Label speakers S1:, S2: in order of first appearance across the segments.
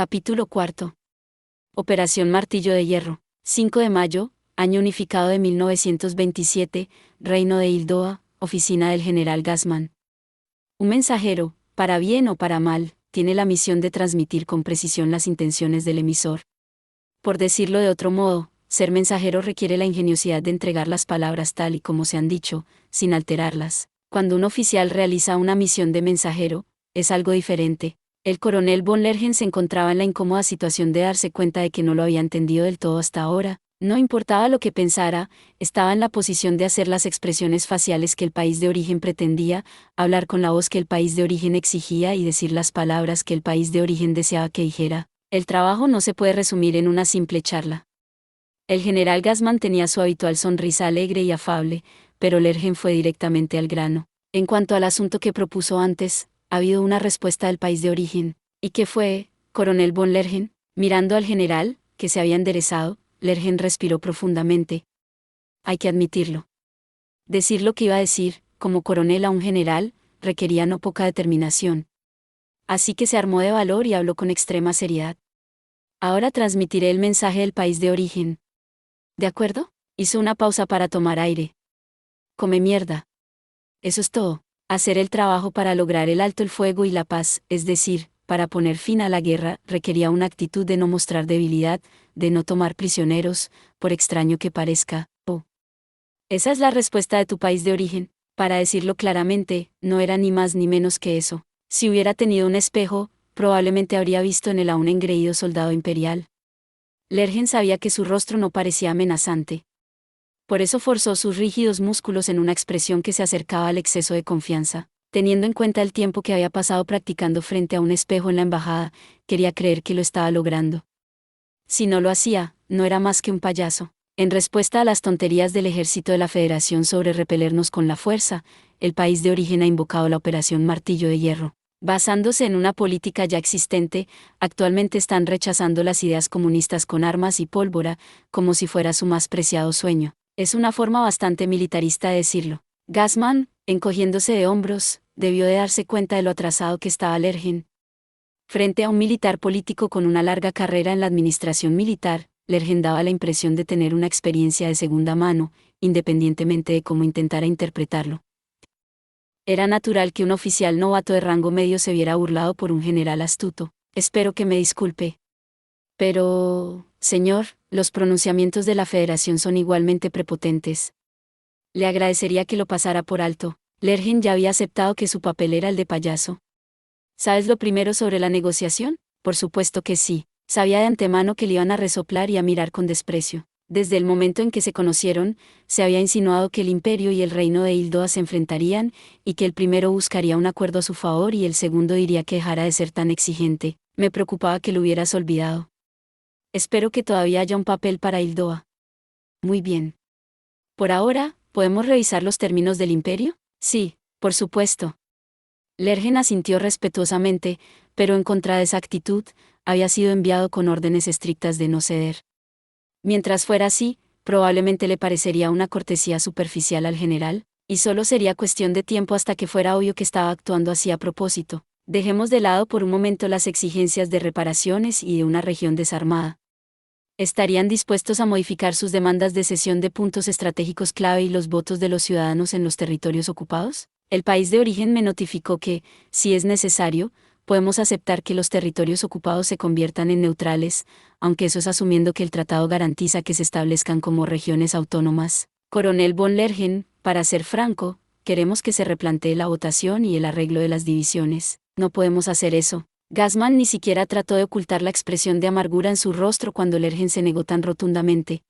S1: Capítulo 4. Operación Martillo de Hierro. 5 de mayo, año unificado de 1927, Reino de Hildoa, oficina del general Gassman. Un mensajero, para bien o para mal, tiene la misión de transmitir con precisión las intenciones del emisor. Por decirlo de otro modo, ser mensajero requiere la ingeniosidad de entregar las palabras tal y como se han dicho, sin alterarlas. Cuando un oficial realiza una misión de mensajero, es algo diferente. El coronel von Lergen se encontraba en la incómoda situación de darse cuenta de que no lo había entendido del todo hasta ahora. No importaba lo que pensara, estaba en la posición de hacer las expresiones faciales que el país de origen pretendía, hablar con la voz que el país de origen exigía y decir las palabras que el país de origen deseaba que dijera. El trabajo no se puede resumir en una simple charla. El general Gassman tenía su habitual sonrisa alegre y afable, pero Lergen fue directamente al grano. En cuanto al asunto que propuso antes, ha habido una respuesta del país de origen. ¿Y qué fue, coronel von Lergen? Mirando al general, que se había enderezado, Lergen respiró profundamente. Hay que admitirlo. Decir lo que iba a decir, como coronel a un general, requería no poca determinación. Así que se armó de valor y habló con extrema seriedad. Ahora transmitiré el mensaje del país de origen. ¿De acuerdo? Hizo una pausa para tomar aire. Come mierda. Eso es todo. Hacer el trabajo para lograr el alto el fuego y la paz, es decir, para poner fin a la guerra, requería una actitud de no mostrar debilidad, de no tomar prisioneros, por extraño que parezca. Oh. Esa es la respuesta de tu país de origen. Para decirlo claramente, no era ni más ni menos que eso. Si hubiera tenido un espejo, probablemente habría visto en él a un engreído soldado imperial. Lergen sabía que su rostro no parecía amenazante. Por eso forzó sus rígidos músculos en una expresión que se acercaba al exceso de confianza. Teniendo en cuenta el tiempo que había pasado practicando frente a un espejo en la embajada, quería creer que lo estaba logrando. Si no lo hacía, no era más que un payaso. En respuesta a las tonterías del ejército de la Federación sobre repelernos con la fuerza, el país de origen ha invocado la Operación Martillo de Hierro. Basándose en una política ya existente, actualmente están rechazando las ideas comunistas con armas y pólvora, como si fuera su más preciado sueño. Es una forma bastante militarista de decirlo. Gassman, encogiéndose de hombros, debió de darse cuenta de lo atrasado que estaba Lergen. Frente a un militar político con una larga carrera en la administración militar, Lergen daba la impresión de tener una experiencia de segunda mano, independientemente de cómo intentara interpretarlo. Era natural que un oficial novato de rango medio se viera burlado por un general astuto. Espero que me disculpe. Pero, señor, los pronunciamientos de la Federación son igualmente prepotentes. Le agradecería que lo pasara por alto. Lergen ya había aceptado que su papel era el de payaso. ¿Sabes lo primero sobre la negociación? Por supuesto que sí. Sabía de antemano que le iban a resoplar y a mirar con desprecio. Desde el momento en que se conocieron, se había insinuado que el imperio y el reino de Hildoa se enfrentarían, y que el primero buscaría un acuerdo a su favor y el segundo diría que dejara de ser tan exigente. Me preocupaba que lo hubieras olvidado. Espero que todavía haya un papel para Hildoa. Muy bien. Por ahora, ¿podemos revisar los términos del imperio? Sí, por supuesto. Lergen asintió respetuosamente, pero en contra de esa actitud, había sido enviado con órdenes estrictas de no ceder. Mientras fuera así, probablemente le parecería una cortesía superficial al general, y solo sería cuestión de tiempo hasta que fuera obvio que estaba actuando así a propósito. Dejemos de lado por un momento las exigencias de reparaciones y de una región desarmada. ¿Estarían dispuestos a modificar sus demandas de cesión de puntos estratégicos clave y los votos de los ciudadanos en los territorios ocupados? El país de origen me notificó que, si es necesario, podemos aceptar que los territorios ocupados se conviertan en neutrales, aunque eso es asumiendo que el tratado garantiza que se establezcan como regiones autónomas. Coronel von Lergen, para ser franco, queremos que se replantee la votación y el arreglo de las divisiones. No podemos hacer eso. Gassman ni siquiera trató de ocultar la expresión de amargura en su rostro cuando Lergen se negó tan rotundamente.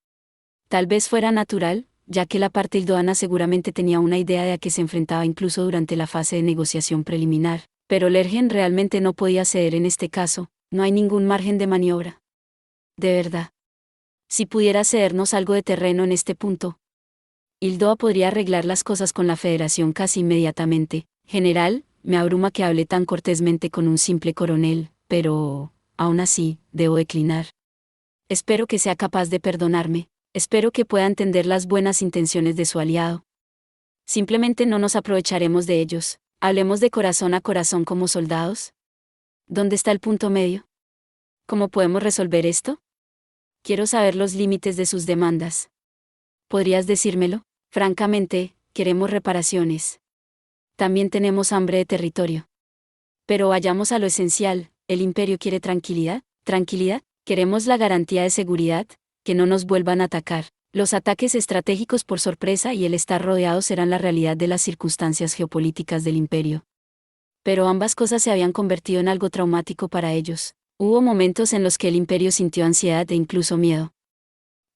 S1: Tal vez fuera natural, ya que la parte hildoana seguramente tenía una idea de a qué se enfrentaba incluso durante la fase de negociación preliminar, pero Lergen realmente no podía ceder en este caso, no hay ningún margen de maniobra. De verdad. Si pudiera cedernos algo de terreno en este punto, Hildoa podría arreglar las cosas con la Federación casi inmediatamente. General, me abruma que hable tan cortésmente con un simple coronel, pero, aún así, debo declinar. Espero que sea capaz de perdonarme, espero que pueda entender las buenas intenciones de su aliado. Simplemente no nos aprovecharemos de ellos, hablemos de corazón a corazón como soldados. ¿Dónde está el punto medio? ¿Cómo podemos resolver esto? Quiero saber los límites de sus demandas. ¿Podrías decírmelo? Francamente, queremos reparaciones. También tenemos hambre de territorio. Pero vayamos a lo esencial, ¿el imperio quiere tranquilidad? ¿Tranquilidad? Queremos la garantía de seguridad, que no nos vuelvan a atacar. Los ataques estratégicos por sorpresa y el estar rodeados serán la realidad de las circunstancias geopolíticas del imperio. Pero ambas cosas se habían convertido en algo traumático para ellos. Hubo momentos en los que el imperio sintió ansiedad e incluso miedo.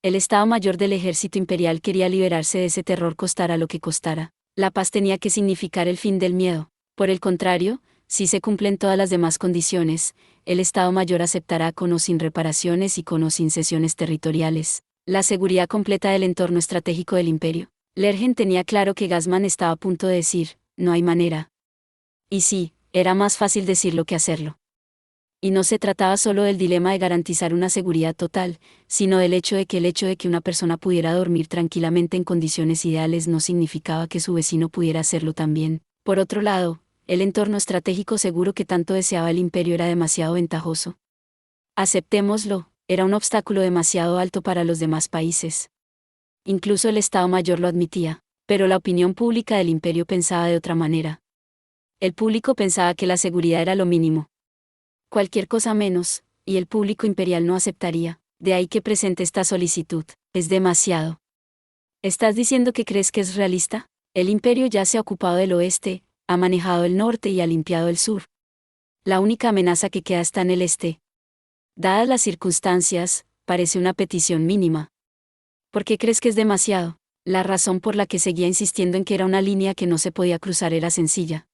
S1: El Estado Mayor del Ejército Imperial quería liberarse de ese terror costara lo que costara. La paz tenía que significar el fin del miedo. Por el contrario, si se cumplen todas las demás condiciones, el Estado Mayor aceptará con o sin reparaciones y con o sin cesiones territoriales la seguridad completa del entorno estratégico del imperio. Lergen tenía claro que Gassman estaba a punto de decir, no hay manera. Y sí, era más fácil decirlo que hacerlo. Y no se trataba solo del dilema de garantizar una seguridad total, sino del hecho de que una persona pudiera dormir tranquilamente en condiciones ideales no significaba que su vecino pudiera hacerlo también. Por otro lado, el entorno estratégico seguro que tanto deseaba el imperio era demasiado ventajoso. Aceptémoslo, era un obstáculo demasiado alto para los demás países. Incluso el Estado Mayor lo admitía, pero la opinión pública del imperio pensaba de otra manera. El público pensaba que la seguridad era lo mínimo. Cualquier cosa menos, y el público imperial no aceptaría, de ahí que presente esta solicitud, es demasiado. ¿Estás diciendo que crees que es realista? El imperio ya se ha ocupado del oeste, ha manejado el norte y ha limpiado el sur. La única amenaza que queda está en el este. Dadas las circunstancias, parece una petición mínima. ¿Por qué crees que es demasiado? La razón por la que seguía insistiendo en que era una línea que no se podía cruzar era sencilla.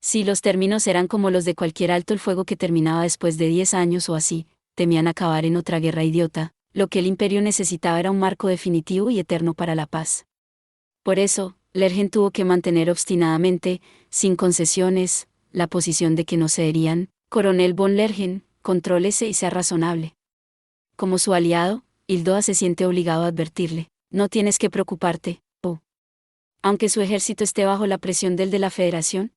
S1: Si los términos eran como los de cualquier alto el fuego que terminaba después de 10 años o así, temían acabar en otra guerra idiota, lo que el imperio necesitaba era un marco definitivo y eterno para la paz. Por eso, Lergen tuvo que mantener obstinadamente, sin concesiones, la posición de que no cederían. Coronel von Lergen, contrólese y sea razonable. Como su aliado, Hildoa se siente obligado a advertirle, no tienes que preocuparte, aunque su ejército esté bajo la presión del de la Federación.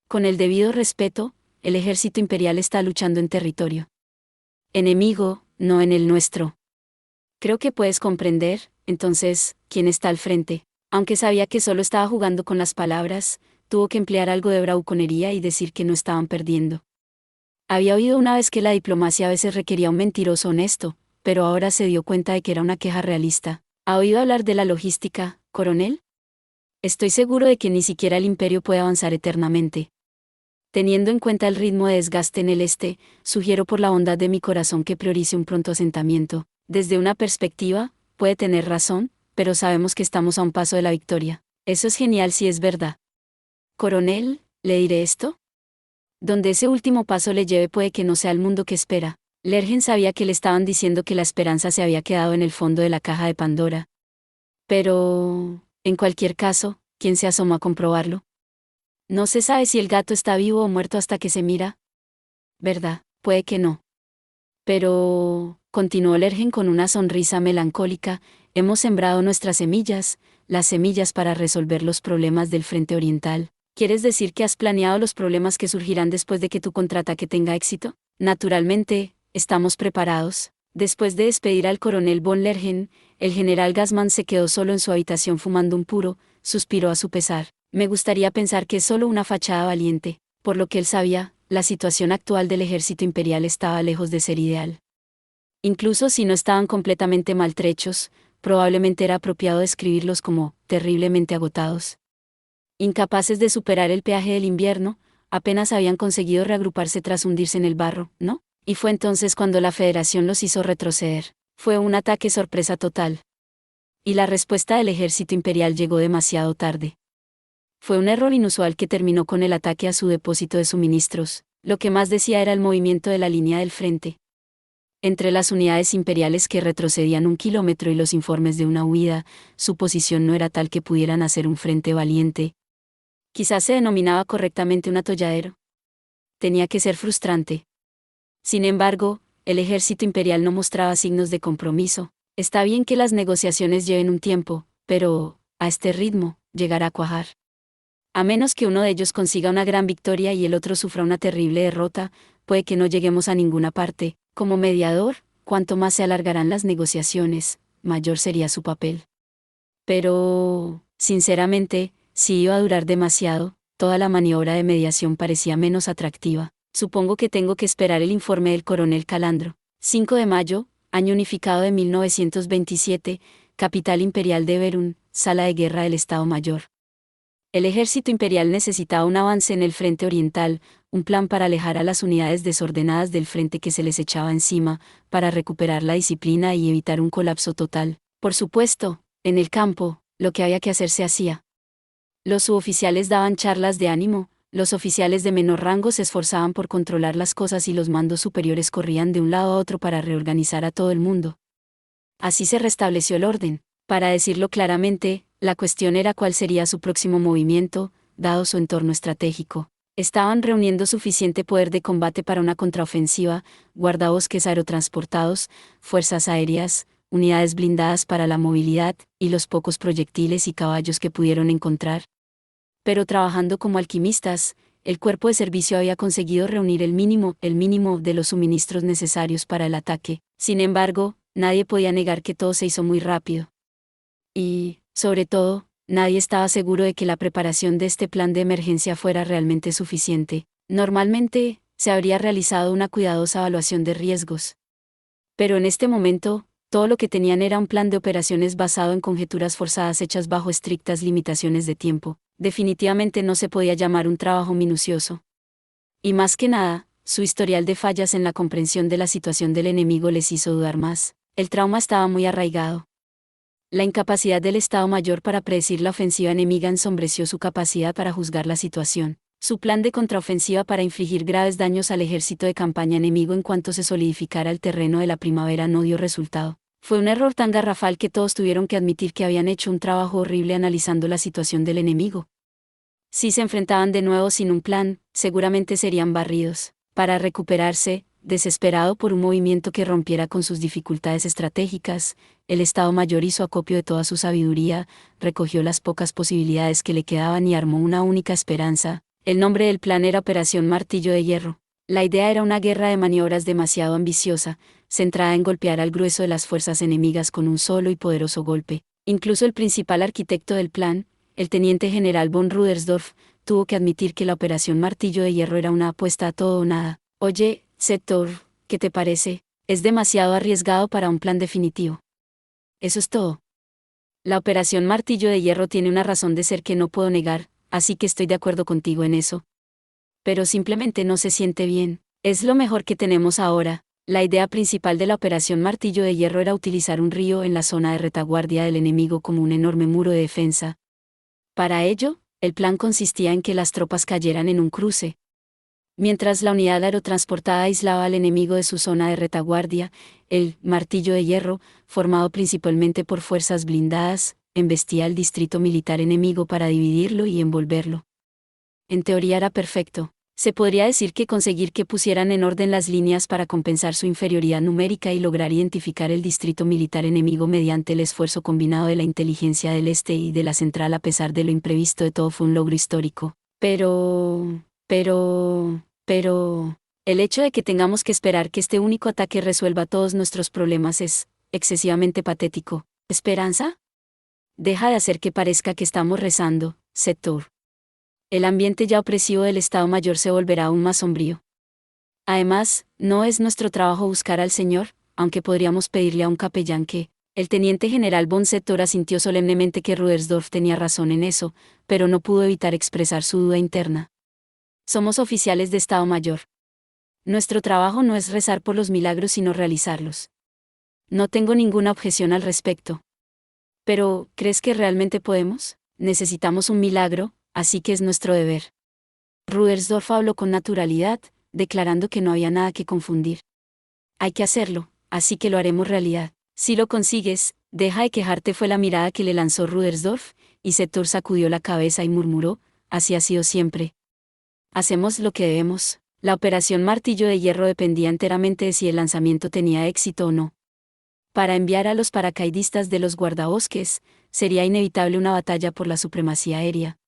S1: Con el debido respeto, el ejército imperial está luchando en territorio enemigo, no en el nuestro. Creo que puedes comprender, entonces, quién está al frente. Aunque sabía que solo estaba jugando con las palabras, tuvo que emplear algo de bravuconería y decir que no estaban perdiendo. Había oído una vez que la diplomacia a veces requería un mentiroso honesto, pero ahora se dio cuenta de que era una queja realista. ¿Ha oído hablar de la logística, coronel? Estoy seguro de que ni siquiera el imperio puede avanzar eternamente. Teniendo en cuenta el ritmo de desgaste en el este, sugiero por la bondad de mi corazón que priorice un pronto asentamiento. Desde una perspectiva, puede tener razón, pero sabemos que estamos a un paso de la victoria. Eso es genial si es verdad. Coronel, ¿le diré esto? Donde ese último paso le lleve puede que no sea el mundo que espera. Lergen sabía que le estaban diciendo que la esperanza se había quedado en el fondo de la caja de Pandora. Pero, en cualquier caso, ¿quién se asomó a comprobarlo? No se sabe si el gato está vivo o muerto hasta que se mira. ¿Verdad? Puede que no. Pero, continuó Lergen con una sonrisa melancólica, hemos sembrado nuestras semillas, las semillas para resolver los problemas del frente oriental. ¿Quieres decir que has planeado los problemas que surgirán después de que tu contraataque tenga éxito? Naturalmente, estamos preparados. Después de despedir al coronel von Lergen, el general Gassman se quedó solo en su habitación fumando un puro, suspiró a su pesar. Me gustaría pensar que es solo una fachada valiente. Por lo que él sabía, la situación actual del ejército imperial estaba lejos de ser ideal. Incluso si no estaban completamente maltrechos, probablemente era apropiado describirlos como terriblemente agotados. Incapaces de superar el peaje del invierno, apenas habían conseguido reagruparse tras hundirse en el barro, ¿no? Y fue entonces cuando la Federación los hizo retroceder. Fue un ataque sorpresa total. Y la respuesta del ejército imperial llegó demasiado tarde. Fue un error inusual que terminó con el ataque a su depósito de suministros. Lo que más decía era el movimiento de la línea del frente. Entre las unidades imperiales que retrocedían 1 kilómetro y los informes de una huida, su posición no era tal que pudieran hacer un frente valiente. Quizás se denominaba correctamente un atolladero. Tenía que ser frustrante. Sin embargo, el ejército imperial no mostraba signos de compromiso. Está bien que las negociaciones lleven un tiempo, pero, a este ritmo, llegará a cuajar. A menos que uno de ellos consiga una gran victoria y el otro sufra una terrible derrota, puede que no lleguemos a ninguna parte, Como mediador, cuanto más se alargarán las negociaciones, mayor sería su papel. Pero, sinceramente, si iba a durar demasiado, toda la maniobra de mediación parecía menos atractiva. Supongo que tengo que esperar el informe del coronel Calandro. 5 de mayo, año unificado de 1927, capital imperial de Verún, sala de guerra del Estado Mayor. El ejército imperial necesitaba un avance en el frente oriental, un plan para alejar a las unidades desordenadas del frente que se les echaba encima, para recuperar la disciplina y evitar un colapso total. Por supuesto, en el campo, lo que había que hacer se hacía. Los suboficiales daban charlas de ánimo, los oficiales de menor rango se esforzaban por controlar las cosas y los mandos superiores corrían de un lado a otro para reorganizar a todo el mundo. Así se restableció el orden. Para decirlo claramente, la cuestión era cuál sería su próximo movimiento, dado su entorno estratégico. Estaban reuniendo suficiente poder de combate para una contraofensiva, guardabosques aerotransportados, fuerzas aéreas, unidades blindadas para la movilidad, y los pocos proyectiles y caballos que pudieron encontrar. Pero trabajando como alquimistas, el cuerpo de servicio había conseguido reunir el mínimo de los suministros necesarios para el ataque. Sin embargo, nadie podía negar que todo se hizo muy rápido. Y, sobre todo, nadie estaba seguro de que la preparación de este plan de emergencia fuera realmente suficiente. Normalmente, se habría realizado una cuidadosa evaluación de riesgos. Pero en este momento, todo lo que tenían era un plan de operaciones basado en conjeturas forzadas hechas bajo estrictas limitaciones de tiempo. Definitivamente no se podía llamar un trabajo minucioso. Y más que nada, su historial de fallas en la comprensión de la situación del enemigo les hizo dudar más. El trauma estaba muy arraigado. La incapacidad del Estado Mayor para predecir la ofensiva enemiga ensombreció su capacidad para juzgar la situación. Su plan de contraofensiva para infligir graves daños al ejército de campaña enemigo en cuanto se solidificara el terreno de la primavera no dio resultado. Fue un error tan garrafal que todos tuvieron que admitir que habían hecho un trabajo horrible analizando la situación del enemigo. Si se enfrentaban de nuevo sin un plan, seguramente serían barridos. Para recuperarse, desesperado por un movimiento que rompiera con sus dificultades estratégicas, el Estado Mayor hizo acopio de toda su sabiduría, recogió las pocas posibilidades que le quedaban y armó una única esperanza. El nombre del plan era Operación Martillo de Hierro. La idea era una guerra de maniobras demasiado ambiciosa, centrada en golpear al grueso de las fuerzas enemigas con un solo y poderoso golpe. Incluso el principal arquitecto del plan, el teniente general von Rudersdorf, tuvo que admitir que la Operación Martillo de Hierro era una apuesta a todo o nada. Oye, Sector, ¿qué te parece? Es demasiado arriesgado para un plan definitivo. Eso es todo. La Operación Martillo de Hierro tiene una razón de ser que no puedo negar, así que estoy de acuerdo contigo en eso. Pero simplemente no se siente bien. Es lo mejor que tenemos ahora. La idea principal de la Operación Martillo de Hierro era utilizar un río en la zona de retaguardia del enemigo como un enorme muro de defensa. Para ello, el plan consistía en que las tropas cayeran en un cruce. Mientras la unidad aerotransportada aislaba al enemigo de su zona de retaguardia, el martillo de hierro, formado principalmente por fuerzas blindadas, embestía al distrito militar enemigo para dividirlo y envolverlo. En teoría era perfecto. Se podría decir que conseguir que pusieran en orden las líneas para compensar su inferioridad numérica y lograr identificar el distrito militar enemigo mediante el esfuerzo combinado de la inteligencia del este y de la central a pesar de lo imprevisto de todo fue un logro histórico. Pero, el hecho de que tengamos que esperar que este único ataque resuelva todos nuestros problemas es excesivamente patético. ¿Esperanza? Deja de hacer que parezca que estamos rezando, Sector. El ambiente ya opresivo del Estado Mayor se volverá aún más sombrío. Además, no es nuestro trabajo buscar al Señor, aunque podríamos pedirle a un capellán que... El teniente general von Sector asintió solemnemente que Rudersdorf tenía razón en eso, pero no pudo evitar expresar su duda interna. Somos oficiales de Estado Mayor. Nuestro trabajo no es rezar por los milagros sino realizarlos. No tengo ninguna objeción al respecto. Pero, ¿crees que realmente podemos? Necesitamos un milagro, así que es nuestro deber. Rudersdorf habló con naturalidad, declarando que no había nada que confundir. Hay que hacerlo, así que lo haremos realidad. Si lo consigues, deja de quejarte fue la mirada que le lanzó Rudersdorf, y Sector sacudió la cabeza y murmuró, así ha sido siempre. Hacemos lo que debemos. La operación Martillo de Hierro dependía enteramente de si el lanzamiento tenía éxito o no. Para enviar a los paracaidistas de los guardabosques, sería inevitable una batalla por la supremacía aérea.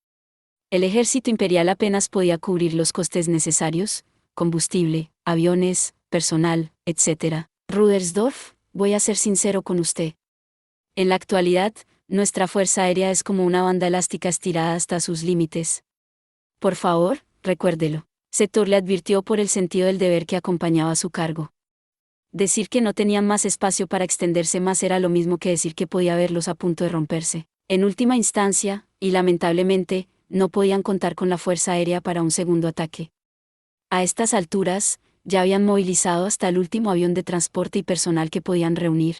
S1: El ejército imperial apenas podía cubrir los costes necesarios, combustible, aviones, personal, etc. Rudersdorf, voy a ser sincero con usted. En la actualidad, nuestra Fuerza Aérea es como una banda elástica estirada hasta sus límites. Por favor, recuérdelo. Setor le advirtió por el sentido del deber que acompañaba su cargo. Decir que no tenían más espacio para extenderse más era lo mismo que decir que podía verlos a punto de romperse. En última instancia, y lamentablemente, no podían contar con la Fuerza Aérea para un segundo ataque. A estas alturas, ya habían movilizado hasta el último avión de transporte y personal que podían reunir.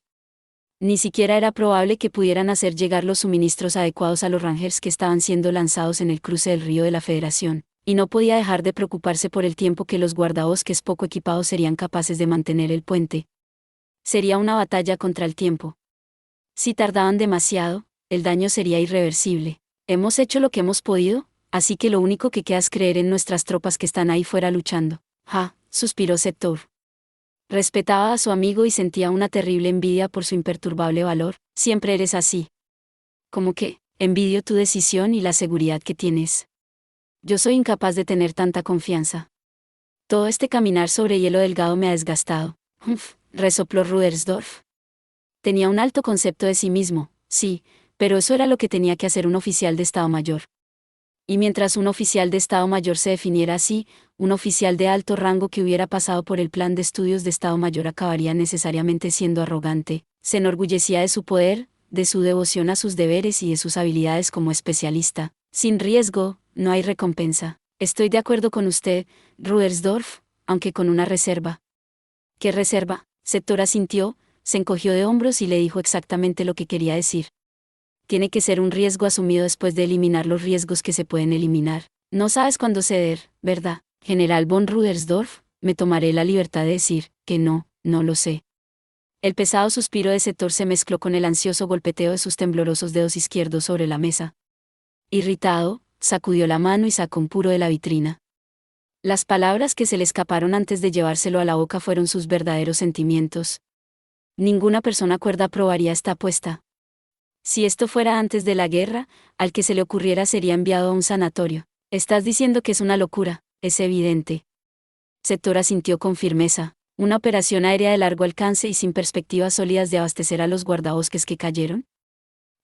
S1: Ni siquiera era probable que pudieran hacer llegar los suministros adecuados a los Rangers que estaban siendo lanzados en el cruce del río de la Federación, y no podía dejar de preocuparse por el tiempo que los guardabosques poco equipados serían capaces de mantener el puente. Sería una batalla contra el tiempo. Si tardaban demasiado, el daño sería irreversible. Hemos hecho lo que hemos podido, así que lo único que queda es creer en nuestras tropas que están ahí fuera luchando. Suspiró Sector. Respetaba a su amigo y sentía una terrible envidia por su imperturbable valor. Siempre eres así. ¿Cómo que? Envidio tu decisión y la seguridad que tienes. Yo soy incapaz de tener tanta confianza. Todo este caminar sobre hielo delgado me ha desgastado. Resopló Rudersdorf. Tenía un alto concepto de sí mismo, sí, pero eso era lo que tenía que hacer un oficial de Estado Mayor. Y mientras un oficial de Estado Mayor se definiera así, un oficial de alto rango que hubiera pasado por el plan de estudios de Estado Mayor acabaría necesariamente siendo arrogante, se enorgullecía de su poder, de su devoción a sus deberes y de sus habilidades como especialista. Sin riesgo, no hay recompensa. Estoy de acuerdo con usted, Rudersdorf, aunque con una reserva. ¿Qué reserva? Sector asintió, se encogió de hombros y le dijo exactamente lo que quería decir. Tiene que ser un riesgo asumido después de eliminar los riesgos que se pueden eliminar. No sabes cuándo ceder, ¿verdad, General von Rudersdorf? Me tomaré la libertad de decir que no lo sé. El pesado suspiro de Sector se mezcló con el ansioso golpeteo de sus temblorosos dedos izquierdos sobre la mesa. Irritado, sacudió la mano y sacó un puro de la vitrina. Las palabras que se le escaparon antes de llevárselo a la boca fueron sus verdaderos sentimientos. Ninguna persona cuerda aprobaría esta apuesta. Si esto fuera antes de la guerra, al que se le ocurriera sería enviado a un sanatorio. Estás diciendo que es una locura, es evidente. Sector asintió con firmeza. Una operación aérea de largo alcance y sin perspectivas sólidas de abastecer a los guardabosques que cayeron.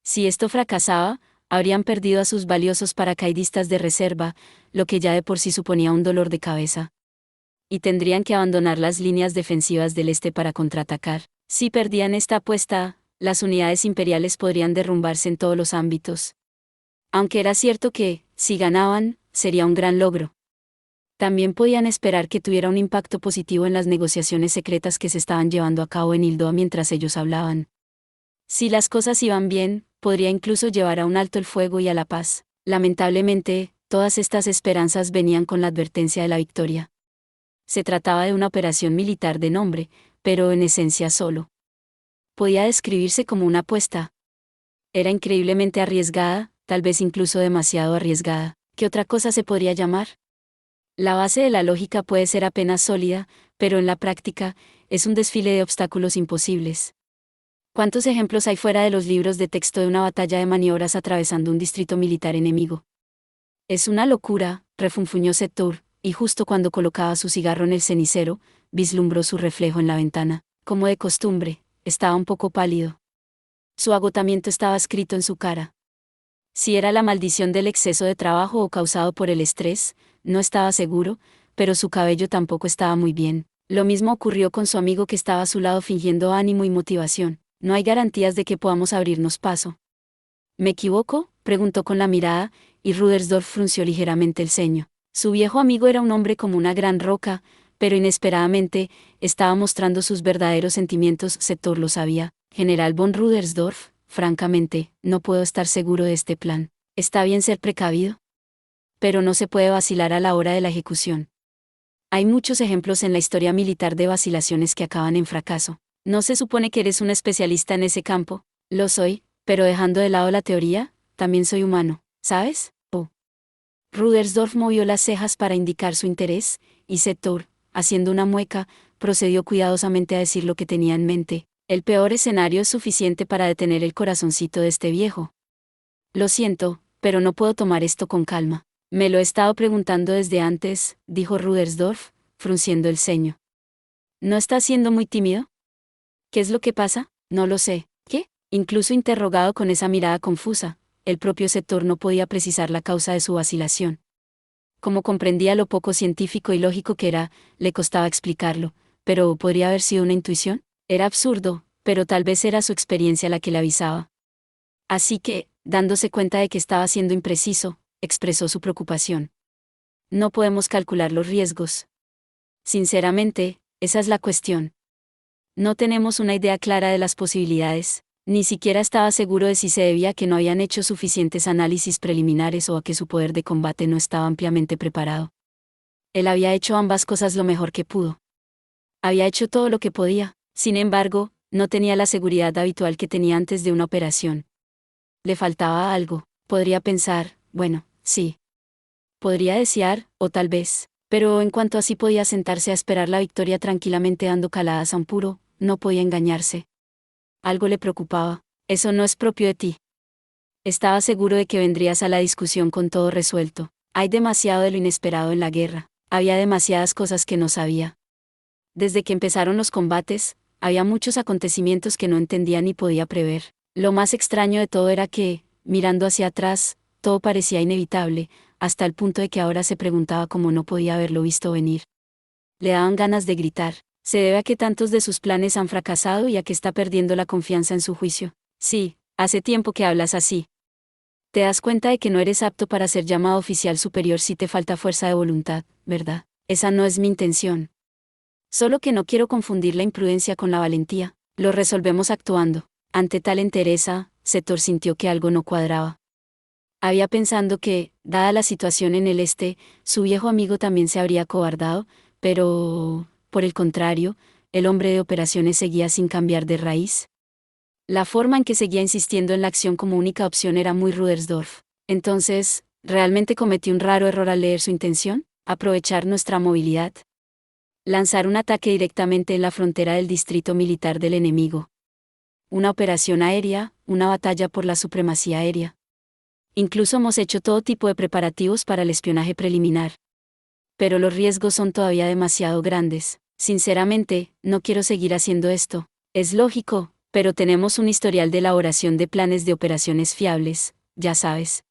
S1: Si esto fracasaba, habrían perdido a sus valiosos paracaidistas de reserva, lo que ya de por sí suponía un dolor de cabeza. Y tendrían que abandonar las líneas defensivas del este para contraatacar. Si perdían esta apuesta, las unidades imperiales podrían derrumbarse en todos los ámbitos. Aunque era cierto que, si ganaban, sería un gran logro. También podían esperar que tuviera un impacto positivo en las negociaciones secretas que se estaban llevando a cabo en Hildoa mientras ellos hablaban. Si las cosas iban bien, podría incluso llevar a un alto el fuego y a la paz. Lamentablemente, todas estas esperanzas venían con la advertencia de la victoria. Se trataba de una operación militar de nombre, pero en esencia solo. Podía describirse como una apuesta. Era increíblemente arriesgada, tal vez incluso demasiado arriesgada. ¿Qué otra cosa se podría llamar? La base de la lógica puede ser apenas sólida, pero en la práctica, es un desfile de obstáculos imposibles. ¿Cuántos ejemplos hay fuera de los libros de texto de una batalla de maniobras atravesando un distrito militar enemigo? Es una locura, refunfuñó Sector, y justo cuando colocaba su cigarro en el cenicero, vislumbró su reflejo en la ventana. Como de costumbre, estaba un poco pálido. Su agotamiento estaba escrito en su cara. Si era la maldición del exceso de trabajo o causado por el estrés, no estaba seguro, pero su cabello tampoco estaba muy bien. Lo mismo ocurrió con su amigo que estaba a su lado fingiendo ánimo y motivación. No hay garantías de que podamos abrirnos paso. ¿Me equivoco?, preguntó con la mirada, y Rudersdorf frunció ligeramente el ceño. Su viejo amigo era un hombre como una gran roca, pero inesperadamente, estaba mostrando sus verdaderos sentimientos. Sector lo sabía. General von Rudersdorf, francamente, no puedo estar seguro de este plan. ¿Está bien ser precavido? Pero no se puede vacilar a la hora de la ejecución. Hay muchos ejemplos en la historia militar de vacilaciones que acaban en fracaso. ¿No se supone que eres un especialista en ese campo? Lo soy, pero dejando de lado la teoría, también soy humano, ¿sabes? Rudersdorf movió las cejas para indicar su interés, y Sector, haciendo una mueca, procedió cuidadosamente a decir lo que tenía en mente. El peor escenario es suficiente para detener el corazoncito de este viejo. Lo siento, pero no puedo tomar esto con calma. Me lo he estado preguntando desde antes, dijo Rudersdorf, frunciendo el ceño. ¿No está siendo muy tímido? ¿Qué es lo que pasa? No lo sé. ¿Qué? Incluso interrogado con esa mirada confusa, el propio Sector no podía precisar la causa de su vacilación. Como comprendía lo poco científico y lógico que era, le costaba explicarlo, pero ¿podría haber sido una intuición? Era absurdo, pero tal vez era su experiencia la que le avisaba. Así que, dándose cuenta de que estaba siendo impreciso, expresó su preocupación. No podemos calcular los riesgos. Sinceramente, esa es la cuestión. No tenemos una idea clara de las posibilidades, ni siquiera estaba seguro de si se debía a que no habían hecho suficientes análisis preliminares o a que su poder de combate no estaba ampliamente preparado. Él había hecho ambas cosas lo mejor que pudo. Había hecho todo lo que podía, sin embargo, no tenía la seguridad habitual que tenía antes de una operación. Le faltaba algo, podría pensar, bueno, sí. Podría desear, o tal vez, pero en cuanto así podía sentarse a esperar la victoria tranquilamente dando caladas a un puro, no podía engañarse. Algo le preocupaba. Eso no es propio de ti. Estaba seguro de que vendrías a la discusión con todo resuelto. Hay demasiado de lo inesperado en la guerra. Había demasiadas cosas que no sabía. Desde que empezaron los combates, había muchos acontecimientos que no entendía ni podía prever. Lo más extraño de todo era que, mirando hacia atrás, todo parecía inevitable, hasta el punto de que ahora se preguntaba cómo no podía haberlo visto venir. Le daban ganas de gritar. Se debe a que tantos de sus planes han fracasado y a que está perdiendo la confianza en su juicio. Sí, hace tiempo que hablas así. Te das cuenta de que no eres apto para ser llamado oficial superior si te falta fuerza de voluntad, ¿verdad? Esa no es mi intención. Solo que no quiero confundir la imprudencia con la valentía. Lo resolvemos actuando. Ante tal entereza, Setor sintió que algo no cuadraba. Había pensado que, dada la situación en el este, su viejo amigo también se habría acobardado, pero, por el contrario, el hombre de operaciones seguía sin cambiar de raíz. La forma en que seguía insistiendo en la acción como única opción era muy Rudersdorf. Entonces, ¿realmente cometí un raro error al leer su intención? Aprovechar nuestra movilidad. Lanzar un ataque directamente en la frontera del distrito militar del enemigo. Una operación aérea, una batalla por la supremacía aérea. Incluso hemos hecho todo tipo de preparativos para el espionaje preliminar. Pero los riesgos son todavía demasiado grandes. Sinceramente, no quiero seguir haciendo esto. Es lógico, pero tenemos un historial de elaboración de planes de operaciones fiables, ya sabes.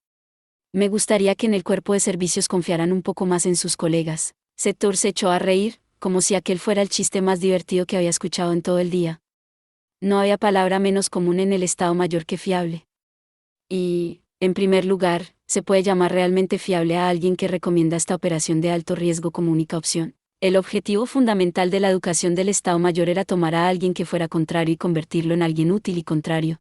S1: Me gustaría que en el cuerpo de servicios confiaran un poco más en sus colegas. Sector se echó a reír, como si aquel fuera el chiste más divertido que había escuchado en todo el día. No había palabra menos común en el Estado Mayor que fiable. Y, en primer lugar, se puede llamar realmente fiable a alguien que recomienda esta operación de alto riesgo como única opción. El objetivo fundamental de la educación del Estado Mayor era tomar a alguien que fuera contrario y convertirlo en alguien útil y contrario.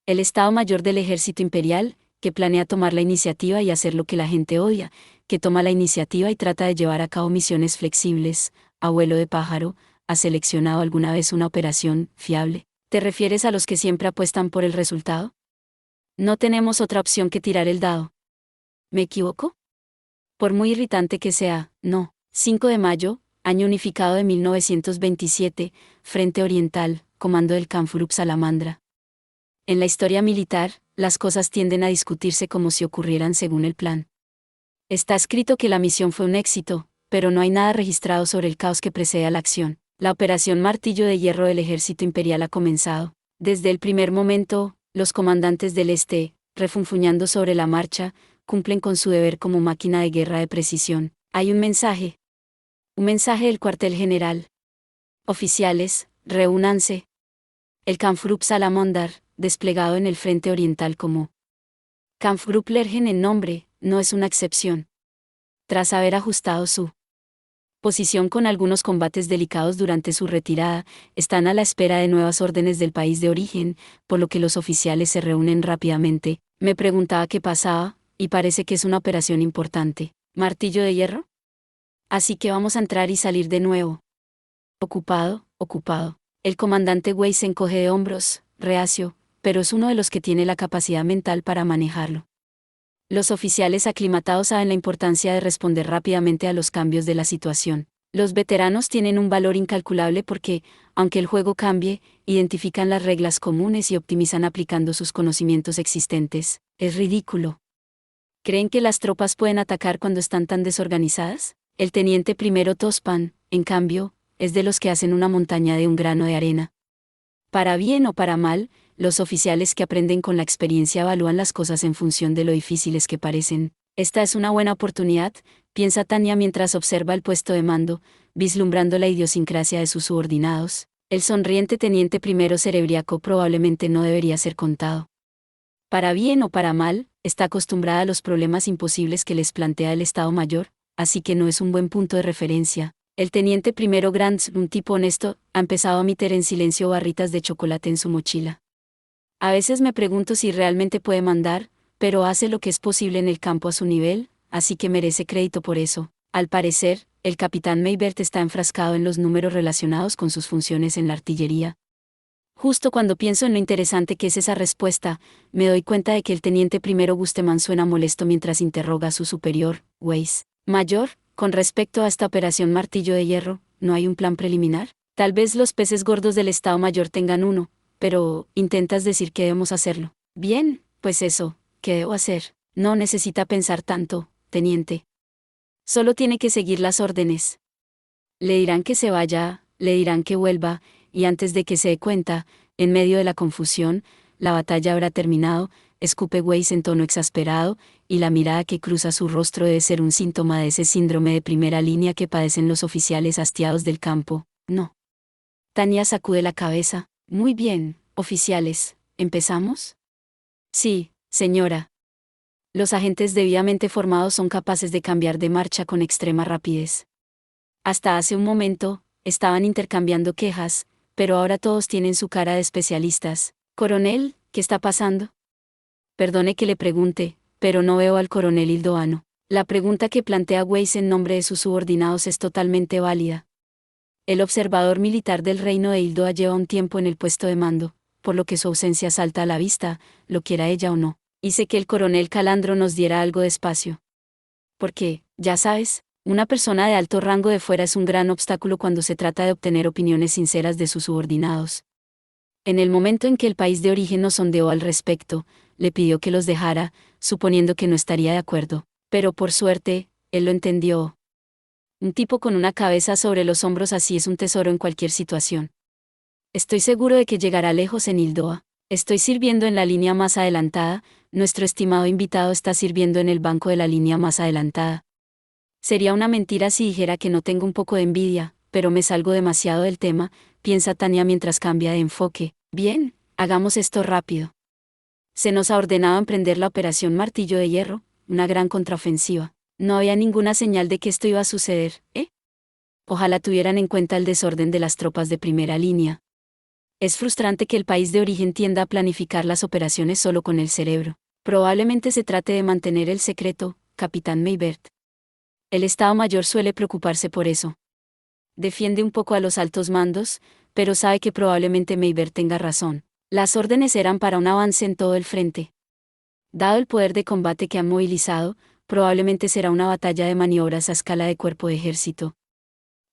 S1: El Estado Mayor del Ejército Imperial, que planea tomar la iniciativa y hacer lo que la gente odia, que toma la iniciativa y trata de llevar a cabo misiones flexibles, a vuelo de pájaro, ¿ha seleccionado alguna vez una operación fiable? ¿Te refieres a los que siempre apuestan por el resultado? No tenemos otra opción que tirar el dado. ¿Me equivoco? Por muy irritante que sea, no. 5 de mayo, año unificado de 1927, Frente Oriental, comando del Kampfgruppe Salamandra. En la historia militar, las cosas tienden a discutirse como si ocurrieran según el plan. Está escrito que la misión fue un éxito, pero no hay nada registrado sobre el caos que precede a la acción. La operación Martillo de Hierro del Ejército Imperial ha comenzado. Desde el primer momento, los comandantes del Este, refunfuñando sobre la marcha, cumplen con su deber como máquina de guerra de precisión. Hay un mensaje. Un mensaje del cuartel general. Oficiales, reúnanse. El Kampfgruppe Salamandar, desplegado en el frente oriental como Kampfgruppe Lergen en nombre, no es una excepción. Tras haber ajustado su posición con algunos combates delicados durante su retirada, están a la espera de nuevas órdenes del país de origen, por lo que los oficiales se reúnen rápidamente. Me preguntaba qué pasaba, y parece que es una operación importante. ¿Martillo de hierro? Así que vamos a entrar y salir de nuevo. Ocupado, ocupado. El comandante Wei se encoge de hombros, reacio, pero es uno de los que tiene la capacidad mental para manejarlo. Los oficiales aclimatados saben la importancia de responder rápidamente a los cambios de la situación. Los veteranos tienen un valor incalculable porque, aunque el juego cambie, identifican las reglas comunes y optimizan aplicando sus conocimientos existentes. Es ridículo. ¿Creen que las tropas pueden atacar cuando están tan desorganizadas? El teniente primero Tospan, en cambio, es de los que hacen una montaña de un grano de arena. Para bien o para mal, los oficiales que aprenden con la experiencia evalúan las cosas en función de lo difíciles que parecen. Esta es una buena oportunidad, piensa Tania mientras observa el puesto de mando, vislumbrando la idiosincrasia de sus subordinados. El sonriente teniente primero cerebriaco probablemente no debería ser contado. Para bien o para mal, está acostumbrada a los problemas imposibles que les plantea el Estado Mayor, así que no es un buen punto de referencia. El teniente primero Grants, un tipo honesto, ha empezado a meter en silencio barritas de chocolate en su mochila. A veces me pregunto si realmente puede mandar, pero hace lo que es posible en el campo a su nivel, así que merece crédito por eso. Al parecer, el capitán Maybert está enfrascado en los números relacionados con sus funciones en la artillería. Justo cuando pienso en lo interesante que es esa respuesta, me doy cuenta de que el teniente primero Gusteman suena molesto mientras interroga a su superior, Weiss. Mayor, con respecto a esta operación Martillo de Hierro, ¿no hay un plan preliminar? Tal vez los peces gordos del Estado Mayor tengan uno, pero intentas decir que debemos hacerlo. Bien, pues eso, ¿qué debo hacer? No necesita pensar tanto, teniente. Solo tiene que seguir las órdenes. Le dirán que se vaya, le dirán que vuelva, y antes de que se dé cuenta, en medio de la confusión, la batalla habrá terminado, escupe Weiss en tono exasperado, y la mirada que cruza su rostro debe ser un síntoma de ese síndrome de primera línea que padecen los oficiales hastiados del campo. No. Tania sacude la cabeza. Muy bien, oficiales, ¿empezamos? Sí, señora. Los agentes debidamente formados son capaces de cambiar de marcha con extrema rapidez. Hasta hace un momento, estaban intercambiando quejas, pero ahora todos tienen su cara de especialistas. Coronel, ¿qué está pasando? Perdone que le pregunte, pero no veo al coronel Hildoano. La pregunta que plantea Weiss en nombre de sus subordinados es totalmente válida. El observador militar del reino de Hildoa lleva un tiempo en el puesto de mando, por lo que su ausencia salta a la vista, lo quiera ella o no. Hice que el coronel Calandro nos diera algo de espacio. Porque, ya sabes, una persona de alto rango de fuera es un gran obstáculo cuando se trata de obtener opiniones sinceras de sus subordinados. En el momento en que el país de origen nos sondeó al respecto, le pidió que los dejara, suponiendo que no estaría de acuerdo. Pero por suerte, él lo entendió. Un tipo con una cabeza sobre los hombros así es un tesoro en cualquier situación. Estoy seguro de que llegará lejos en Hildoa. Estoy sirviendo en la línea más adelantada, nuestro estimado invitado está sirviendo en el banco de la línea más adelantada. Sería una mentira si dijera que no tengo un poco de envidia, pero me salgo demasiado del tema, piensa Tania mientras cambia de enfoque. Bien, hagamos esto rápido. Se nos ha ordenado emprender la operación Martillo de Hierro, una gran contraofensiva. No había ninguna señal de que esto iba a suceder, ¿eh? Ojalá tuvieran en cuenta el desorden de las tropas de primera línea. Es frustrante que el país de origen tienda a planificar las operaciones solo con el cerebro. Probablemente se trate de mantener el secreto, capitán Maybert. El Estado Mayor suele preocuparse por eso. Defiende un poco a los altos mandos, pero sabe que probablemente Maybert tenga razón. Las órdenes eran para un avance en todo el frente. Dado el poder de combate que han movilizado, probablemente será una batalla de maniobras a escala de cuerpo de ejército.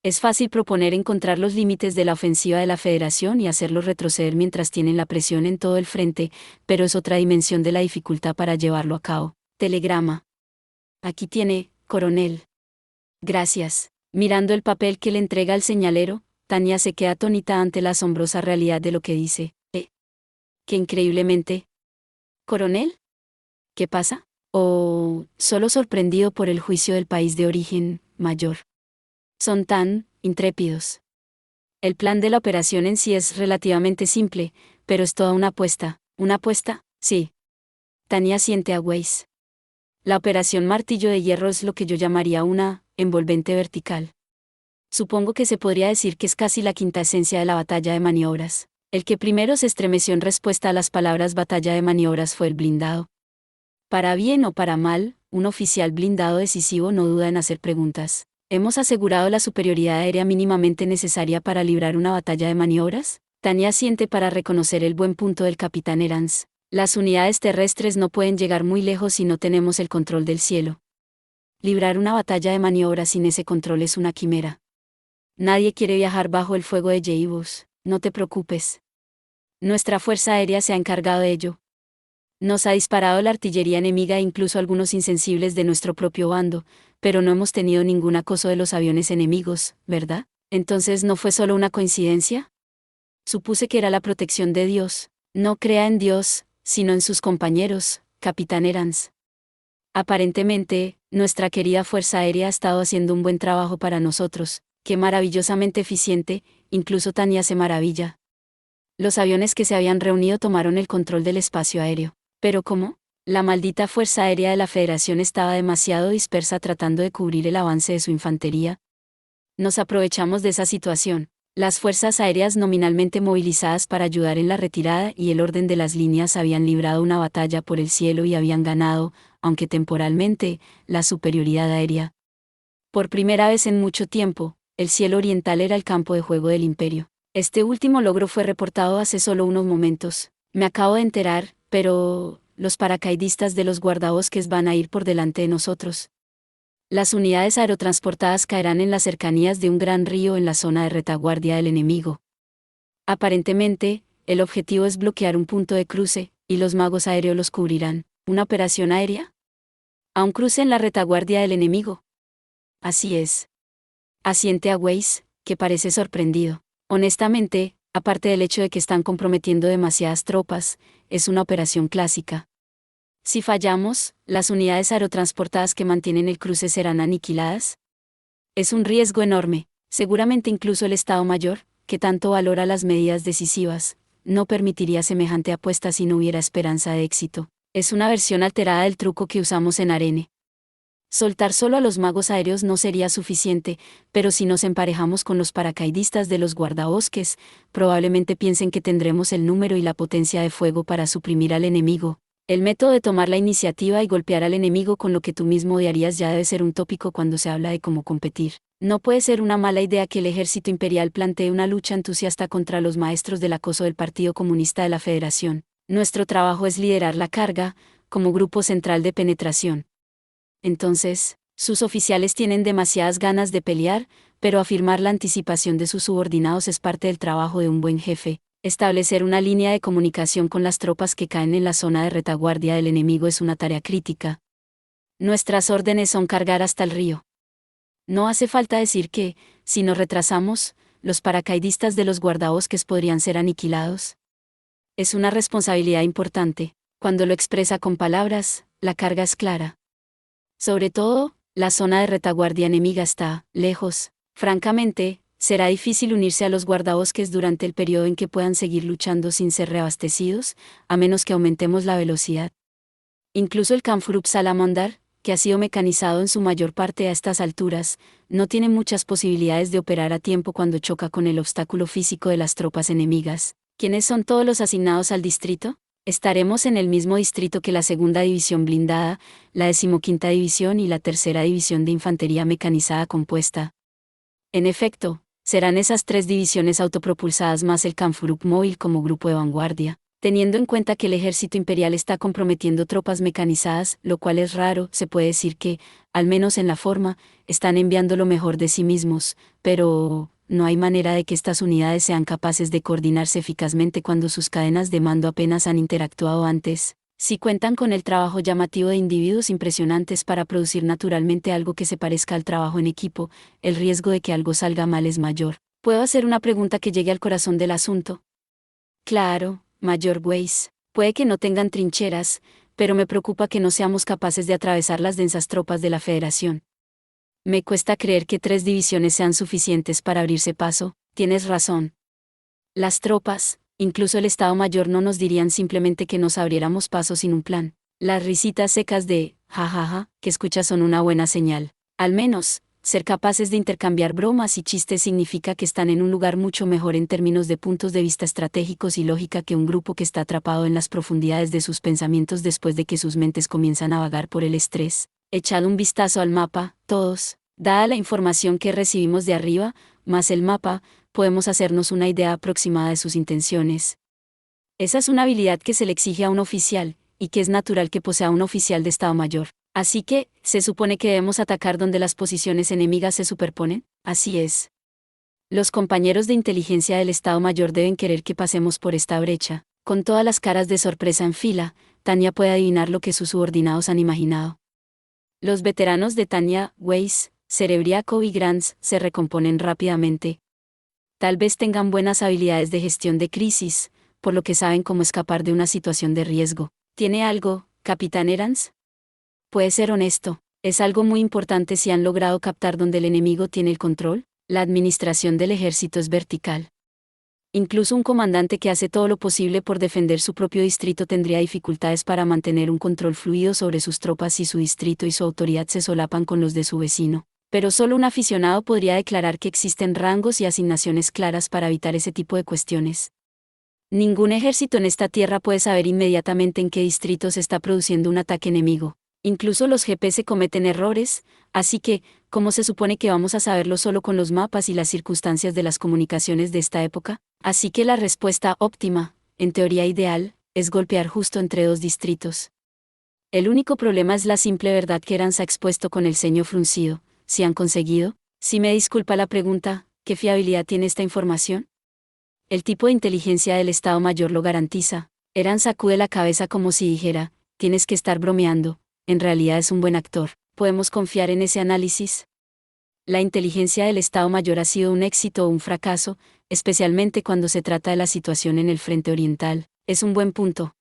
S1: Es fácil proponer encontrar los límites de la ofensiva de la Federación y hacerlos retroceder mientras tienen la presión en todo el frente, pero es otra dimensión de la dificultad para llevarlo a cabo. Telegrama. Aquí tiene, coronel. Gracias. Mirando el papel que le entrega el señalero, Tania se queda atónita ante la asombrosa realidad de lo que dice. Que increíblemente. ¿Coronel? ¿Qué pasa? ¿O solo sorprendido por el juicio del país de origen, mayor? Son tan intrépidos. El plan de la operación en sí es relativamente simple, pero es toda una apuesta. ¿Una apuesta? Sí. Tania siente a Weiss. La operación Martillo de Hierro es lo que yo llamaría una envolvente vertical. Supongo que se podría decir que es casi la quinta esencia de la batalla de maniobras. El que primero se estremeció en respuesta a las palabras batalla de maniobras fue el blindado. Para bien o para mal, un oficial blindado decisivo no duda en hacer preguntas. ¿Hemos asegurado la superioridad aérea mínimamente necesaria para librar una batalla de maniobras? Tania asiente para reconocer el buen punto del capitán Erans. Las unidades terrestres no pueden llegar muy lejos si no tenemos el control del cielo. Librar una batalla de maniobras sin ese control es una quimera. Nadie quiere viajar bajo el fuego de J-Bus, no te preocupes. Nuestra fuerza aérea se ha encargado de ello. Nos ha disparado la artillería enemiga e incluso algunos insensibles de nuestro propio bando, pero no hemos tenido ningún acoso de los aviones enemigos, ¿verdad? Entonces, ¿no fue solo una coincidencia? Supuse que era la protección de Dios. No crea en Dios, sino en sus compañeros, Capitán Erans. Aparentemente, nuestra querida Fuerza Aérea ha estado haciendo un buen trabajo para nosotros. Qué maravillosamente eficiente, incluso Tania se maravilla. Los aviones que se habían reunido tomaron el control del espacio aéreo. ¿Pero cómo? La maldita Fuerza Aérea de la Federación estaba demasiado dispersa tratando de cubrir el avance de su infantería. Nos aprovechamos de esa situación. Las fuerzas aéreas nominalmente movilizadas para ayudar en la retirada y el orden de las líneas habían librado una batalla por el cielo y habían ganado, aunque temporalmente, la superioridad aérea. Por primera vez en mucho tiempo, el cielo oriental era el campo de juego del imperio. Este último logro fue reportado hace solo unos momentos. Me acabo de enterar, pero los paracaidistas de los guardabosques van a ir por delante de nosotros. Las unidades aerotransportadas caerán en las cercanías de un gran río en la zona de retaguardia del enemigo. Aparentemente, el objetivo es bloquear un punto de cruce, y los magos aéreos los cubrirán. ¿Una operación aérea? ¿A un cruce en la retaguardia del enemigo? Así es. Asiente a Weiss, que parece sorprendido. Honestamente, aparte del hecho de que están comprometiendo demasiadas tropas, es una operación clásica. Si fallamos, las unidades aerotransportadas que mantienen el cruce serán aniquiladas. Es un riesgo enorme. Seguramente incluso el Estado Mayor, que tanto valora las medidas decisivas, no permitiría semejante apuesta si no hubiera esperanza de éxito. Es una versión alterada del truco que usamos en Arene. Soltar solo a los magos aéreos no sería suficiente, pero si nos emparejamos con los paracaidistas de los guardabosques, probablemente piensen que tendremos el número y la potencia de fuego para suprimir al enemigo. El método de tomar la iniciativa y golpear al enemigo con lo que tú mismo odiarías ya debe ser un tópico cuando se habla de cómo competir. No puede ser una mala idea que el ejército imperial plantee una lucha entusiasta contra los maestros del acoso del Partido Comunista de la Federación. Nuestro trabajo es liderar la carga, como grupo central de penetración. Entonces, sus oficiales tienen demasiadas ganas de pelear, pero afirmar la anticipación de sus subordinados es parte del trabajo de un buen jefe. Establecer una línea de comunicación con las tropas que caen en la zona de retaguardia del enemigo es una tarea crítica. Nuestras órdenes son cargar hasta el río. No hace falta decir que, si nos retrasamos, los paracaidistas de los guardabosques podrían ser aniquilados. Es una responsabilidad importante. Cuando lo expresa con palabras, la carga es clara. Sobre todo, la zona de retaguardia enemiga está lejos. Francamente, será difícil unirse a los guardabosques durante el periodo en que puedan seguir luchando sin ser reabastecidos, a menos que aumentemos la velocidad. Incluso el Kampfgruppe Salamander, que ha sido mecanizado en su mayor parte a estas alturas, no tiene muchas posibilidades de operar a tiempo cuando choca con el obstáculo físico de las tropas enemigas. ¿Quiénes son todos los asignados al distrito? Estaremos en el mismo distrito que la segunda división blindada, la 15ª división y la tercera división de infantería mecanizada compuesta. En efecto, serán esas 3 divisiones autopropulsadas más el Kampfgruppe móvil como grupo de vanguardia. Teniendo en cuenta que el ejército imperial está comprometiendo tropas mecanizadas, lo cual es raro, se puede decir que, al menos en la forma, están enviando lo mejor de sí mismos, pero no hay manera de que estas unidades sean capaces de coordinarse eficazmente cuando sus cadenas de mando apenas han interactuado antes. Si cuentan con el trabajo llamativo de individuos impresionantes para producir naturalmente algo que se parezca al trabajo en equipo, el riesgo de que algo salga mal es mayor. ¿Puedo hacer una pregunta que llegue al corazón del asunto? Claro, Mayor Weiss. Puede que no tengan trincheras, pero me preocupa que no seamos capaces de atravesar las densas tropas de la Federación. Me cuesta creer que 3 divisiones sean suficientes para abrirse paso. Tienes razón. Las tropas, incluso el Estado Mayor, no nos dirían simplemente que nos abriéramos paso sin un plan. Las risitas secas de jajaja que escuchas son una buena señal. Al menos, ser capaces de intercambiar bromas y chistes significa que están en un lugar mucho mejor en términos de puntos de vista estratégicos y lógica que un grupo que está atrapado en las profundidades de sus pensamientos después de que sus mentes comienzan a vagar por el estrés. Echad un vistazo al mapa, todos. Dada la información que recibimos de arriba, más el mapa, podemos hacernos una idea aproximada de sus intenciones. Esa es una habilidad que se le exige a un oficial, y que es natural que posea un oficial de Estado Mayor. Así que, ¿se supone que debemos atacar donde las posiciones enemigas se superponen? Así es. Los compañeros de inteligencia del Estado Mayor deben querer que pasemos por esta brecha. Con todas las caras de sorpresa en fila, Tania puede adivinar lo que sus subordinados han imaginado. Los veteranos de Tanya Weiss Cerebriaco y Grants se recomponen rápidamente. Tal vez tengan buenas habilidades de gestión de crisis, por lo que saben cómo escapar de una situación de riesgo. ¿Tiene algo, Capitán Erans? Puede ser honesto. Es algo muy importante si han logrado captar donde el enemigo tiene el control. La administración del ejército es vertical. Incluso un comandante que hace todo lo posible por defender su propio distrito tendría dificultades para mantener un control fluido sobre sus tropas si su distrito y su autoridad se solapan con los de su vecino. Pero solo un aficionado podría declarar que existen rangos y asignaciones claras para evitar ese tipo de cuestiones. Ningún ejército en esta tierra puede saber inmediatamente en qué distrito se está produciendo un ataque enemigo. Incluso los GPS cometen errores, así que, ¿cómo se supone que vamos a saberlo solo con los mapas y las circunstancias de las comunicaciones de esta época? Así que la respuesta óptima, en teoría ideal, es golpear justo entre dos distritos. El único problema es la simple verdad que Erans ha expuesto con el ceño fruncido. ¿Si han conseguido? Si me disculpa la pregunta, ¿qué fiabilidad tiene esta información? El tipo de inteligencia del Estado Mayor lo garantiza. Erans sacude la cabeza como si dijera, tienes que estar bromeando, en realidad es un buen actor. ¿Podemos confiar en ese análisis? La inteligencia del Estado Mayor ha sido un éxito o un fracaso, especialmente cuando se trata de la situación en el Frente Oriental. Es un buen punto.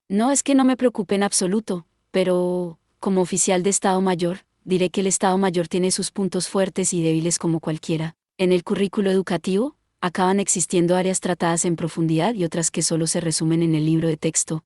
S1: No es que no me preocupe en absoluto, pero, como oficial de Estado Mayor, diré que el Estado Mayor tiene sus puntos fuertes y débiles como cualquiera. En el currículo educativo, acaban existiendo áreas tratadas en profundidad y otras que solo se resumen en el libro de texto.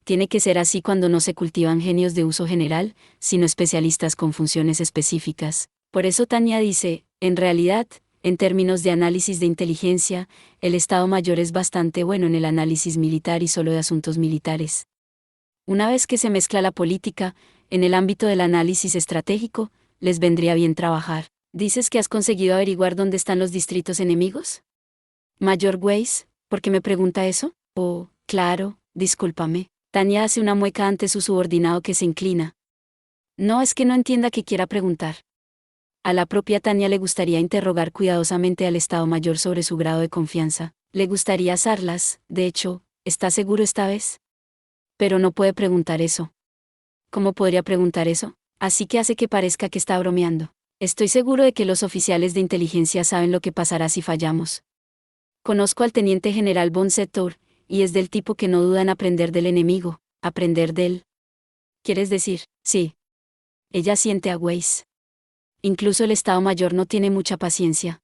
S1: Tiene que ser así cuando no se cultivan genios de uso general, sino especialistas con funciones específicas. Por eso Tania dice, en realidad, en términos de análisis de inteligencia, el Estado Mayor es bastante bueno en el análisis militar y solo de asuntos militares. Una vez que se mezcla la política, en el ámbito del análisis estratégico, les vendría bien trabajar. ¿Dices que has conseguido averiguar dónde están los distritos enemigos? Mayor Weiss, ¿por qué me pregunta eso? Oh, claro, discúlpame. Tania hace una mueca ante su subordinado que se inclina. No es que no entienda que quiera preguntar. A la propia Tania le gustaría interrogar cuidadosamente al Estado Mayor sobre su grado de confianza. Le gustaría asarlas, de hecho, ¿está seguro esta vez? Pero no puede preguntar eso. ¿Cómo podría preguntar eso? Así que hace que parezca que está bromeando. Estoy seguro de que los oficiales de inteligencia saben lo que pasará si fallamos. Conozco al teniente general von Settor, y es del tipo que no duda en aprender del enemigo, aprender de él. ¿Quieres decir? Sí. Ella siente a Weiss. Incluso el Estado Mayor no tiene mucha paciencia.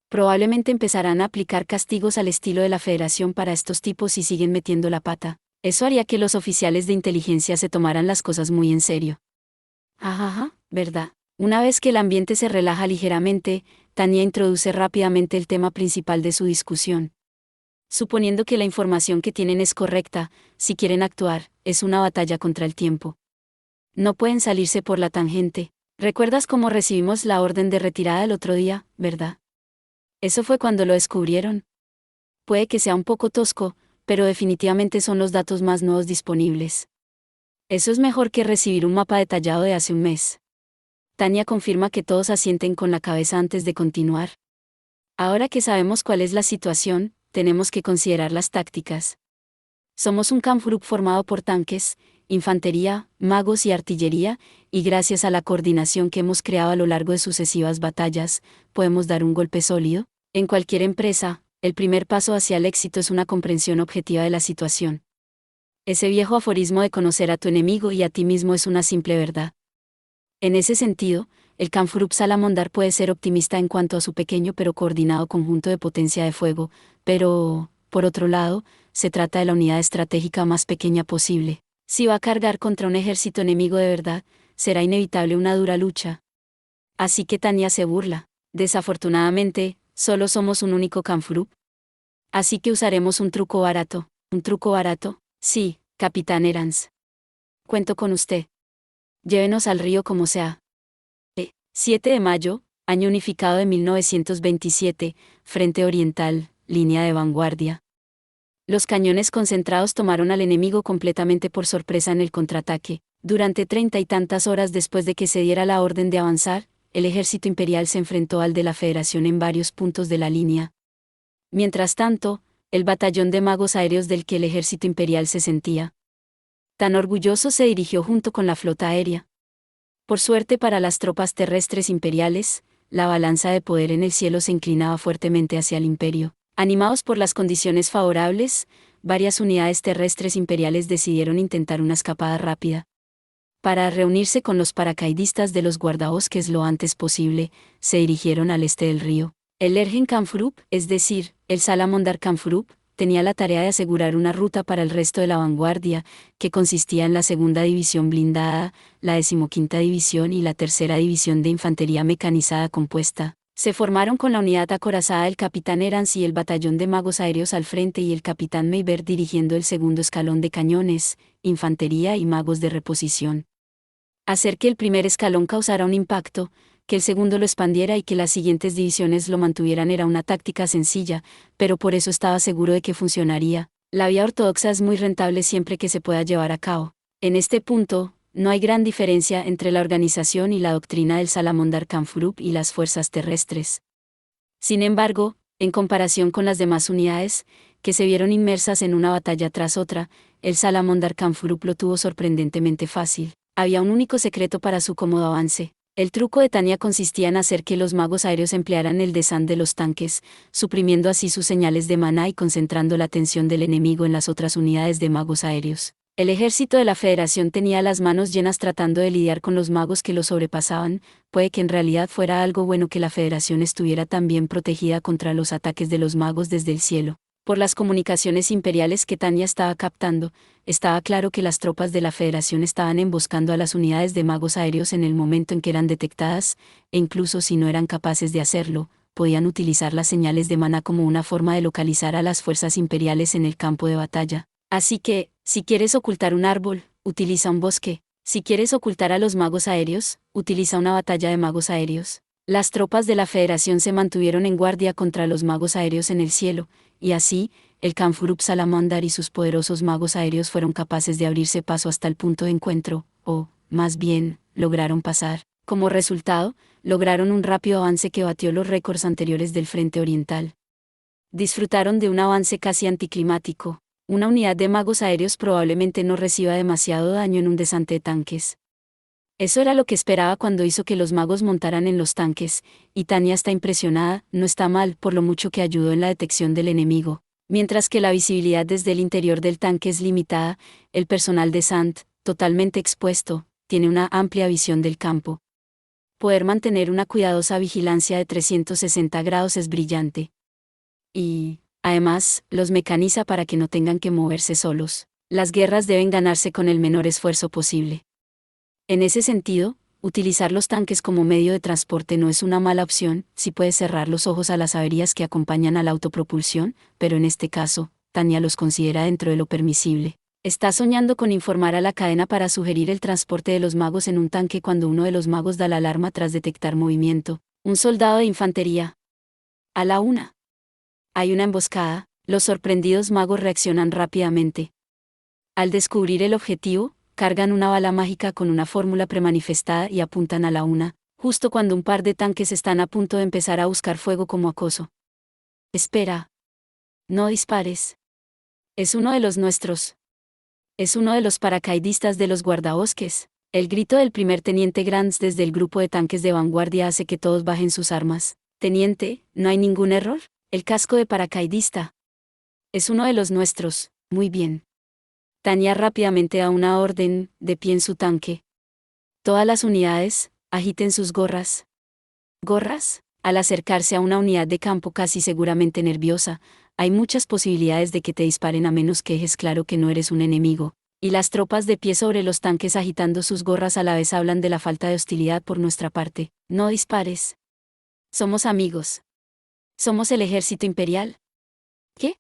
S1: Probablemente empezarán a aplicar castigos al estilo de la Federación para estos tipos si siguen metiendo la pata. Eso haría que los oficiales de inteligencia se tomaran las cosas muy en serio. Ajaja, ¿verdad? Una vez que el ambiente se relaja ligeramente, Tania introduce rápidamente el tema principal de su discusión. Suponiendo que la información que tienen es correcta, si quieren actuar, es una batalla contra el tiempo. No pueden salirse por la tangente. ¿Recuerdas cómo recibimos la orden de retirada el otro día, verdad? Eso fue cuando lo descubrieron. Puede que sea un poco tosco, pero definitivamente son los datos más nuevos disponibles. Eso es mejor que recibir un mapa detallado de hace un mes. Tania confirma que todos asienten con la cabeza antes de continuar. Ahora que sabemos cuál es la situación, tenemos que considerar las tácticas. Somos un Kampfgruppe formado por tanques, infantería, magos y artillería, y gracias a la coordinación que hemos creado a lo largo de sucesivas batallas, podemos dar un golpe sólido. En cualquier empresa, el primer paso hacia el éxito es una comprensión objetiva de la situación. Ese viejo aforismo de conocer a tu enemigo y a ti mismo es una simple verdad. En ese sentido, el Kampfgruppe Salamandar puede ser optimista en cuanto a su pequeño pero coordinado conjunto de potencia de fuego, pero, por otro lado, se trata de la unidad estratégica más pequeña posible. Si va a cargar contra un ejército enemigo de verdad, será inevitable una dura lucha. Así que Tania se burla. Desafortunadamente, solo somos un único Kampfgruppe. Así que usaremos un truco barato. ¿Un truco barato? Sí, Capitán Erans. Cuento con usted. Llévenos al río como sea. 7 de mayo, año unificado de 1927, Frente Oriental, línea de vanguardia. Los cañones concentrados tomaron al enemigo completamente por sorpresa en el contraataque. Durante 30 y tantas horas después de que se diera la orden de avanzar, el ejército imperial se enfrentó al de la Federación en varios puntos de la línea. Mientras tanto, el batallón de magos aéreos del que el ejército imperial se sentía tan orgulloso se dirigió junto con la flota aérea Por suerte para las tropas terrestres imperiales, la balanza de poder en el cielo se inclinaba fuertemente hacia el imperio. Animados por las condiciones favorables, varias unidades terrestres imperiales decidieron intentar una escapada rápida. Para reunirse con los paracaidistas de los guardabosques lo antes posible, se dirigieron al este del río. El Lergen-Kampfgrupp, es decir, el Salamandar-Kampfgrupp, tenía la tarea de asegurar una ruta para el resto de la vanguardia, que consistía en la segunda división blindada, la 15ª división y la tercera división de infantería mecanizada compuesta. Se formaron con la unidad acorazada del capitán Erans y el batallón de magos aéreos al frente y el capitán Meibert dirigiendo el segundo escalón de cañones, infantería y magos de reposición. Hacer que el primer escalón causara un impacto, que el segundo lo expandiera y que las siguientes divisiones lo mantuvieran era una táctica sencilla, pero por eso estaba seguro de que funcionaría. La vía ortodoxa es muy rentable siempre que se pueda llevar a cabo. En este punto, no hay gran diferencia entre la organización y la doctrina del Salamandar-Kampfgrupp y las fuerzas terrestres. Sin embargo, en comparación con las demás unidades, que se vieron inmersas en una batalla tras otra, el Salamandar-Kampfgrupp lo tuvo sorprendentemente fácil. Había un único secreto para su cómodo avance. El truco de Tanya consistía en hacer que los magos aéreos emplearan el descent de los tanques, suprimiendo así sus señales de maná y concentrando la atención del enemigo en las otras unidades de magos aéreos. El ejército de la Federación tenía las manos llenas tratando de lidiar con los magos que lo sobrepasaban. Puede que en realidad fuera algo bueno que la Federación estuviera tan bien protegida contra los ataques de los magos desde el cielo. Por las comunicaciones imperiales que Tanya estaba captando, estaba claro que las tropas de la Federación estaban emboscando a las unidades de magos aéreos en el momento en que eran detectadas, e incluso si no eran capaces de hacerlo, podían utilizar las señales de maná como una forma de localizar a las fuerzas imperiales en el campo de batalla. Así que, si quieres ocultar un árbol, utiliza un bosque. Si quieres ocultar a los magos aéreos, utiliza una batalla de magos aéreos. Las tropas de la Federación se mantuvieron en guardia contra los magos aéreos en el cielo, y así, el Kampfgrupp Salamandar y sus poderosos magos aéreos fueron capaces de abrirse paso hasta el punto de encuentro, o, más bien, lograron pasar. Como resultado, lograron un rápido avance que batió los récords anteriores del frente oriental. Disfrutaron de un avance casi anticlimático. Una unidad de magos aéreos probablemente no reciba demasiado daño en un desante de tanques. Eso era lo que esperaba cuando hizo que los magos montaran en los tanques, y Tanya está impresionada, no está mal por lo mucho que ayudó en la detección del enemigo. Mientras que la visibilidad desde el interior del tanque es limitada, el personal de Sant, totalmente expuesto, tiene una amplia visión del campo. Poder mantener una cuidadosa vigilancia de 360 grados es brillante. Y, además, los mecaniza para que no tengan que moverse solos. Las guerras deben ganarse con el menor esfuerzo posible. En ese sentido, utilizar los tanques como medio de transporte no es una mala opción, si puedes cerrar los ojos a las averías que acompañan a la autopropulsión, pero en este caso, Tanya los considera dentro de lo permisible. Está soñando con informar a la cadena para sugerir el transporte de los magos en un tanque cuando uno de los magos da la alarma tras detectar movimiento. Un soldado de infantería. A la una. Hay una emboscada, los sorprendidos magos reaccionan rápidamente. Al descubrir el objetivo, cargan una bala mágica con una fórmula premanifestada y apuntan a la una, justo cuando un par de tanques están a punto de empezar a buscar fuego como acoso. Espera. No dispares. Es uno de los nuestros. Es uno de los paracaidistas de los guardabosques. El grito del primer teniente Grants desde el grupo de tanques de vanguardia hace que todos bajen sus armas. Teniente, ¿no hay ningún error? El casco de paracaidista. Es uno de los nuestros, muy bien. Tanya rápidamente da una orden, de pie en su tanque. Todas las unidades, agiten sus gorras. ¿Gorras? Al acercarse a una unidad de campo casi seguramente nerviosa, hay muchas posibilidades de que te disparen a menos que dejes claro que no eres un enemigo. Y las tropas de pie sobre los tanques agitando sus gorras a la vez hablan de la falta de hostilidad por nuestra parte. No dispares. Somos amigos. Somos el ejército imperial. ¿Qué?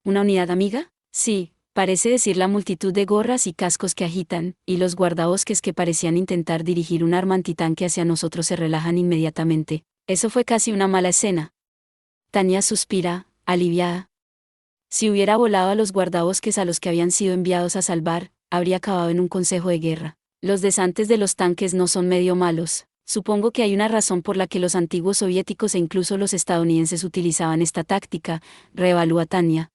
S1: ¿Una unidad amiga? Sí, parece decir la multitud de gorras y cascos que agitan, y los guardabosques que parecían intentar dirigir un arma antitanque hacia nosotros se relajan inmediatamente. Eso fue casi una mala escena. Tanya suspira, aliviada. Si hubiera volado a los guardabosques a los que habían sido enviados a salvar, habría acabado en un consejo de guerra. Los desantes de los tanques no son medio malos. Supongo que hay una razón por la que los antiguos soviéticos e incluso los estadounidenses utilizaban esta táctica, reevalúa Tanya.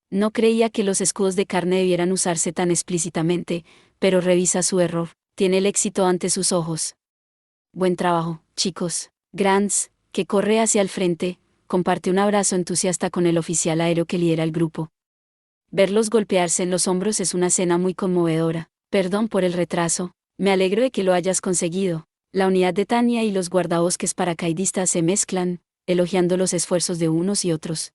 S1: No creía que los escudos de carne debieran usarse tan explícitamente, pero revisa su error. Tiene el éxito ante sus ojos. Buen trabajo, chicos. Grants, que corre hacia el frente, comparte un abrazo entusiasta con el oficial aéreo que lidera el grupo. Verlos golpearse en los hombros es una escena muy conmovedora. Perdón por el retraso. Me alegro de que lo hayas conseguido. La unidad de Tania y los guardabosques paracaidistas se mezclan, elogiando los esfuerzos de unos y otros.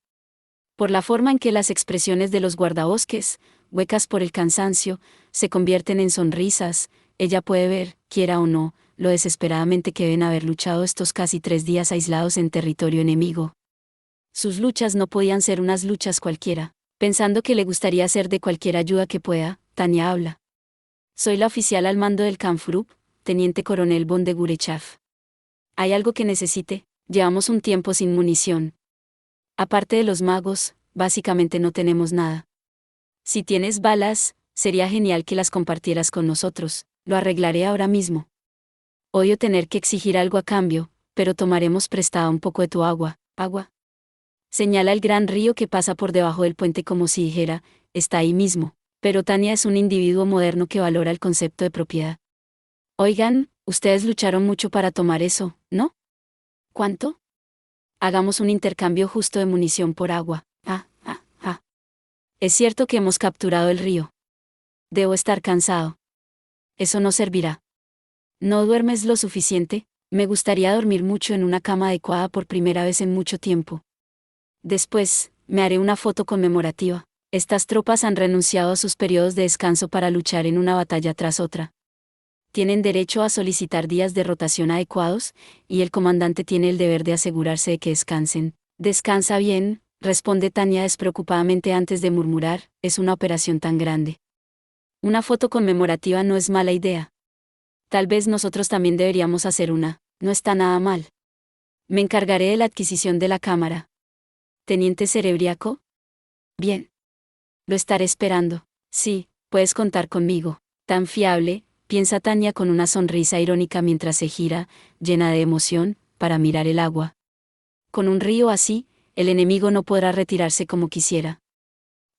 S1: Por la forma en que las expresiones de los guardabosques, huecas por el cansancio, se convierten en sonrisas, ella puede ver, quiera o no, lo desesperadamente que deben haber luchado estos casi 3 días aislados en territorio enemigo. Sus luchas no podían ser unas luchas cualquiera. Pensando que le gustaría ser de cualquier ayuda que pueda, Tania habla. Soy la oficial al mando del Kampfgruppe, teniente coronel von de Gurechav. ¿Hay algo que necesite? Llevamos un tiempo sin munición. Aparte de los magos, básicamente no tenemos nada. Si tienes balas, sería genial que las compartieras con nosotros, lo arreglaré ahora mismo. Odio tener que exigir algo a cambio, pero tomaremos prestada un poco de tu agua. ¿Agua? Señala el gran río que pasa por debajo del puente como si dijera, está ahí mismo, pero Tania es un individuo moderno que valora el concepto de propiedad. Oigan, ustedes lucharon mucho para tomar eso, ¿no? ¿Cuánto? Hagamos un intercambio justo de munición por agua. Es cierto que hemos capturado el río. Debo estar cansado. Eso no servirá. ¿No duermes lo suficiente? Me gustaría dormir mucho en una cama adecuada por primera vez en mucho tiempo. Después, me haré una foto conmemorativa. Estas tropas han renunciado a sus periodos de descanso para luchar en una batalla tras otra. Tienen derecho a solicitar días de rotación adecuados, y el comandante tiene el deber de asegurarse de que descansen. Descansa bien, responde Tania despreocupadamente antes de murmurar, es una operación tan grande. Una foto conmemorativa no es mala idea. Tal vez nosotros también deberíamos hacer una, no está nada mal. Me encargaré de la adquisición de la cámara. ¿Teniente Cerebriaco? Bien. Lo estaré esperando. Sí, puedes contar conmigo. Tan fiable, piensa Tania con una sonrisa irónica mientras se gira, llena de emoción, para mirar el agua. Con un río así, el enemigo no podrá retirarse como quisiera.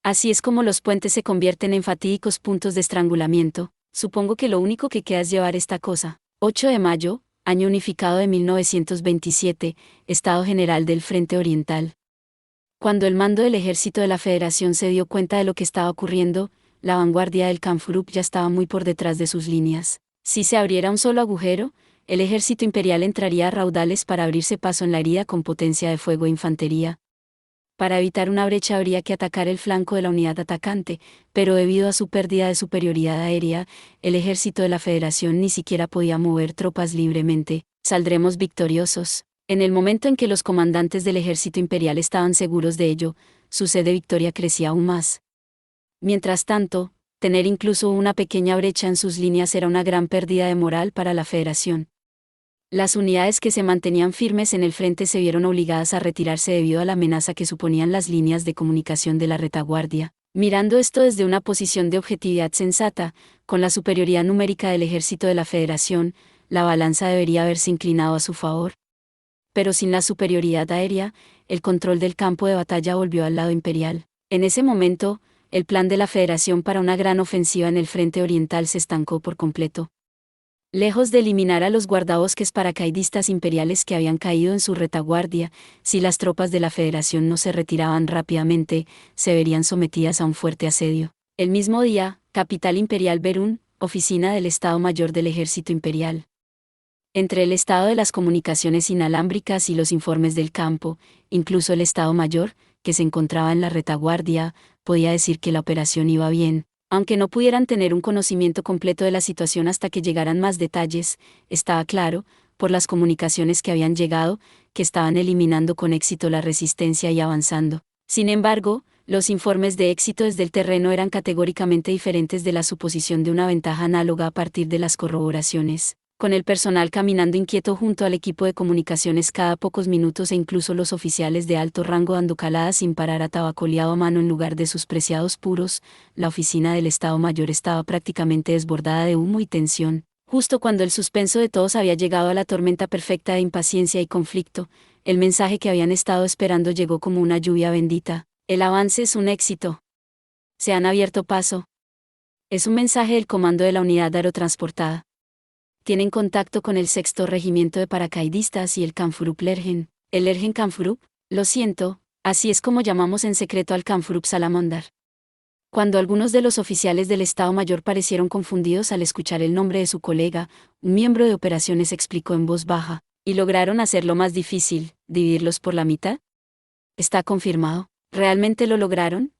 S1: Así es como los puentes se convierten en fatídicos puntos de estrangulamiento. Supongo que lo único que queda es llevar esta cosa. 8 de mayo, año unificado de 1927, Estado General del Frente Oriental. Cuando el mando del ejército de la Federación se dio cuenta de lo que estaba ocurriendo, la vanguardia del Kampfgruppe ya estaba muy por detrás de sus líneas. Si se abriera un solo agujero, el ejército imperial entraría a raudales para abrirse paso en la herida con potencia de fuego e infantería. Para evitar una brecha habría que atacar el flanco de la unidad atacante, pero debido a su pérdida de superioridad aérea, el ejército de la Federación ni siquiera podía mover tropas libremente. Saldremos victoriosos. En el momento en que los comandantes del ejército imperial estaban seguros de ello, su sed de victoria crecía aún más. Mientras tanto, tener incluso una pequeña brecha en sus líneas era una gran pérdida de moral para la Federación. Las unidades que se mantenían firmes en el frente se vieron obligadas a retirarse debido a la amenaza que suponían las líneas de comunicación de la retaguardia. Mirando esto desde una posición de objetividad sensata, con la superioridad numérica del ejército de la Federación, la balanza debería haberse inclinado a su favor. Pero sin la superioridad aérea, el control del campo de batalla volvió al lado imperial. En ese momento, el plan de la Federación para una gran ofensiva en el frente oriental se estancó por completo. Lejos de eliminar a los guardabosques paracaidistas imperiales que habían caído en su retaguardia, si las tropas de la Federación no se retiraban rápidamente, se verían sometidas a un fuerte asedio. El mismo día, capital imperial Berún, oficina del Estado Mayor del Ejército Imperial. Entre el estado de las comunicaciones inalámbricas y los informes del campo, incluso el Estado Mayor, que se encontraba en la retaguardia, podía decir que la operación iba bien. Aunque no pudieran tener un conocimiento completo de la situación hasta que llegaran más detalles, estaba claro, por las comunicaciones que habían llegado, que estaban eliminando con éxito la resistencia y avanzando. Sin embargo, los informes de éxito desde el terreno eran categóricamente diferentes de la suposición de una ventaja análoga a partir de las corroboraciones. Con el personal caminando inquieto junto al equipo de comunicaciones cada pocos minutos e incluso los oficiales de alto rango dando caladas sin parar a tabacoleado a mano en lugar de sus preciados puros, la oficina del Estado Mayor estaba prácticamente desbordada de humo y tensión. Justo cuando el suspenso de todos había llegado a la tormenta perfecta de impaciencia y conflicto, el mensaje que habían estado esperando llegó como una lluvia bendita. El avance es un éxito. Se han abierto paso. Es un mensaje del comando de la unidad aerotransportada. Tienen contacto con el sexto regimiento de paracaidistas y el Kampfgruppe Lergen. ¿El Lergen Kampfgruppe? Lo siento, así es como llamamos en secreto al Kampfgruppe Salamander. Cuando algunos de los oficiales del Estado Mayor parecieron confundidos al escuchar el nombre de su colega, un miembro de operaciones explicó en voz baja, ¿y lograron hacerlo más difícil, dividirlos por la mitad? Está confirmado. ¿Realmente lo lograron,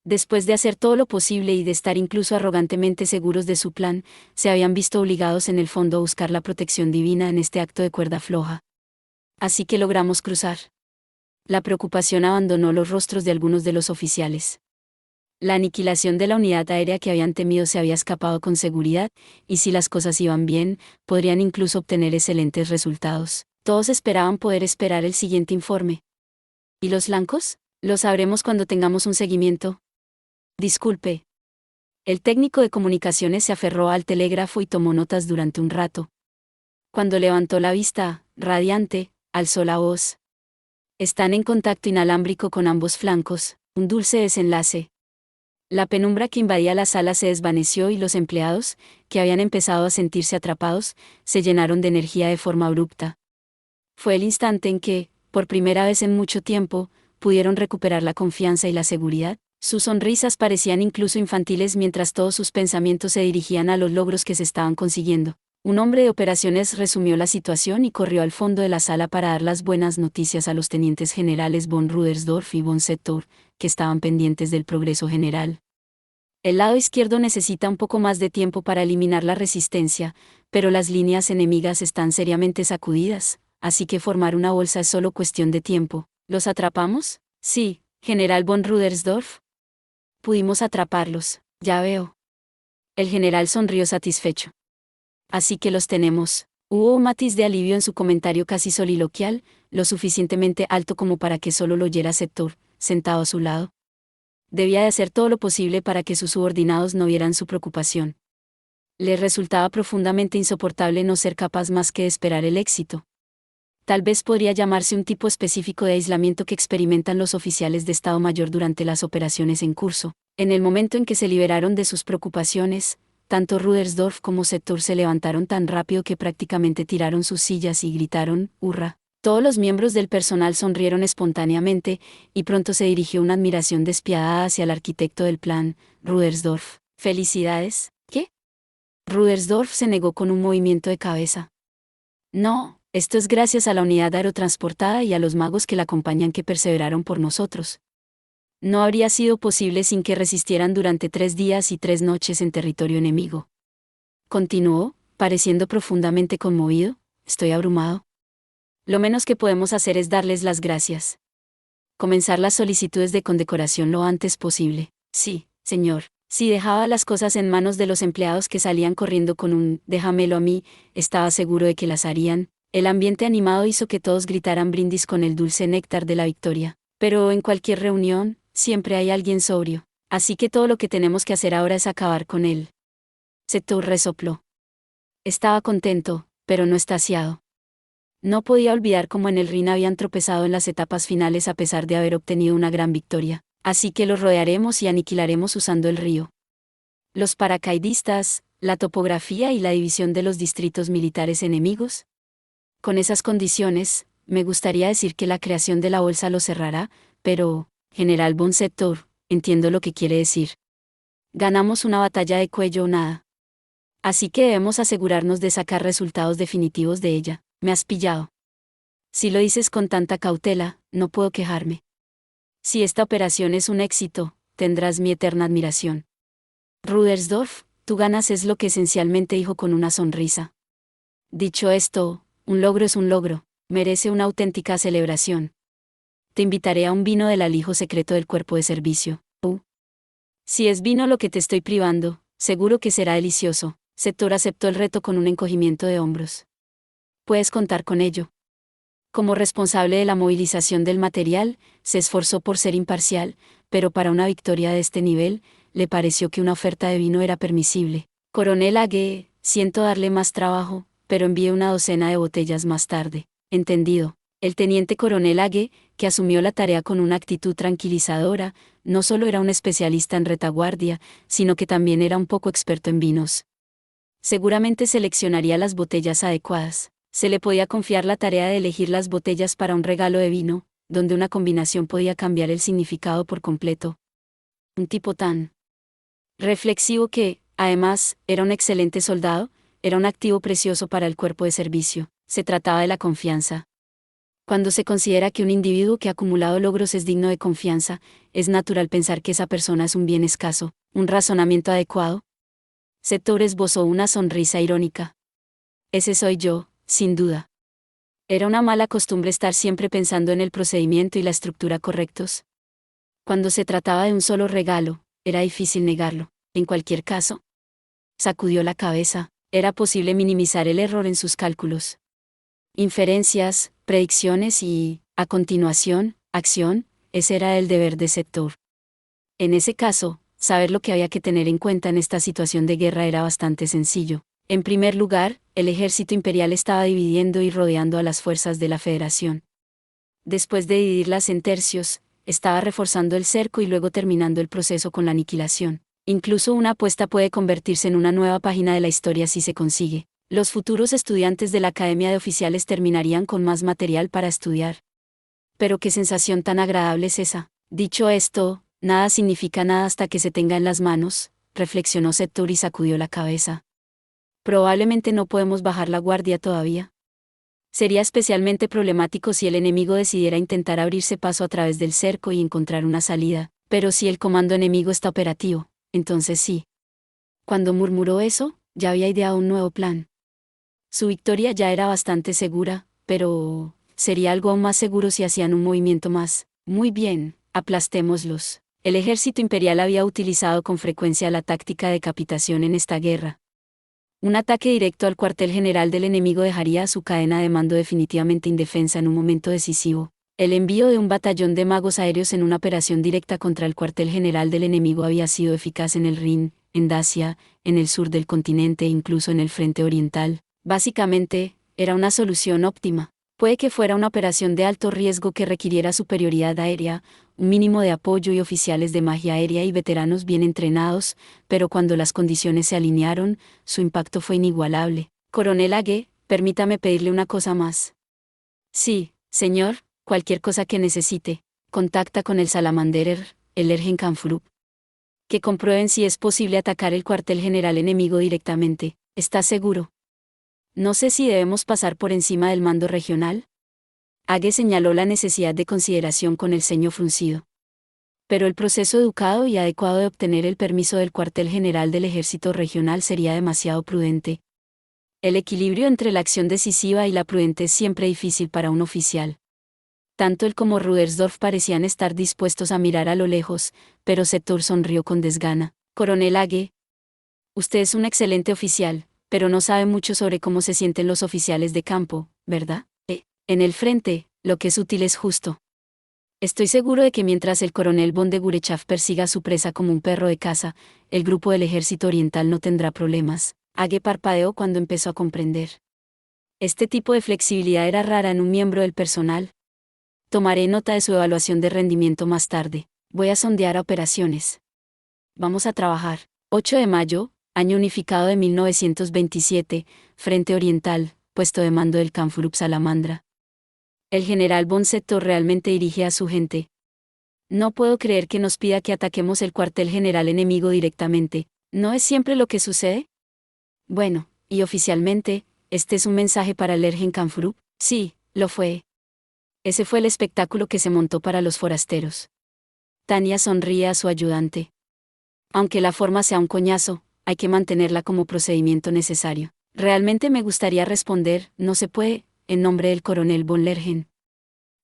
S1: Después de hacer todo lo posible y de estar incluso arrogantemente seguros de su plan, se habían visto obligados en el fondo a buscar la protección divina en este acto de cuerda floja. Así que logramos cruzar. La preocupación abandonó los rostros de algunos de los oficiales. La aniquilación de la unidad aérea que habían temido se había escapado con seguridad, y si las cosas iban bien, podrían incluso obtener excelentes resultados. Todos esperaban poder esperar el siguiente informe. ¿Y los blancos? Lo sabremos cuando tengamos un seguimiento. Disculpe. El técnico de comunicaciones se aferró al telégrafo y tomó notas durante un rato. Cuando levantó la vista, radiante, alzó la voz. Están en contacto inalámbrico con ambos flancos, un dulce desenlace. La penumbra que invadía la sala se desvaneció y los empleados, que habían empezado a sentirse atrapados, se llenaron de energía de forma abrupta. Fue el instante en que, por primera vez en mucho tiempo, pudieron recuperar la confianza y la seguridad. Sus sonrisas parecían incluso infantiles mientras todos sus pensamientos se dirigían a los logros que se estaban consiguiendo. Un hombre de operaciones resumió la situación y corrió al fondo de la sala para dar las buenas noticias a los tenientes generales von Rudersdorf y von Settor, que estaban pendientes del progreso general. El lado izquierdo necesita un poco más de tiempo para eliminar la resistencia, pero las líneas enemigas están seriamente sacudidas, así que formar una bolsa es solo cuestión de tiempo. ¿Los atrapamos? Sí, general von Rudersdorf. Pudimos atraparlos, ya veo. El general sonrió satisfecho. Así que los tenemos. Hubo un matiz de alivio en su comentario casi soliloquial, lo suficientemente alto como para que solo lo oyera Settor, sentado a su lado. Debía de hacer todo lo posible para que sus subordinados no vieran su preocupación. Le resultaba profundamente insoportable no ser capaz más que de esperar el éxito. Tal vez podría llamarse un tipo específico de aislamiento que experimentan los oficiales de Estado Mayor durante las operaciones en curso. En el momento en que se liberaron de sus preocupaciones, tanto Rudersdorf como Settor se levantaron tan rápido que prácticamente tiraron sus sillas y gritaron, ¡hurra! Todos los miembros del personal sonrieron espontáneamente, y pronto se dirigió una admiración despiadada hacia el arquitecto del plan, Rudersdorf. ¡Felicidades! ¿Qué? Rudersdorf se negó con un movimiento de cabeza. No, esto es gracias a la unidad aerotransportada y a los magos que la acompañan que perseveraron por nosotros. No habría sido posible sin que resistieran durante 3 días y 3 noches en territorio enemigo. Continuó, pareciendo profundamente conmovido, estoy abrumado. Lo menos que podemos hacer es darles las gracias. Comenzar las solicitudes de condecoración lo antes posible. Sí, señor. Si dejaba las cosas en manos de los empleados que salían corriendo con un «déjamelo a mí», estaba seguro de que las harían. El ambiente animado hizo que todos gritaran brindis con el dulce néctar de la victoria. Pero en cualquier reunión, siempre hay alguien sobrio. Así que todo lo que tenemos que hacer ahora es acabar con él. Settor resopló. Estaba contento, pero no extasiado. No podía olvidar cómo en el Rin habían tropezado en las etapas finales a pesar de haber obtenido una gran victoria. Así que los rodearemos y aniquilaremos usando el río. Los paracaidistas, la topografía y la división de los distritos militares enemigos. Con esas condiciones, me gustaría decir que la creación de la bolsa lo cerrará, pero, general von Settor, entiendo lo que quiere decir. Ganamos una batalla de cuello o nada. Así que debemos asegurarnos de sacar resultados definitivos de ella. Me has pillado. Si lo dices con tanta cautela, no puedo quejarme. Si esta operación es un éxito, tendrás mi eterna admiración. Rudersdorf, tú ganas, es lo que esencialmente dijo con una sonrisa. Dicho esto, un logro es un logro, merece una auténtica celebración. Te invitaré a un vino del alijo secreto del cuerpo de servicio. Si es vino lo que te estoy privando, seguro que será delicioso. Settor aceptó el reto con un encogimiento de hombros. Puedes contar con ello. Como responsable de la movilización del material, se esforzó por ser imparcial, pero para una victoria de este nivel, le pareció que una oferta de vino era permisible. Coronel Agee, siento darle más trabajo, pero envíe una docena de botellas más tarde. Entendido. El teniente coronel Agee, que asumió la tarea con una actitud tranquilizadora, no solo era un especialista en retaguardia, sino que también era un poco experto en vinos. Seguramente seleccionaría las botellas adecuadas. Se le podía confiar la tarea de elegir las botellas para un regalo de vino, donde una combinación podía cambiar el significado por completo. Un tipo tan reflexivo que, además, era un excelente soldado, era un activo precioso para el cuerpo de servicio. Se trataba de la confianza. Cuando se considera que un individuo que ha acumulado logros es digno de confianza, es natural pensar que esa persona es un bien escaso. ¿Un razonamiento adecuado? Sector esbozó una sonrisa irónica. Ese soy yo, sin duda. Era una mala costumbre estar siempre pensando en el procedimiento y la estructura correctos. Cuando se trataba de un solo regalo, era difícil negarlo. En cualquier caso, sacudió la cabeza. Era posible minimizar el error en sus cálculos. Inferencias, predicciones y, a continuación, acción, ese era el deber de Sector. En ese caso, saber lo que había que tener en cuenta en esta situación de guerra era bastante sencillo. En primer lugar, el ejército imperial estaba dividiendo y rodeando a las fuerzas de la Federación. Después de dividirlas en tercios, estaba reforzando el cerco y luego terminando el proceso con la aniquilación. Incluso una apuesta puede convertirse en una nueva página de la historia si se consigue. Los futuros estudiantes de la Academia de Oficiales terminarían con más material para estudiar. Pero qué sensación tan agradable es esa. Dicho esto, nada significa nada hasta que se tenga en las manos, reflexionó Sector y sacudió la cabeza. Probablemente no podemos bajar la guardia todavía. Sería especialmente problemático si el enemigo decidiera intentar abrirse paso a través del cerco y encontrar una salida, pero si el comando enemigo está operativo, entonces sí. Cuando murmuró eso, ya había ideado un nuevo plan. Su victoria ya era bastante segura, pero sería algo aún más seguro si hacían un movimiento más. Muy bien, aplastémoslos. El ejército imperial había utilizado con frecuencia la táctica de decapitación en esta guerra. Un ataque directo al cuartel general del enemigo dejaría a su cadena de mando definitivamente indefensa en un momento decisivo. El envío de un batallón de magos aéreos en una operación directa contra el cuartel general del enemigo había sido eficaz en el Rin, en Dacia, en el sur del continente e incluso en el frente oriental. Básicamente, era una solución óptima. Puede que fuera una operación de alto riesgo que requiriera superioridad aérea, un mínimo de apoyo y oficiales de magia aérea y veteranos bien entrenados, pero cuando las condiciones se alinearon, su impacto fue inigualable. Coronel Age, permítame pedirle una cosa más. Sí, señor, cualquier cosa que necesite. Contacta con el Salamanderer, el Ergen Kanfurup. Que comprueben si es posible atacar el cuartel general enemigo directamente. ¿Estás seguro? No sé si debemos pasar por encima del mando regional. Age señaló la necesidad de consideración con el ceño fruncido. Pero el proceso educado y adecuado de obtener el permiso del cuartel general del ejército regional sería demasiado prudente. El equilibrio entre la acción decisiva y la prudente es siempre difícil para un oficial. Tanto él como Rudersdorf parecían estar dispuestos a mirar a lo lejos, pero Sector sonrió con desgana. Coronel Age, usted es un excelente oficial, pero no sabe mucho sobre cómo se sienten los oficiales de campo, ¿verdad? En el frente, lo que es útil es justo. Estoy seguro de que mientras el coronel von de Gurechav persiga a su presa como un perro de caza, el grupo del ejército oriental no tendrá problemas. Age parpadeó cuando empezó a comprender. Este tipo de flexibilidad era rara en un miembro del personal. Tomaré nota de su evaluación de rendimiento más tarde. Voy a sondear a operaciones. Vamos a trabajar. 8 de mayo, año unificado de 1927, Frente Oriental, puesto de mando del Kanfurup Salamandra. El general von Sector realmente dirige a su gente. No puedo creer que nos pida que ataquemos el cuartel general enemigo directamente. ¿No es siempre lo que sucede? Bueno, y oficialmente, ¿este es un mensaje para el Ergen Kanfurup? Sí, lo fue. Ese fue el espectáculo que se montó para los forasteros. Tania sonríe a su ayudante. Aunque la forma sea un coñazo, hay que mantenerla como procedimiento necesario. Realmente me gustaría responder, no se puede, en nombre del coronel von Lergen.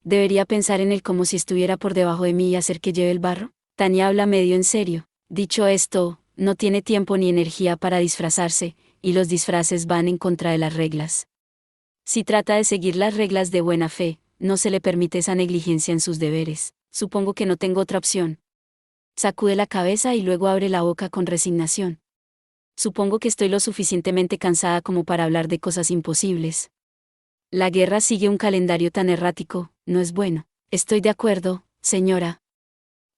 S1: ¿Debería pensar en él como si estuviera por debajo de mí y hacer que lleve el barro? Tania habla medio en serio. Dicho esto, no tiene tiempo ni energía para disfrazarse, y los disfraces van en contra de las reglas. Si trata de seguir las reglas de buena fe, no se le permite esa negligencia en sus deberes. Supongo que no tengo otra opción. Sacude la cabeza y luego abre la boca con resignación. Supongo que estoy lo suficientemente cansada como para hablar de cosas imposibles. La guerra sigue un calendario tan errático, no es bueno. Estoy de acuerdo, señora.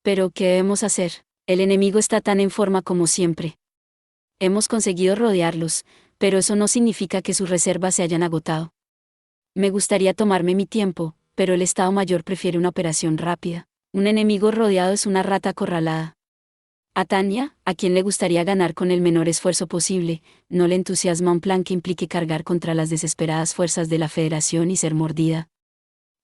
S1: Pero, ¿qué debemos hacer? El enemigo está tan en forma como siempre. Hemos conseguido rodearlos, pero eso no significa que sus reservas se hayan agotado. Me gustaría tomarme mi tiempo, pero el Estado Mayor prefiere una operación rápida. Un enemigo rodeado es una rata acorralada. A Tanya, a quien le gustaría ganar con el menor esfuerzo posible, no le entusiasma un plan que implique cargar contra las desesperadas fuerzas de la Federación y ser mordida.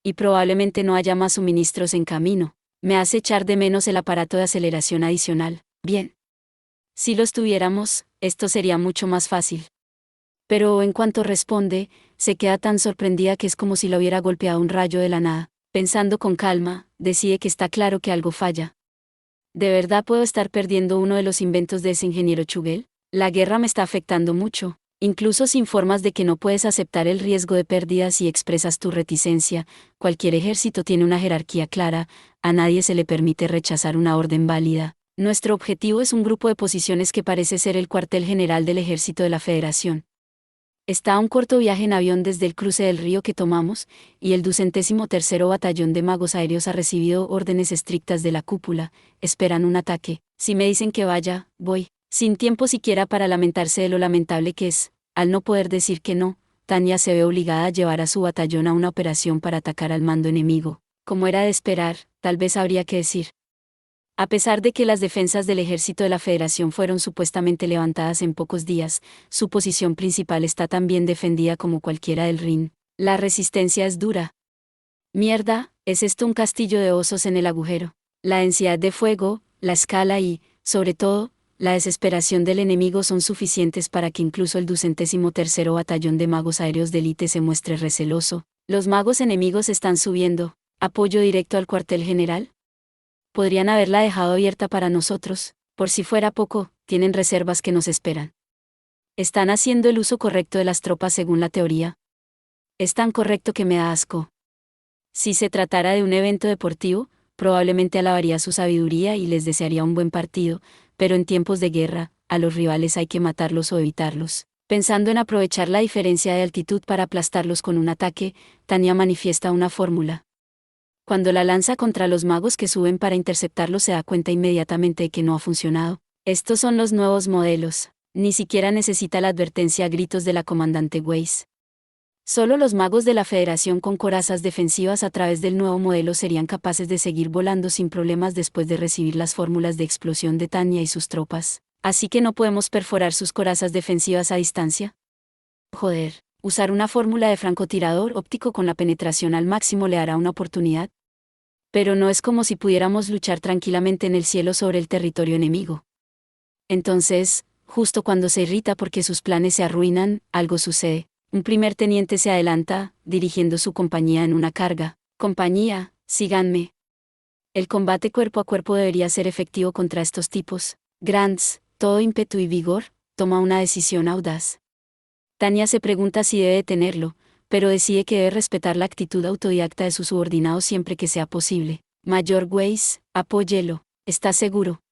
S1: Y probablemente no haya más suministros en camino. Me hace echar de menos el aparato de aceleración adicional. Bien. Si los tuviéramos, esto sería mucho más fácil. Pero en cuanto responde, se queda tan sorprendida que es como si la hubiera golpeado un rayo de la nada. Pensando con calma, decide que está claro que algo falla. ¿De verdad puedo estar perdiendo uno de los inventos de ese ingeniero Chugel? La guerra me está afectando mucho. Incluso si informas de que no puedes aceptar el riesgo de pérdidas y expresas tu reticencia, cualquier ejército tiene una jerarquía clara, a nadie se le permite rechazar una orden válida. Nuestro objetivo es un grupo de posiciones que parece ser el cuartel general del ejército de la Federación. Está a un corto viaje en avión desde el cruce del río que tomamos, y el 203º Batallón de Magos Aéreos ha recibido órdenes estrictas de la cúpula, esperan un ataque. Si me dicen que vaya, voy. Sin tiempo siquiera para lamentarse de lo lamentable que es, al no poder decir que no, Tanya se ve obligada a llevar a su batallón a una operación para atacar al mando enemigo. Como era de esperar, tal vez habría que decir. A pesar de que las defensas del ejército de la Federación fueron supuestamente levantadas en pocos días, su posición principal está tan bien defendida como cualquiera del Rin. La resistencia es dura. Mierda, ¿es esto un castillo de osos en el agujero? La densidad de fuego, la escala y, sobre todo, la desesperación del enemigo son suficientes para que incluso el 203º Batallón de Magos Aéreos de Élite se muestre receloso. Los magos enemigos están subiendo. ¿Apoyo directo al cuartel general? Podrían haberla dejado abierta para nosotros, por si fuera poco, tienen reservas que nos esperan. ¿Están haciendo el uso correcto de las tropas según la teoría? Es tan correcto que me da asco. Si se tratara de un evento deportivo, probablemente alabaría su sabiduría y les desearía un buen partido, pero en tiempos de guerra, a los rivales hay que matarlos o evitarlos. Pensando en aprovechar la diferencia de altitud para aplastarlos con un ataque, Tanya manifiesta una fórmula. Cuando la lanza contra los magos que suben para interceptarlo se da cuenta inmediatamente de que no ha funcionado. Estos son los nuevos modelos. Ni siquiera necesita la advertencia a gritos de la comandante Weiss. Solo los magos de la Federación con corazas defensivas a través del nuevo modelo serían capaces de seguir volando sin problemas después de recibir las fórmulas de explosión de Tanya y sus tropas. Así que no podemos perforar sus corazas defensivas a distancia. Joder, usar una fórmula de francotirador óptico con la penetración al máximo le hará una oportunidad. Pero no es como si pudiéramos luchar tranquilamente en el cielo sobre el territorio enemigo. Entonces, justo cuando se irrita porque sus planes se arruinan, algo sucede. Un primer teniente se adelanta, dirigiendo su compañía en una carga. Compañía, síganme. El combate cuerpo a cuerpo debería ser efectivo contra estos tipos. Grants, todo ímpetu y vigor, toma una decisión audaz. Tanya se pregunta si debe detenerlo, pero decide que debe respetar la actitud autodidacta de su subordinado siempre que sea posible. Mayor Weiss, apóyelo, ¿está seguro?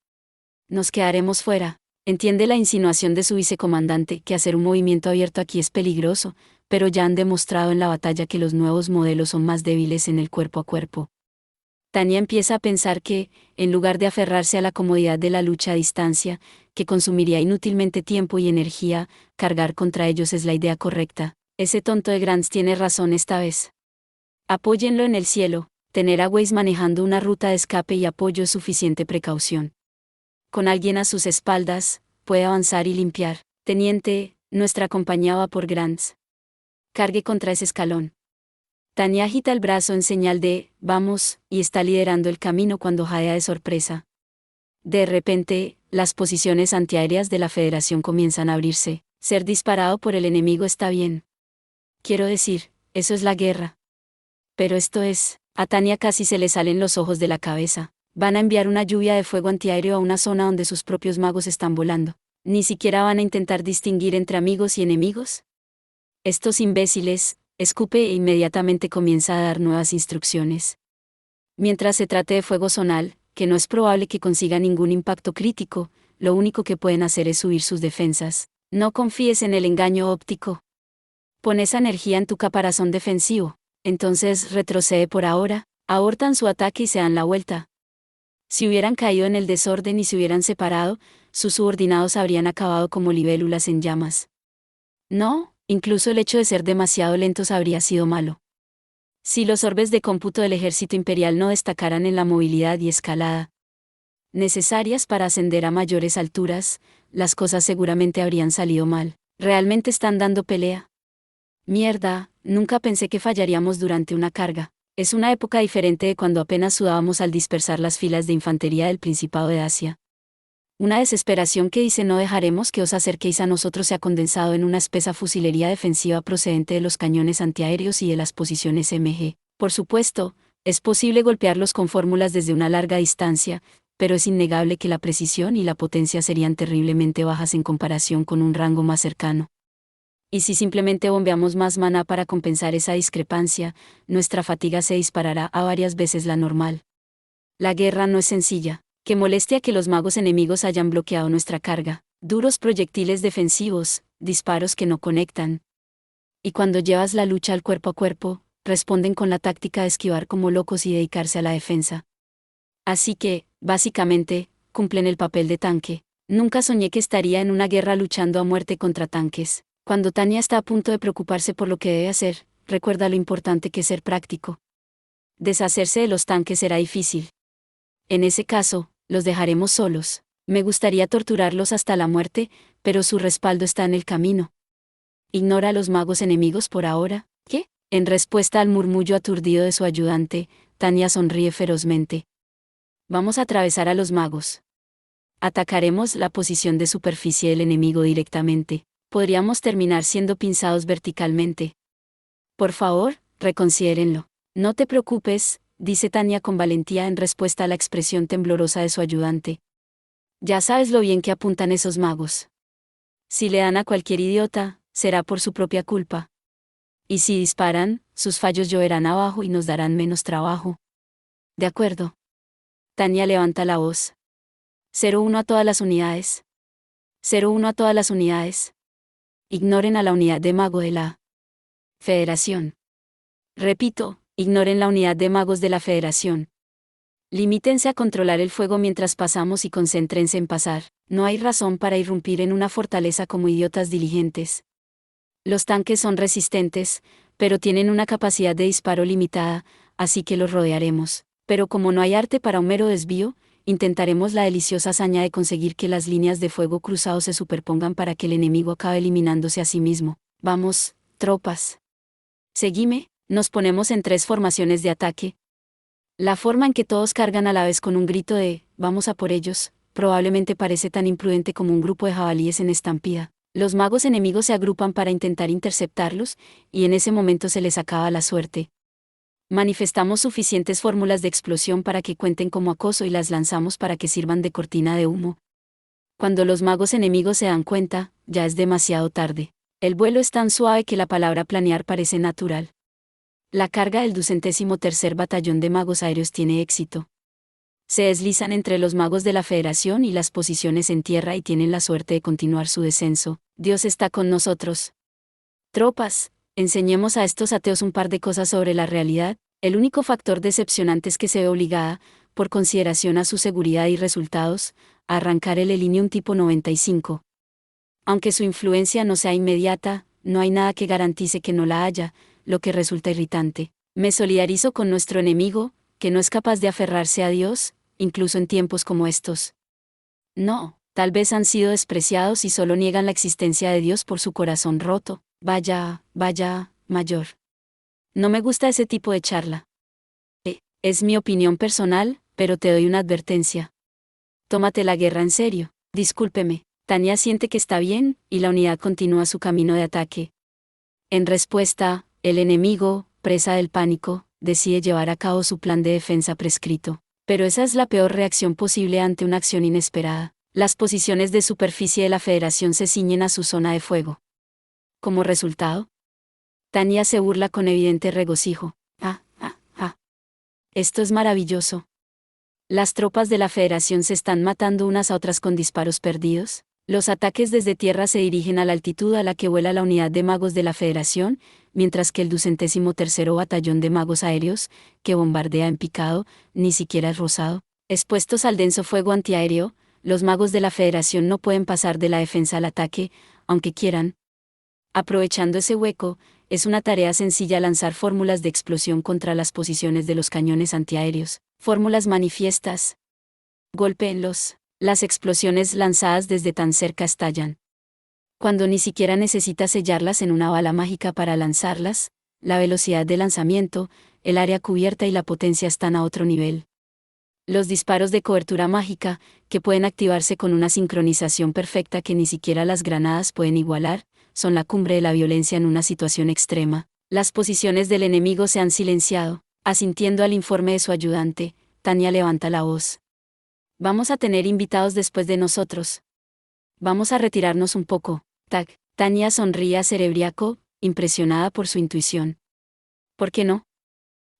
S1: Nos quedaremos fuera. Entiende la insinuación de su vicecomandante que hacer un movimiento abierto aquí es peligroso, pero ya han demostrado en la batalla que los nuevos modelos son más débiles en el cuerpo a cuerpo. Tanya empieza a pensar que, en lugar de aferrarse a la comodidad de la lucha a distancia, que consumiría inútilmente tiempo y energía, cargar contra ellos es la idea correcta. Ese tonto de Grants tiene razón esta vez. Apóyenlo en el cielo. Tener a Weiss manejando una ruta de escape y apoyo es suficiente precaución. Con alguien a sus espaldas, puede avanzar y limpiar. Teniente, nuestra compañía va por Grants. Cargue contra ese escalón. Tanya agita el brazo en señal de «vamos» y está liderando el camino cuando jadea de sorpresa. De repente, las posiciones antiaéreas de la Federación comienzan a abrirse. Ser disparado por el enemigo está bien. Quiero decir, eso es la guerra. Pero esto es, a Tanya casi se le salen los ojos de la cabeza. Van a enviar una lluvia de fuego antiaéreo a una zona donde sus propios magos están volando. Ni siquiera van a intentar distinguir entre amigos y enemigos. Estos imbéciles, escupe e inmediatamente comienza a dar nuevas instrucciones. Mientras se trate de fuego zonal, que no es probable que consiga ningún impacto crítico, lo único que pueden hacer es subir sus defensas. No confíes en el engaño óptico. Pon esa energía en tu caparazón defensivo, entonces retrocede por ahora, abortan su ataque y se dan la vuelta. Si hubieran caído en el desorden y se hubieran separado, sus subordinados habrían acabado como libélulas en llamas. No, incluso el hecho de ser demasiado lentos habría sido malo. Si los orbes de cómputo del ejército imperial no destacaran en la movilidad y escalada necesarias para ascender a mayores alturas, las cosas seguramente habrían salido mal. ¿Realmente están dando pelea? Mierda, nunca pensé que fallaríamos durante una carga. Es una época diferente de cuando apenas sudábamos al dispersar las filas de infantería del Principado de Asia. Una desesperación que dice no dejaremos que os acerquéis a nosotros se ha condensado en una espesa fusilería defensiva procedente de los cañones antiaéreos y de las posiciones MG. Por supuesto, es posible golpearlos con fórmulas desde una larga distancia, pero es innegable que la precisión y la potencia serían terriblemente bajas en comparación con un rango más cercano. Y si simplemente bombeamos más maná para compensar esa discrepancia, nuestra fatiga se disparará a varias veces la normal. La guerra no es sencilla. Qué molestia que los magos enemigos hayan bloqueado nuestra carga. Duros proyectiles defensivos, disparos que no conectan. Y cuando llevas la lucha al cuerpo a cuerpo, responden con la táctica de esquivar como locos y dedicarse a la defensa. Así que, básicamente, cumplen el papel de tanque. Nunca soñé que estaría en una guerra luchando a muerte contra tanques. Cuando Tanya está a punto de preocuparse por lo que debe hacer, recuerda lo importante que es ser práctico. Deshacerse de los tanques será difícil. En ese caso, los dejaremos solos. Me gustaría torturarlos hasta la muerte, pero su respaldo está en el camino. Ignora a los magos enemigos por ahora. ¿Qué? En respuesta al murmullo aturdido de su ayudante, Tanya sonríe ferozmente. Vamos a atravesar a los magos. Atacaremos la posición de superficie del enemigo directamente. Podríamos terminar siendo pinzados verticalmente. Por favor, reconsidérenlo. No te preocupes, dice Tanya con valentía en respuesta a la expresión temblorosa de su ayudante. Ya sabes lo bien que apuntan esos magos. Si le dan a cualquier idiota, será por su propia culpa. Y si disparan, sus fallos lloverán abajo y nos darán menos trabajo. De acuerdo. Tanya levanta la voz. 01 a todas las unidades. 01 a todas las unidades. Ignoren a la unidad de mago de la Federación. Repito, ignoren la unidad de magos de la Federación. Limítense a controlar el fuego mientras pasamos y concéntrense en pasar. No hay razón para irrumpir en una fortaleza como idiotas diligentes. Los tanques son resistentes, pero tienen una capacidad de disparo limitada, así que los rodearemos. Pero como no hay arte para un mero desvío, intentaremos la deliciosa hazaña de conseguir que las líneas de fuego cruzados se superpongan para que el enemigo acabe eliminándose a sí mismo. Vamos, tropas. Seguime, nos ponemos en 3 formaciones de ataque. La forma en que todos cargan a la vez con un grito de «vamos a por ellos», probablemente parece tan imprudente como un grupo de jabalíes en estampida. Los magos enemigos se agrupan para intentar interceptarlos, y en ese momento se les acaba la suerte. Manifestamos suficientes fórmulas de explosión para que cuenten como acoso y las lanzamos para que sirvan de cortina de humo. Cuando los magos enemigos se dan cuenta, ya es demasiado tarde. El vuelo es tan suave que la palabra planear parece natural. La carga del 203º Batallón de Magos Aéreos tiene éxito. Se deslizan entre los magos de la Federación y las posiciones en tierra y tienen la suerte de continuar su descenso. Dios está con nosotros. Tropas, enseñemos a estos ateos un par de cosas sobre la realidad. El único factor decepcionante es que se ve obligada, por consideración a su seguridad y resultados, a arrancar el Elinium tipo 95. Aunque su influencia no sea inmediata, no hay nada que garantice que no la haya, lo que resulta irritante. Me solidarizo con nuestro enemigo, que no es capaz de aferrarse a Dios, incluso en tiempos como estos. No, tal vez han sido despreciados y solo niegan la existencia de Dios por su corazón roto. Vaya, mayor. No me gusta ese tipo de charla. Es mi opinión personal, pero te doy una advertencia. Tómate la guerra en serio. Discúlpeme. Tanya siente que está bien, y la unidad continúa su camino de ataque. En respuesta, el enemigo, presa del pánico, decide llevar a cabo su plan de defensa prescrito. Pero esa es la peor reacción posible ante una acción inesperada. Las posiciones de superficie de la Federación se ciñen a su zona de fuego. Como resultado, Tanya se burla con evidente regocijo. Esto es maravilloso. Las tropas de la Federación se están matando unas a otras con disparos perdidos. Los ataques desde tierra se dirigen a la altitud a la que vuela la unidad de magos de la Federación, mientras que el 203º Batallón de Magos Aéreos, que bombardea en picado, ni siquiera es rozado. Expuestos al denso fuego antiaéreo, los magos de la Federación no pueden pasar de la defensa al ataque, aunque quieran. Aprovechando ese hueco, es una tarea sencilla lanzar fórmulas de explosión contra las posiciones de los cañones antiaéreos. Fórmulas manifiestas. Golpéenlos. Las explosiones lanzadas desde tan cerca estallan. Cuando ni siquiera necesita sellarlas en una bala mágica para lanzarlas, la velocidad de lanzamiento, el área cubierta y la potencia están a otro nivel. Los disparos de cobertura mágica, que pueden activarse con una sincronización perfecta que ni siquiera las granadas pueden igualar, son la cumbre de la violencia en una situación extrema. Las posiciones del enemigo se han silenciado. Asintiendo al informe de su ayudante, Tanya levanta la voz. Vamos a tener invitados después de nosotros. Vamos a retirarnos un poco. Tanya sonríe a Cerebriaco, impresionada por su intuición. ¿Por qué no?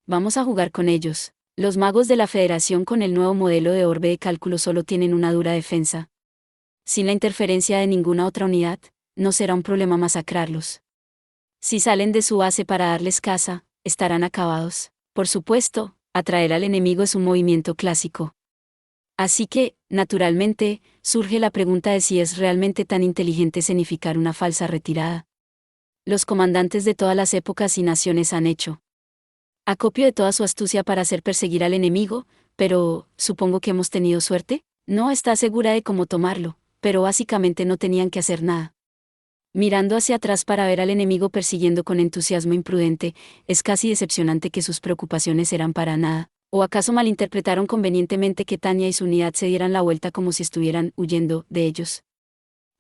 S1: Vamos a jugar con ellos. Los magos de la Federación con el nuevo modelo de orbe de cálculo solo tienen una dura defensa. Sin la interferencia de ninguna otra unidad, no será un problema masacrarlos. Si salen de su base para darles caza, estarán acabados. Por supuesto, atraer al enemigo es un movimiento clásico. Así que, naturalmente, surge la pregunta de si es realmente tan inteligente escenificar una falsa retirada. Los comandantes de todas las épocas y naciones han hecho acopio de toda su astucia para hacer perseguir al enemigo, pero, supongo que hemos tenido suerte. No está segura de cómo tomarlo, pero básicamente no tenían que hacer nada. Mirando hacia atrás para ver al enemigo persiguiendo con entusiasmo imprudente, es casi decepcionante que sus preocupaciones eran para nada. ¿O acaso malinterpretaron convenientemente que Tanya y su unidad se dieran la vuelta como si estuvieran huyendo de ellos?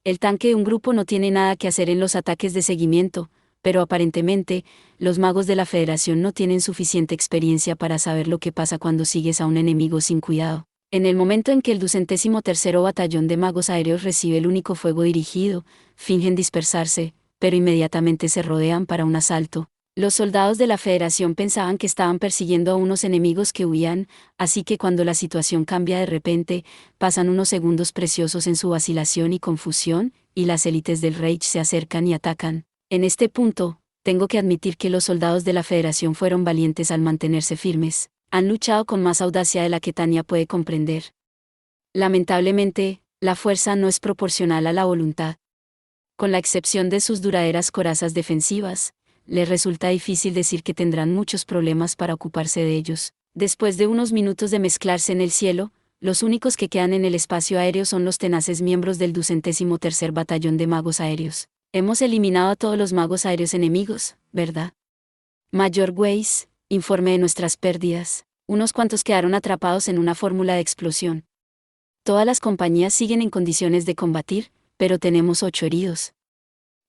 S1: El tanque de un grupo no tiene nada que hacer en los ataques de seguimiento, pero aparentemente, los magos de la Federación no tienen suficiente experiencia para saber lo que pasa cuando sigues a un enemigo sin cuidado. En el momento en que el 213º Batallón de Magos Aéreos recibe el único fuego dirigido, fingen dispersarse, pero inmediatamente se rodean para un asalto. Los soldados de la Federación pensaban que estaban persiguiendo a unos enemigos que huían, así que cuando la situación cambia de repente, pasan unos segundos preciosos en su vacilación y confusión, y las élites del Reich se acercan y atacan. En este punto, tengo que admitir que los soldados de la Federación fueron valientes al mantenerse firmes. Han luchado con más audacia de la que Tanya puede comprender. Lamentablemente, la fuerza no es proporcional a la voluntad. Con la excepción de sus duraderas corazas defensivas, les resulta difícil decir que tendrán muchos problemas para ocuparse de ellos. Después de unos minutos de mezclarse en el cielo, los únicos que quedan en el espacio aéreo son los tenaces miembros del 213º Batallón de Magos Aéreos. Hemos eliminado a todos los magos aéreos enemigos, ¿verdad? Mayor Weiss, informe de nuestras pérdidas. Unos cuantos quedaron atrapados en una fórmula de explosión. Todas las compañías siguen en condiciones de combatir, pero tenemos 8 heridos.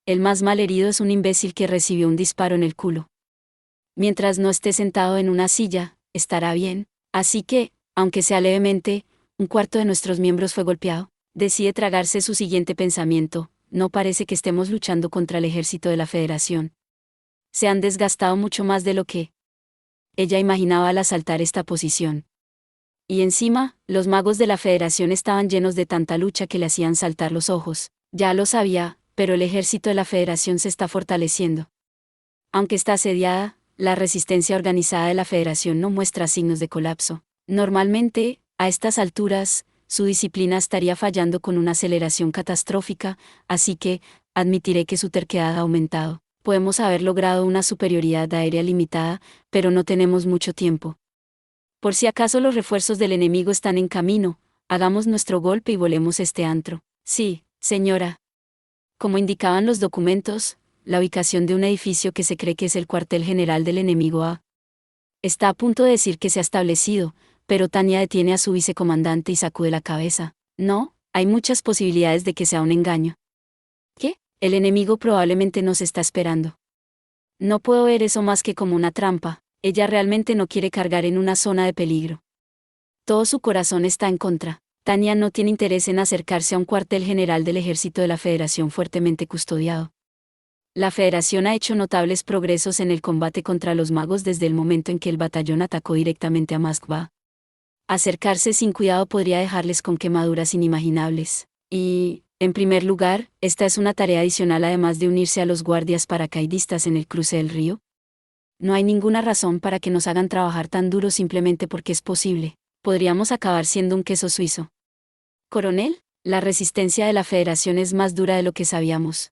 S1: El más mal herido es un imbécil que recibió un disparo en el culo. Mientras no esté sentado en una silla, estará bien, así que, aunque sea levemente, un cuarto de nuestros miembros fue golpeado. Decide tragarse su siguiente pensamiento: no parece que estemos luchando contra el ejército de la Federación. Se han desgastado mucho más de lo que ella imaginaba al asaltar esta posición. Y encima, los magos de la Federación estaban llenos de tanta lucha que le hacían saltar los ojos. Ya lo sabía, pero el ejército de la Federación se está fortaleciendo. Aunque está asediada, la resistencia organizada de la Federación no muestra signos de colapso. Normalmente, a estas alturas, su disciplina estaría fallando con una aceleración catastrófica, así que, admitiré que su terquedad ha aumentado. Podemos haber logrado una superioridad aérea limitada, pero no tenemos mucho tiempo. Por si acaso los refuerzos del enemigo están en camino, hagamos nuestro golpe y volemos este antro. Sí, señora. Como indicaban los documentos, la ubicación de un edificio que se cree que es el cuartel general del enemigo está a punto de decir que se ha establecido, pero Tanya detiene a su vicecomandante y sacude la cabeza. No, hay muchas posibilidades de que sea un engaño. ¿Qué? El enemigo probablemente nos está esperando. No puedo ver eso más que como una trampa. Ella realmente no quiere cargar en una zona de peligro. Todo su corazón está en contra. Tanya no tiene interés en acercarse a un cuartel general del ejército de la Federación fuertemente custodiado. La Federación ha hecho notables progresos en el combate contra los magos desde el momento en que el batallón atacó directamente a Moskva. Acercarse sin cuidado podría dejarles con quemaduras inimaginables. Y, en primer lugar, esta es una tarea adicional además de unirse a los guardias paracaidistas en el cruce del río. No hay ninguna razón para que nos hagan trabajar tan duro simplemente porque es posible. Podríamos acabar siendo un queso suizo. Coronel, la resistencia de la Federación es más dura de lo que sabíamos.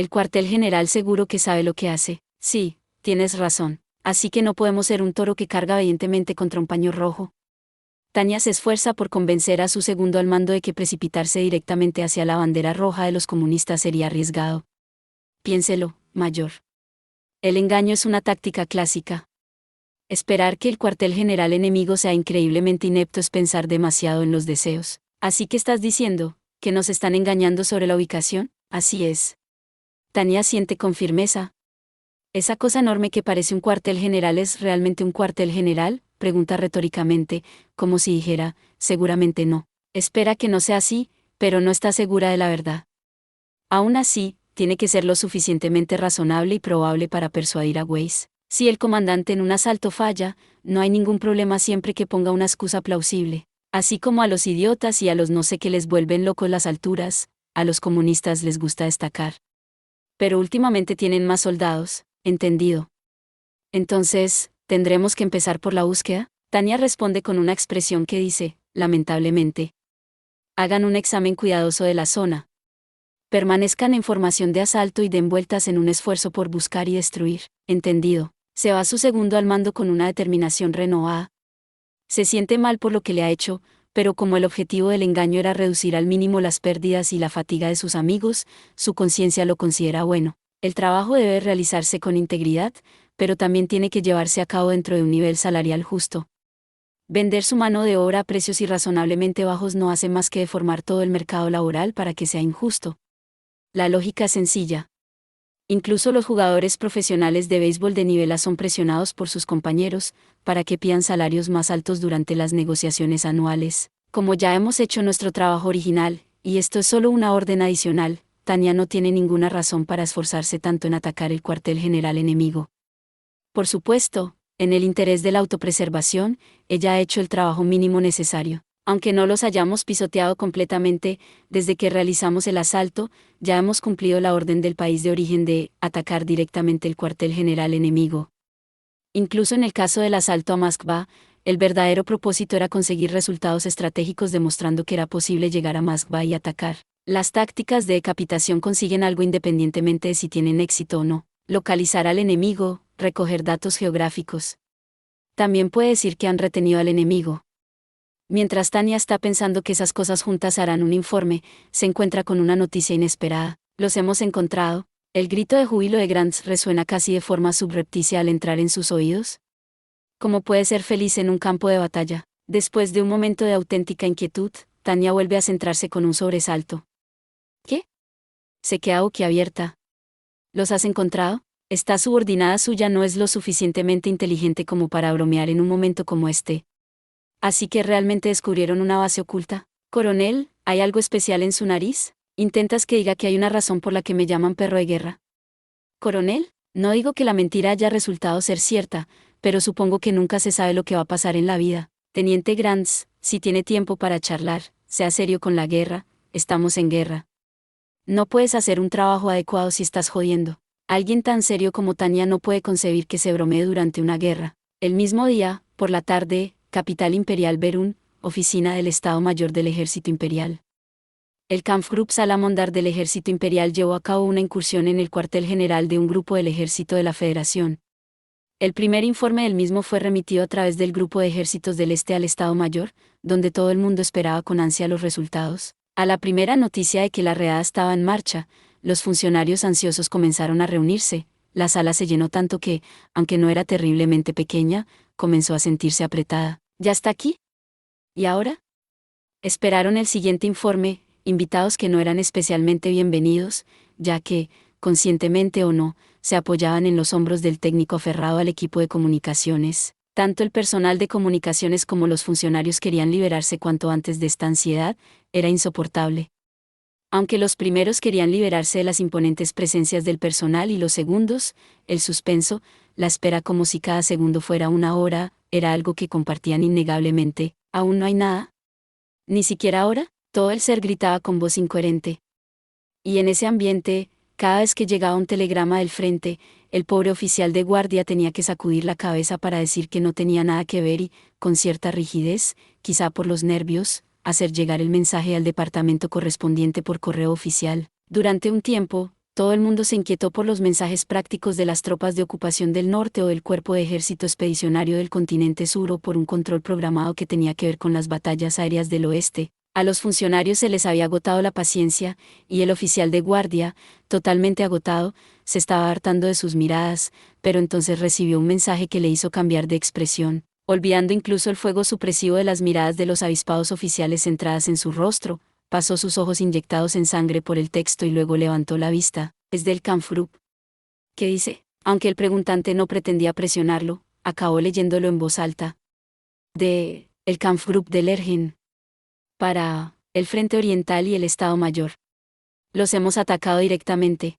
S1: El cuartel general seguro que sabe lo que hace. Sí, tienes razón. Así que no podemos ser un toro que carga vehementemente contra un paño rojo. Tania se esfuerza por convencer a su segundo al mando de que precipitarse directamente hacia la bandera roja de los comunistas sería arriesgado. Piénselo, mayor. El engaño es una táctica clásica. Esperar que el cuartel general enemigo sea increíblemente inepto es pensar demasiado en los deseos. Así que estás diciendo, ¿que nos están engañando sobre la ubicación? Así es. Tania siente con firmeza. ¿Esa cosa enorme que parece un cuartel general es realmente un cuartel general? Pregunta retóricamente, como si dijera, seguramente no. Espera que no sea así, pero no está segura de la verdad. Aún así, tiene que ser lo suficientemente razonable y probable para persuadir a Weiss. Si el comandante en un asalto falla, no hay ningún problema siempre que ponga una excusa plausible. Así como a los idiotas y a los no sé qué les vuelven locos las alturas, a los comunistas les gusta destacar. Pero últimamente tienen más soldados, entendido. Entonces, ¿tendremos que empezar por la búsqueda? Tania responde con una expresión que dice, lamentablemente. Hagan un examen cuidadoso de la zona. Permanezcan en formación de asalto y den vueltas en un esfuerzo por buscar y destruir. Entendido. Se va su segundo al mando con una determinación renovada. Se siente mal por lo que le ha hecho, pero como el objetivo del engaño era reducir al mínimo las pérdidas y la fatiga de sus amigos, su conciencia lo considera bueno. El trabajo debe realizarse con integridad, pero también tiene que llevarse a cabo dentro de un nivel salarial justo. Vender su mano de obra a precios irrazonablemente bajos no hace más que deformar todo el mercado laboral para que sea injusto. La lógica es sencilla. Incluso los jugadores profesionales de béisbol de nivel A son presionados por sus compañeros, para que pidan salarios más altos durante las negociaciones anuales. Como ya hemos hecho nuestro trabajo original, y esto es solo una orden adicional, Tania no tiene ninguna razón para esforzarse tanto en atacar el cuartel general enemigo. Por supuesto, en el interés de la autopreservación, ella ha hecho el trabajo mínimo necesario. Aunque no los hayamos pisoteado completamente, desde que realizamos el asalto, ya hemos cumplido la orden del país de origen de atacar directamente el cuartel general enemigo. Incluso en el caso del asalto a Moskva, el verdadero propósito era conseguir resultados estratégicos demostrando que era posible llegar a Moskva y atacar. Las tácticas de decapitación consiguen algo independientemente de si tienen éxito o no. Localizar al enemigo, recoger datos geográficos. También puede decir que han retenido al enemigo. Mientras Tania está pensando que esas cosas juntas harán un informe, se encuentra con una noticia inesperada. Los hemos encontrado. El grito de júbilo de Grants resuena casi de forma subrepticia al entrar en sus oídos. ¿Cómo puede ser feliz en un campo de batalla? Después de un momento de auténtica inquietud, Tania vuelve a centrarse con un sobresalto. ¿Qué? Se queda boquiabierta. ¿Los has encontrado? Esta subordinada suya no es lo suficientemente inteligente como para bromear en un momento como este. Así que realmente descubrieron una base oculta. Coronel, ¿hay algo especial en su nariz? ¿Intentas que diga que hay una razón por la que me llaman perro de guerra? Coronel, no digo que la mentira haya resultado ser cierta, pero supongo que nunca se sabe lo que va a pasar en la vida. Teniente Grants, si tiene tiempo para charlar, sea serio con la guerra, estamos en guerra. No puedes hacer un trabajo adecuado si estás jodiendo. Alguien tan serio como Tania no puede concebir que se bromee durante una guerra. El mismo día, por la tarde, Capital Imperial Berún, oficina del Estado Mayor del Ejército Imperial. El Kampfgruppe Salamandar del Ejército Imperial llevó a cabo una incursión en el cuartel general de un grupo del Ejército de la Federación. El primer informe del mismo fue remitido a través del Grupo de Ejércitos del Este al Estado Mayor, donde todo el mundo esperaba con ansia los resultados. A la primera noticia de que la redada estaba en marcha, los funcionarios ansiosos comenzaron a reunirse. La sala se llenó tanto que, aunque no era terriblemente pequeña, comenzó a sentirse apretada. ¿Ya está aquí? ¿Y ahora? Esperaron el siguiente informe, invitados que no eran especialmente bienvenidos, ya que, conscientemente o no, se apoyaban en los hombros del técnico aferrado al equipo de comunicaciones. Tanto el personal de comunicaciones como los funcionarios querían liberarse cuanto antes de esta ansiedad, era insoportable. Aunque los primeros querían liberarse de las imponentes presencias del personal y los segundos, el suspenso, la espera como si cada segundo fuera una hora, era algo que compartían innegablemente. ¿Aún no hay nada? ¿Ni siquiera ahora? Todo el ser gritaba con voz incoherente. Y en ese ambiente, cada vez que llegaba un telegrama del frente, el pobre oficial de guardia tenía que sacudir la cabeza para decir que no tenía nada que ver y, con cierta rigidez, quizá por los nervios, hacer llegar el mensaje al departamento correspondiente por correo oficial. Durante un tiempo, Todo el mundo se inquietó por los mensajes prácticos de las tropas de ocupación del norte o del cuerpo de ejército expedicionario del continente sur o por un control programado que tenía que ver con las batallas aéreas del oeste. A los funcionarios se les había agotado la paciencia, y el oficial de guardia, totalmente agotado, se estaba hartando de sus miradas, pero entonces recibió un mensaje que le hizo cambiar de expresión, olvidando incluso el fuego supresivo de las miradas de los avispados oficiales centradas en su rostro. Pasó sus ojos inyectados en sangre por el texto y luego levantó la vista. Es del Kampfgruppe. ¿Qué dice? Aunque el preguntante no pretendía presionarlo, acabó leyéndolo en voz alta. El Kampfgruppe de Lergen. Para el Frente Oriental y el Estado Mayor. Los hemos atacado directamente.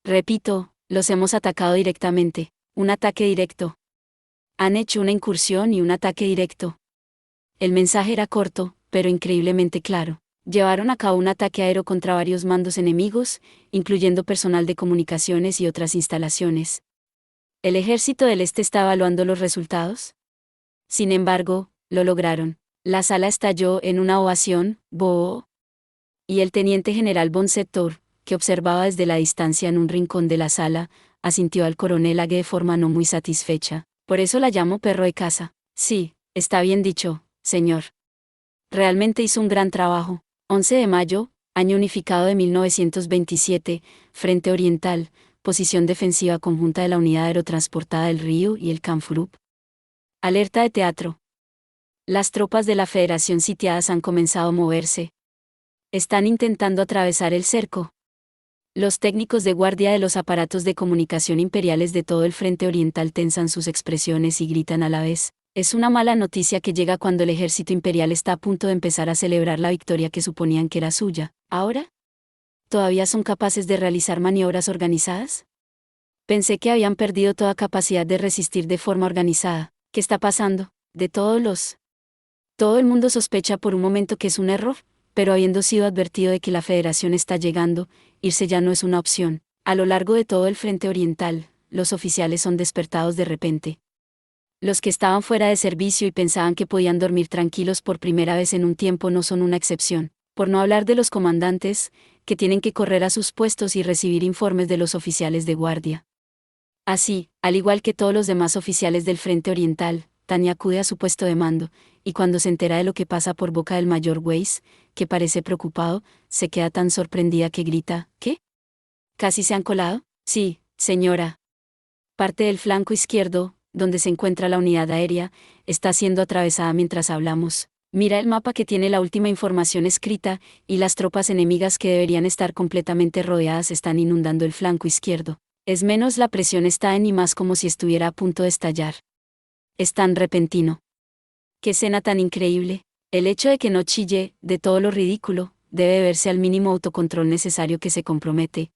S1: Repito, los hemos atacado directamente. Un ataque directo. Han hecho una incursión y un ataque directo. El mensaje era corto, pero increíblemente claro. Llevaron a cabo un ataque aéreo contra varios mandos enemigos, incluyendo personal de comunicaciones y otras instalaciones. ¿El ejército del Este está evaluando los resultados? Sin embargo, lo lograron. La sala estalló en una ovación, boho. Y el teniente general von Sector, que observaba desde la distancia en un rincón de la sala, asintió al coronel Age de forma no muy satisfecha. Por eso la llamo perro de casa. Sí, está bien dicho, señor. Realmente hizo un gran trabajo. 11 de mayo, año unificado de 1927, Frente Oriental, posición defensiva conjunta de la unidad aerotransportada del Río y el Kampfgruppe. Alerta de teatro. Las tropas de la Federación sitiadas han comenzado a moverse. Están intentando atravesar el cerco. Los técnicos de guardia de los aparatos de comunicación imperiales de todo el Frente Oriental tensan sus expresiones y gritan a la vez. Es una mala noticia que llega cuando el ejército imperial está a punto de empezar a celebrar la victoria que suponían que era suya. ¿Ahora? ¿Todavía son capaces de realizar maniobras organizadas? Pensé que habían perdido toda capacidad de resistir de forma organizada. ¿Qué está pasando? Todo el mundo sospecha por un momento que es un error, pero habiendo sido advertido de que la Federación está llegando, irse ya no es una opción. A lo largo de todo el Frente Oriental, los oficiales son despertados de repente. Los que estaban fuera de servicio y pensaban que podían dormir tranquilos por primera vez en un tiempo no son una excepción, por no hablar de los comandantes, que tienen que correr a sus puestos y recibir informes de los oficiales de guardia. Así, al igual que todos los demás oficiales del Frente Oriental, Tania acude a su puesto de mando, y cuando se entera de lo que pasa por boca del mayor Weiss, que parece preocupado, se queda tan sorprendida que grita, ¿qué? ¿Casi se han colado? Sí, señora. Parte del flanco izquierdo, donde se encuentra la unidad aérea, está siendo atravesada mientras hablamos. Mira el mapa que tiene la última información escrita, y las tropas enemigas que deberían estar completamente rodeadas están inundando el flanco izquierdo. Es menos la presión está en y más como si estuviera a punto de estallar. Es tan repentino. ¡Qué escena tan increíble! El hecho de que no chille, de todo lo ridículo, debe verse al mínimo autocontrol necesario que se compromete.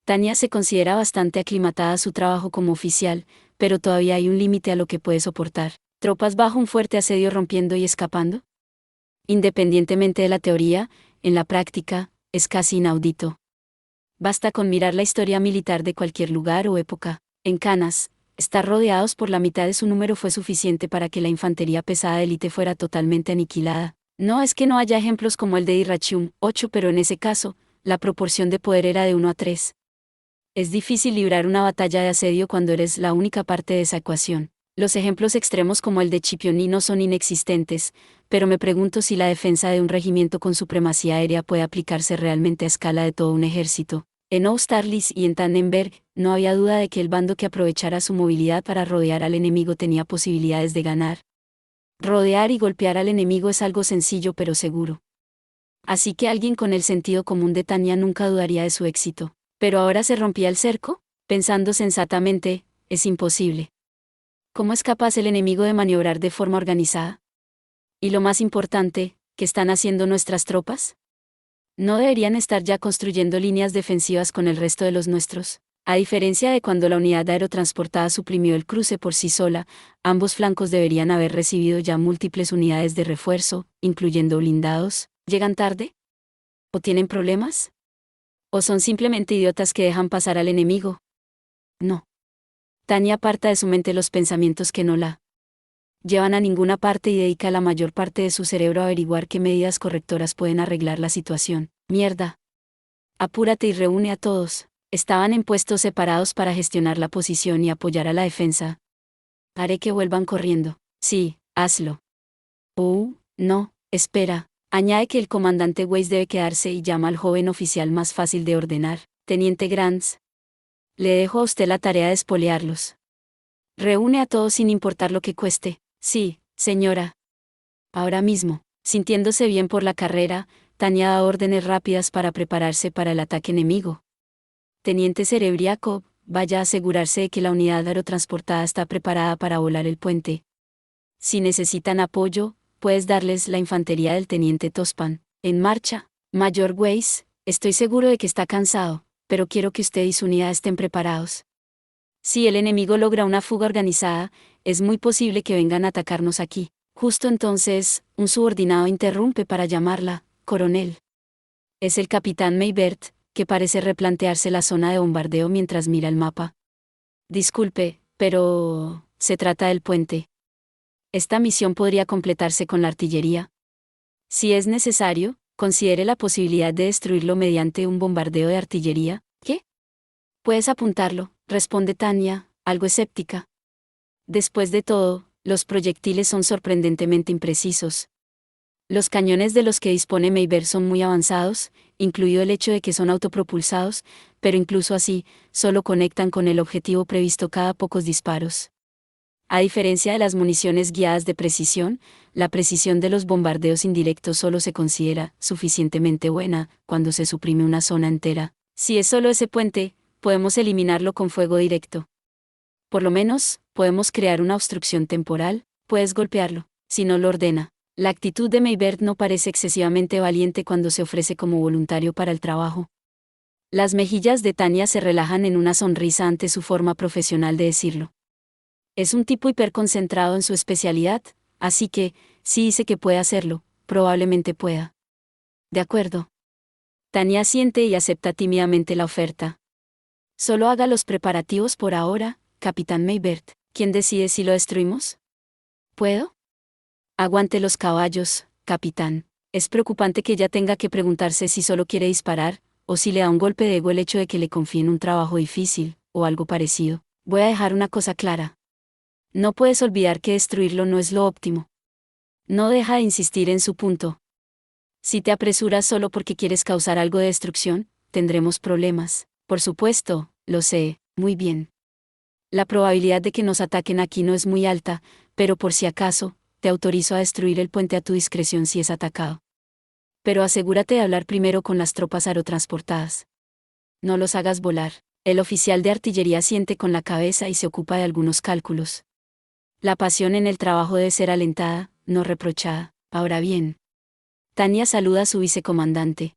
S1: Tania se considera bastante aclimatada a su trabajo como oficial, pero todavía hay un límite a lo que puede soportar. ¿Tropas bajo un fuerte asedio rompiendo y escapando? Independientemente de la teoría, en la práctica, es casi inaudito. Basta con mirar la historia militar de cualquier lugar o época. En Canas, estar rodeados por la mitad de su número fue suficiente para que la infantería pesada de élite fuera totalmente aniquilada. No es que no haya ejemplos como el de Dyrrhachium 8, pero en ese caso, la proporción de poder era de 1 a 3. Es difícil librar una batalla de asedio cuando eres la única parte de esa ecuación. Los ejemplos extremos como el de Scipioni no son inexistentes, pero me pregunto si la defensa de un regimiento con supremacía aérea puede aplicarse realmente a escala de todo un ejército. En Austerlitz y en Tannenberg, no había duda de que el bando que aprovechara su movilidad para rodear al enemigo tenía posibilidades de ganar. Rodear y golpear al enemigo es algo sencillo pero seguro. Así que alguien con el sentido común de Tania nunca dudaría de su éxito. ¿Pero ahora se rompía el cerco? Pensando sensatamente, es imposible. ¿Cómo es capaz el enemigo de maniobrar de forma organizada? Y lo más importante, ¿qué están haciendo nuestras tropas? ¿No deberían estar ya construyendo líneas defensivas con el resto de los nuestros? A diferencia de cuando la unidad aerotransportada suprimió el cruce por sí sola, ambos flancos deberían haber recibido ya múltiples unidades de refuerzo, incluyendo blindados. ¿Llegan tarde? ¿O tienen problemas? ¿O son simplemente idiotas que dejan pasar al enemigo? No. Tania aparta de su mente los pensamientos que no la llevan a ninguna parte y dedica la mayor parte de su cerebro a averiguar qué medidas correctoras pueden arreglar la situación. Mierda. Apúrate y reúne a todos. Estaban en puestos separados para gestionar la posición y apoyar a la defensa. Haré que vuelvan corriendo. Sí, hazlo. No, espera. Añade que el comandante Weiss debe quedarse y llama al joven oficial más fácil de ordenar, Teniente Grants. Le dejo a usted la tarea de espolearlos. Reúne a todos sin importar lo que cueste. Sí, señora. Ahora mismo, sintiéndose bien por la carrera, Tania da órdenes rápidas para prepararse para el ataque enemigo. Teniente Serebriaco, vaya a asegurarse de que la unidad aerotransportada está preparada para volar el puente. Si necesitan apoyo, puedes darles la infantería del Teniente Tospan. En marcha. Mayor Weiss, estoy seguro de que está cansado, pero quiero que usted y su unidad estén preparados. Si el enemigo logra una fuga organizada, es muy posible que vengan a atacarnos aquí. Justo entonces, un subordinado interrumpe para llamarla, coronel. Es el capitán Maybert, que parece replantearse la zona de bombardeo mientras mira el mapa. Disculpe, pero se trata del puente. Esta misión podría completarse con la artillería. Si es necesario, considere la posibilidad de destruirlo mediante un bombardeo de artillería. ¿Qué? Puedes apuntarlo, responde Tania, algo escéptica. Después de todo, los proyectiles son sorprendentemente imprecisos. Los cañones de los que dispone Maybert son muy avanzados, incluido el hecho de que son autopropulsados, pero incluso así, solo conectan con el objetivo previsto cada pocos disparos. A diferencia de las municiones guiadas de precisión, la precisión de los bombardeos indirectos solo se considera suficientemente buena cuando se suprime una zona entera. Si es solo ese puente, podemos eliminarlo con fuego directo. Por lo menos, podemos crear una obstrucción temporal, puedes golpearlo, si no lo ordena. La actitud de Maybert no parece excesivamente valiente cuando se ofrece como voluntario para el trabajo. Las mejillas de Tania se relajan en una sonrisa ante su forma profesional de decirlo. Es un tipo hiperconcentrado en su especialidad, así que, si dice que puede hacerlo, probablemente pueda. De acuerdo. Tania asiente y acepta tímidamente la oferta. Solo haga los preparativos por ahora, capitán Maybert. ¿Quién decide si lo destruimos? ¿Puedo? Aguante los caballos, capitán. Es preocupante que ella tenga que preguntarse si solo quiere disparar, o si le da un golpe de ego el hecho de que le confíen un trabajo difícil, o algo parecido. Voy a dejar una cosa clara. No puedes olvidar que destruirlo no es lo óptimo. No deja de insistir en su punto. Si te apresuras solo porque quieres causar algo de destrucción, tendremos problemas. Por supuesto, lo sé, muy bien. La probabilidad de que nos ataquen aquí no es muy alta, pero por si acaso, te autorizo a destruir el puente a tu discreción si es atacado. Pero asegúrate de hablar primero con las tropas aerotransportadas. No los hagas volar. El oficial de artillería asiente con la cabeza y se ocupa de algunos cálculos. La pasión en el trabajo debe ser alentada, no reprochada. Ahora bien. Tania saluda a su vicecomandante.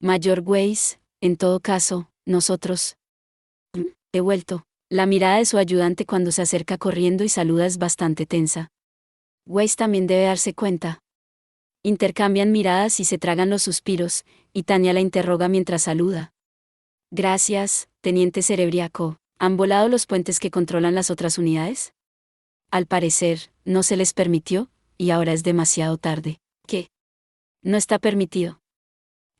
S1: Mayor Weiss, en todo caso, nosotros. He vuelto. La mirada de su ayudante cuando se acerca corriendo y saluda es bastante tensa. Weiss también debe darse cuenta. Intercambian miradas y se tragan los suspiros, y Tania la interroga mientras saluda. Gracias, teniente Serebriaco. ¿Han volado los puentes que controlan las otras unidades? Al parecer, no se les permitió, y ahora es demasiado tarde. ¿Qué? No está permitido.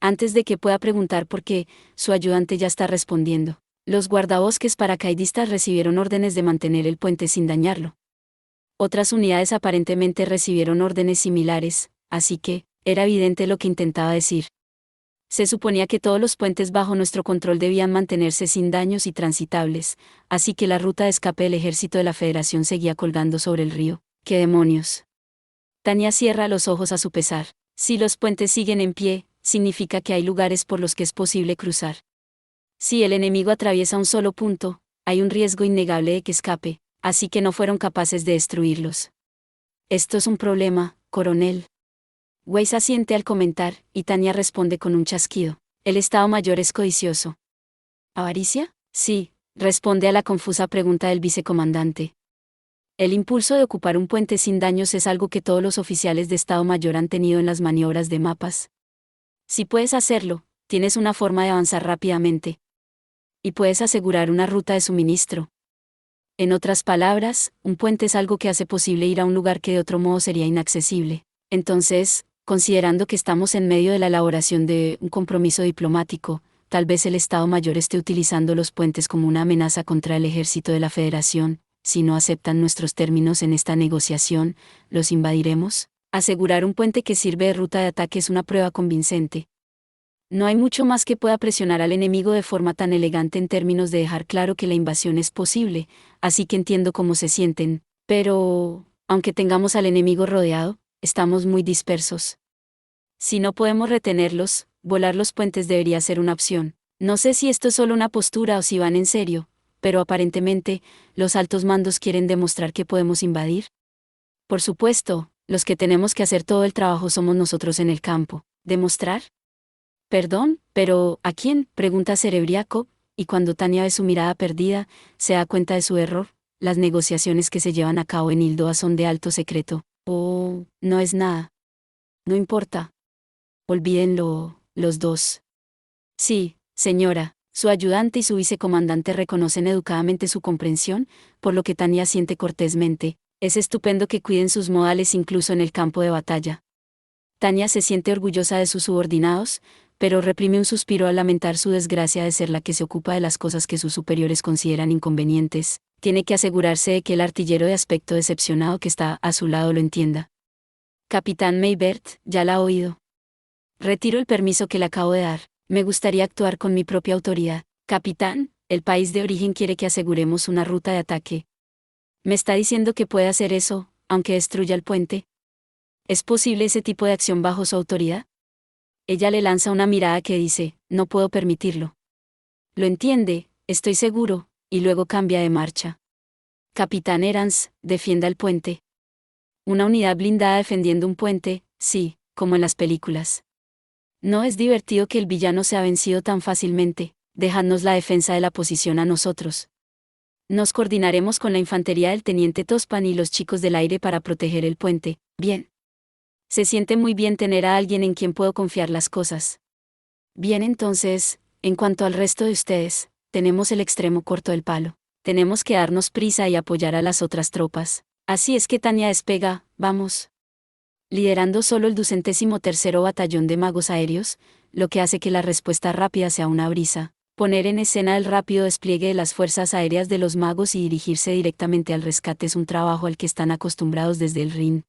S1: Antes de que pueda preguntar por qué, su ayudante ya está respondiendo. Los guardabosques paracaidistas recibieron órdenes de mantener el puente sin dañarlo. Otras unidades aparentemente recibieron órdenes similares, así que, era evidente lo que intentaba decir. Se suponía que todos los puentes bajo nuestro control debían mantenerse sin daños y transitables, así que la ruta de escape del ejército de la Federación seguía colgando sobre el río. ¡Qué demonios! Tania cierra los ojos a su pesar. Si los puentes siguen en pie, significa que hay lugares por los que es posible cruzar. Si el enemigo atraviesa un solo punto, hay un riesgo innegable de que escape, así que no fueron capaces de destruirlos. Esto es un problema, coronel. Weiss asiente al comentar, y Tania responde con un chasquido. El Estado Mayor es codicioso. ¿Avaricia? Sí, responde a la confusa pregunta del vicecomandante. El impulso de ocupar un puente sin daños es algo que todos los oficiales de Estado Mayor han tenido en las maniobras de mapas. Si puedes hacerlo, tienes una forma de avanzar rápidamente. Y puedes asegurar una ruta de suministro. En otras palabras, un puente es algo que hace posible ir a un lugar que de otro modo sería inaccesible. Entonces, considerando que estamos en medio de la elaboración de un compromiso diplomático, tal vez el Estado Mayor esté utilizando los puentes como una amenaza contra el ejército de la Federación. Si no aceptan nuestros términos en esta negociación, ¿los invadiremos? Asegurar un puente que sirve de ruta de ataque es una prueba convincente. No hay mucho más que pueda presionar al enemigo de forma tan elegante en términos de dejar claro que la invasión es posible, así que entiendo cómo se sienten, pero, aunque tengamos al enemigo rodeado, estamos muy dispersos. Si no podemos retenerlos, volar los puentes debería ser una opción. No sé si esto es solo una postura o si van en serio, pero aparentemente, los altos mandos quieren demostrar que podemos invadir. Por supuesto, los que tenemos que hacer todo el trabajo somos nosotros en el campo. ¿Demostrar? Perdón, pero ¿a quién? Pregunta Cerebriaco, y cuando Tania ve su mirada perdida, se da cuenta de su error. Las negociaciones que se llevan a cabo en Hildoa son de alto secreto. Oh, no es nada. No importa. Olvídenlo, los dos. Sí, señora, su ayudante y su vicecomandante reconocen educadamente su comprensión, por lo que Tania siente cortésmente. Es estupendo que cuiden sus modales incluso en el campo de batalla. Tania se siente orgullosa de sus subordinados, pero reprime un suspiro al lamentar su desgracia de ser la que se ocupa de las cosas que sus superiores consideran inconvenientes. Tiene que asegurarse de que el artillero de aspecto decepcionado que está a su lado lo entienda. Capitán Maybert, ya la ha oído. Retiro el permiso que le acabo de dar. Me gustaría actuar con mi propia autoridad. Capitán, el país de origen quiere que aseguremos una ruta de ataque. ¿Me está diciendo que puede hacer eso, aunque destruya el puente? ¿Es posible ese tipo de acción bajo su autoridad? Ella le lanza una mirada que dice, no puedo permitirlo. Lo entiende, estoy seguro, y luego cambia de marcha. Capitán Erans, defienda el puente. Una unidad blindada defendiendo un puente, sí, como en las películas. No es divertido que el villano sea vencido tan fácilmente, dejadnos la defensa de la posición a nosotros. Nos coordinaremos con la infantería del teniente Tospan y los chicos del aire para proteger el puente. Bien. Se siente muy bien tener a alguien en quien puedo confiar las cosas. Bien, entonces, en cuanto al resto de ustedes, tenemos el extremo corto del palo. Tenemos que darnos prisa y apoyar a las otras tropas. Así es que Tania despega, vamos. Liderando solo el 203º Batallón de Magos Aéreos, lo que hace que la respuesta rápida sea una brisa. Poner en escena el rápido despliegue de las fuerzas aéreas de los magos y dirigirse directamente al rescate es un trabajo al que están acostumbrados desde el Rin.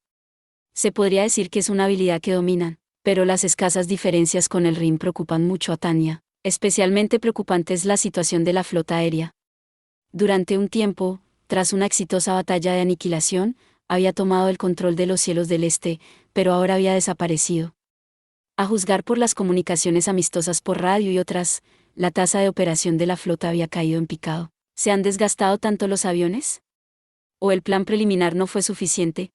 S1: Se podría decir que es una habilidad que dominan, pero las escasas diferencias con el Rin preocupan mucho a Tania. Especialmente preocupante es la situación de la flota aérea. Durante un tiempo, tras una exitosa batalla de aniquilación, había tomado el control de los cielos del este, pero ahora había desaparecido. A juzgar por las comunicaciones amistosas por radio y otras, la tasa de operación de la flota había caído en picado. ¿Se han desgastado tanto los aviones? ¿O el plan preliminar no fue suficiente?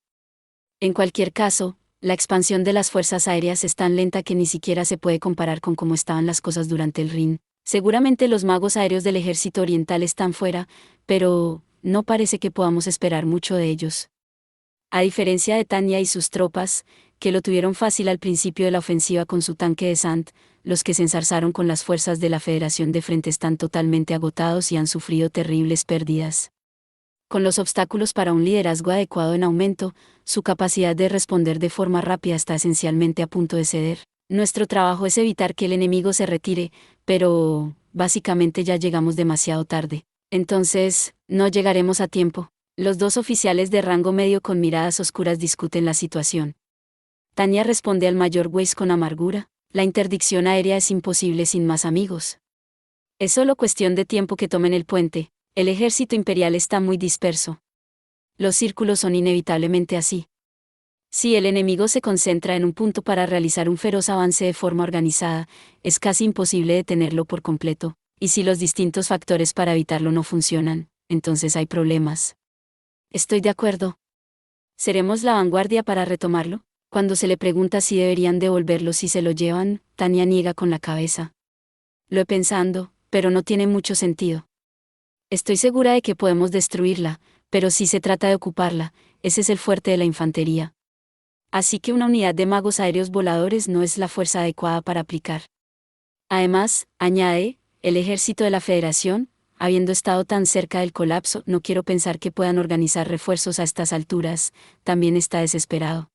S1: En cualquier caso, la expansión de las fuerzas aéreas es tan lenta que ni siquiera se puede comparar con cómo estaban las cosas durante el Rin. Seguramente los magos aéreos del ejército oriental están fuera, pero no parece que podamos esperar mucho de ellos. A diferencia de Tania y sus tropas, que lo tuvieron fácil al principio de la ofensiva con su tanque de Sant, los que se enzarzaron con las fuerzas de la Federación de frente están totalmente agotados y han sufrido terribles pérdidas. Con los obstáculos para un liderazgo adecuado en aumento, su capacidad de responder de forma rápida está esencialmente a punto de ceder. Nuestro trabajo es evitar que el enemigo se retire, pero, básicamente ya llegamos demasiado tarde. Entonces, no llegaremos a tiempo. Los dos oficiales de rango medio con miradas oscuras discuten la situación. Tania responde al mayor Weiss con amargura, la interdicción aérea es imposible sin más amigos. Es solo cuestión de tiempo que tomen el puente, el ejército imperial está muy disperso. Los círculos son inevitablemente así. Si el enemigo se concentra en un punto para realizar un feroz avance de forma organizada, es casi imposible detenerlo por completo, y si los distintos factores para evitarlo no funcionan, entonces hay problemas. Estoy de acuerdo. ¿Seremos la vanguardia para retomarlo? Cuando se le pregunta si deberían devolverlo si se lo llevan, Tania niega con la cabeza. Lo he pensado, pero no tiene mucho sentido. Estoy segura de que podemos destruirla, pero si se trata de ocuparla, ese es el fuerte de la infantería. Así que una unidad de magos aéreos voladores no es la fuerza adecuada para aplicar. Además, añade, el ejército de la Federación, habiendo estado tan cerca del colapso, no quiero pensar que puedan organizar refuerzos a estas alturas, también está desesperado.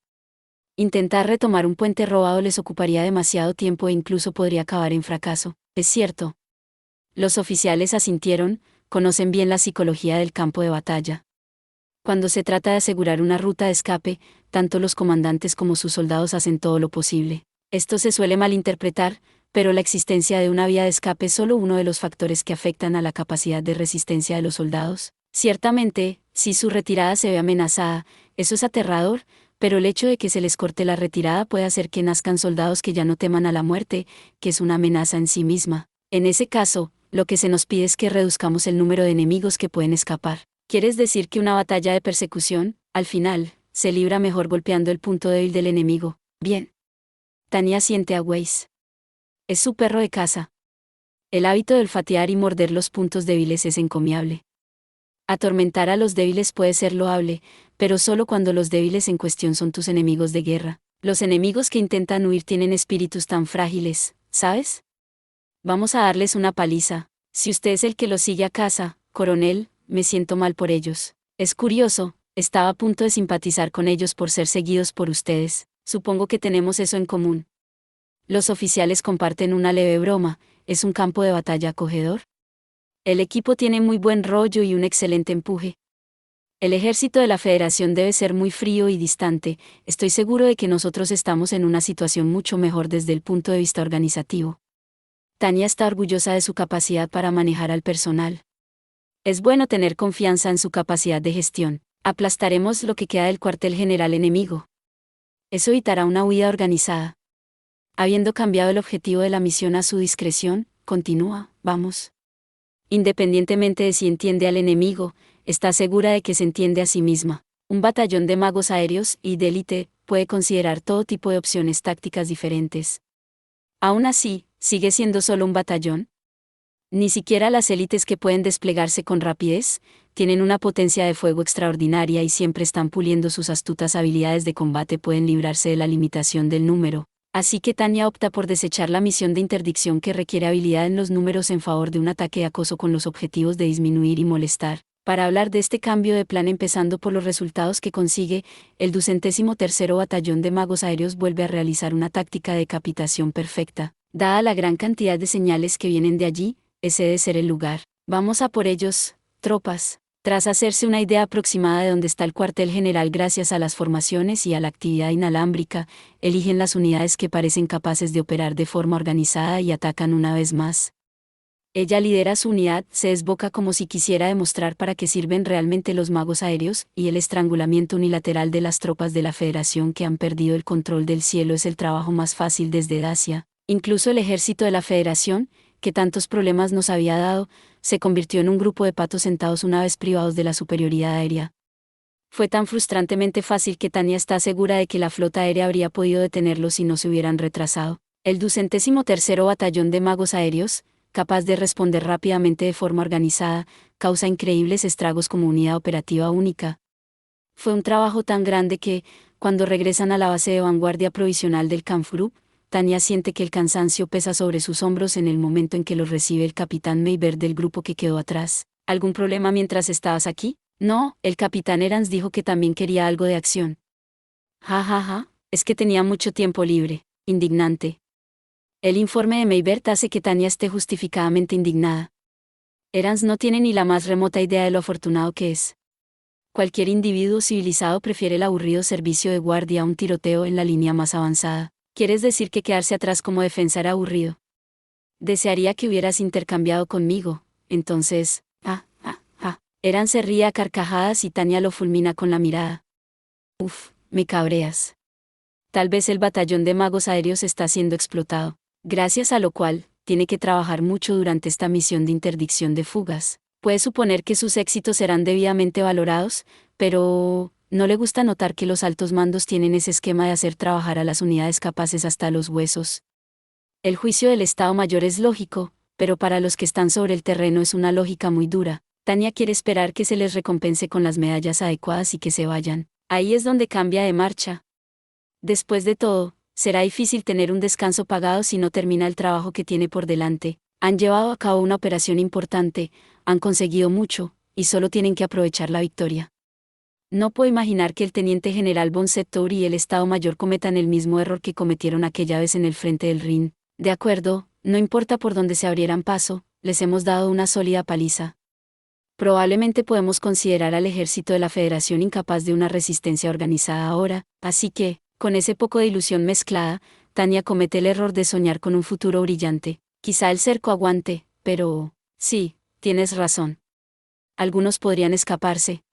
S1: Intentar retomar un puente robado les ocuparía demasiado tiempo e incluso podría acabar en fracaso. Es cierto. Los oficiales asintieron, conocen bien la psicología del campo de batalla. Cuando se trata de asegurar una ruta de escape, tanto los comandantes como sus soldados hacen todo lo posible. Esto se suele malinterpretar, pero la existencia de una vía de escape es solo uno de los factores que afectan a la capacidad de resistencia de los soldados. Ciertamente, si su retirada se ve amenazada, eso es aterrador, pero el hecho de que se les corte la retirada puede hacer que nazcan soldados que ya no teman a la muerte, que es una amenaza en sí misma. En ese caso, lo que se nos pide es que reduzcamos el número de enemigos que pueden escapar. ¿Quieres decir que una batalla de persecución, al final, se libra mejor golpeando el punto débil del enemigo? Bien. Tanya siente a Weiss. Es su perro de caza. El hábito de olfatear y morder los puntos débiles es encomiable. Atormentar a los débiles puede ser loable, pero solo cuando los débiles en cuestión son tus enemigos de guerra. Los enemigos que intentan huir tienen espíritus tan frágiles, ¿sabes? Vamos a darles una paliza. Si usted es el que los sigue a casa, coronel, me siento mal por ellos. Es curioso, estaba a punto de simpatizar con ellos por ser seguidos por ustedes. Supongo que tenemos eso en común. Los oficiales comparten una leve broma. ¿Es un campo de batalla acogedor? El equipo tiene muy buen rollo y un excelente empuje. El ejército de la Federación debe ser muy frío y distante. Estoy seguro de que nosotros estamos en una situación mucho mejor desde el punto de vista organizativo. Tanya está orgullosa de su capacidad para manejar al personal. Es bueno tener confianza en su capacidad de gestión. Aplastaremos lo que queda del cuartel general enemigo. Eso evitará una huida organizada. Habiendo cambiado el objetivo de la misión a su discreción, continúa, vamos. Independientemente de si entiende al enemigo, está segura de que se entiende a sí misma. Un batallón de magos aéreos y de élite puede considerar todo tipo de opciones tácticas diferentes. Aún así, ¿sigue siendo solo un batallón? Ni siquiera las élites que pueden desplegarse con rapidez, tienen una potencia de fuego extraordinaria y siempre están puliendo sus astutas habilidades de combate pueden librarse de la limitación del número. Así que Tanya opta por desechar la misión de interdicción que requiere habilidad en los números en favor de un ataque de acoso con los objetivos de disminuir y molestar. Para hablar de este cambio de plan empezando por los resultados que consigue, el 203º Batallón de Magos Aéreos vuelve a realizar una táctica de decapitación perfecta. Dada la gran cantidad de señales que vienen de allí, ese debe ser el lugar. Vamos a por ellos, tropas. Tras hacerse una idea aproximada de dónde está el cuartel general gracias a las formaciones y a la actividad inalámbrica, eligen las unidades que parecen capaces de operar de forma organizada y atacan una vez más. Ella lidera su unidad, se desboca como si quisiera demostrar para qué sirven realmente los magos aéreos, y el estrangulamiento unilateral de las tropas de la Federación que han perdido el control del cielo es el trabajo más fácil desde Dacia. Incluso el ejército de la Federación, que tantos problemas nos había dado, se convirtió en un grupo de patos sentados una vez privados de la superioridad aérea. Fue tan frustrantemente fácil que Tanya está segura de que la flota aérea habría podido detenerlos si no se hubieran retrasado. El 203º Batallón de Magos Aéreos, capaz de responder rápidamente de forma organizada, causa increíbles estragos como unidad operativa única. Fue un trabajo tan grande que, cuando regresan a la base de vanguardia provisional del Kampfgruppe, Tanya siente que el cansancio pesa sobre sus hombros en el momento en que los recibe el capitán Mayberg del grupo que quedó atrás. ¿Algún problema mientras estabas aquí? No, el capitán Erans dijo que también quería algo de acción. Ja ja ja, es que tenía mucho tiempo libre. Indignante. El informe de Mayberg hace que Tanya esté justificadamente indignada. Erans no tiene ni la más remota idea de lo afortunado que es. Cualquier individuo civilizado prefiere el aburrido servicio de guardia a un tiroteo en la línea más avanzada. ¿Quieres decir que quedarse atrás como defensa era aburrido? Desearía que hubieras intercambiado conmigo, entonces, Eran se ríe a carcajadas y Tanya lo fulmina con la mirada. Uf, me cabreas. Tal vez el batallón de magos aéreos está siendo explotado, gracias a lo cual, tiene que trabajar mucho durante esta misión de interdicción de fugas. Puede suponer que sus éxitos serán debidamente valorados, pero no le gusta notar que los altos mandos tienen ese esquema de hacer trabajar a las unidades capaces hasta los huesos. El juicio del Estado Mayor es lógico, pero para los que están sobre el terreno es una lógica muy dura. Tanya quiere esperar que se les recompense con las medallas adecuadas y que se vayan. Ahí es donde cambia de marcha. Después de todo, será difícil tener un descanso pagado si no termina el trabajo que tiene por delante. Han llevado a cabo una operación importante, han conseguido mucho, y solo tienen que aprovechar la victoria. No puedo imaginar que el teniente general von Settour y el Estado Mayor cometan el mismo error que cometieron aquella vez en el frente del Rin. De acuerdo, No importa por dónde se abrieran paso, les hemos dado una sólida paliza. Probablemente podemos considerar al ejército de la Federación incapaz de una resistencia organizada ahora, así que, con ese poco de ilusión mezclada, Tanya comete el error de soñar con un futuro brillante. Quizá el cerco aguante, pero... Sí, tienes razón. Algunos podrían escaparse.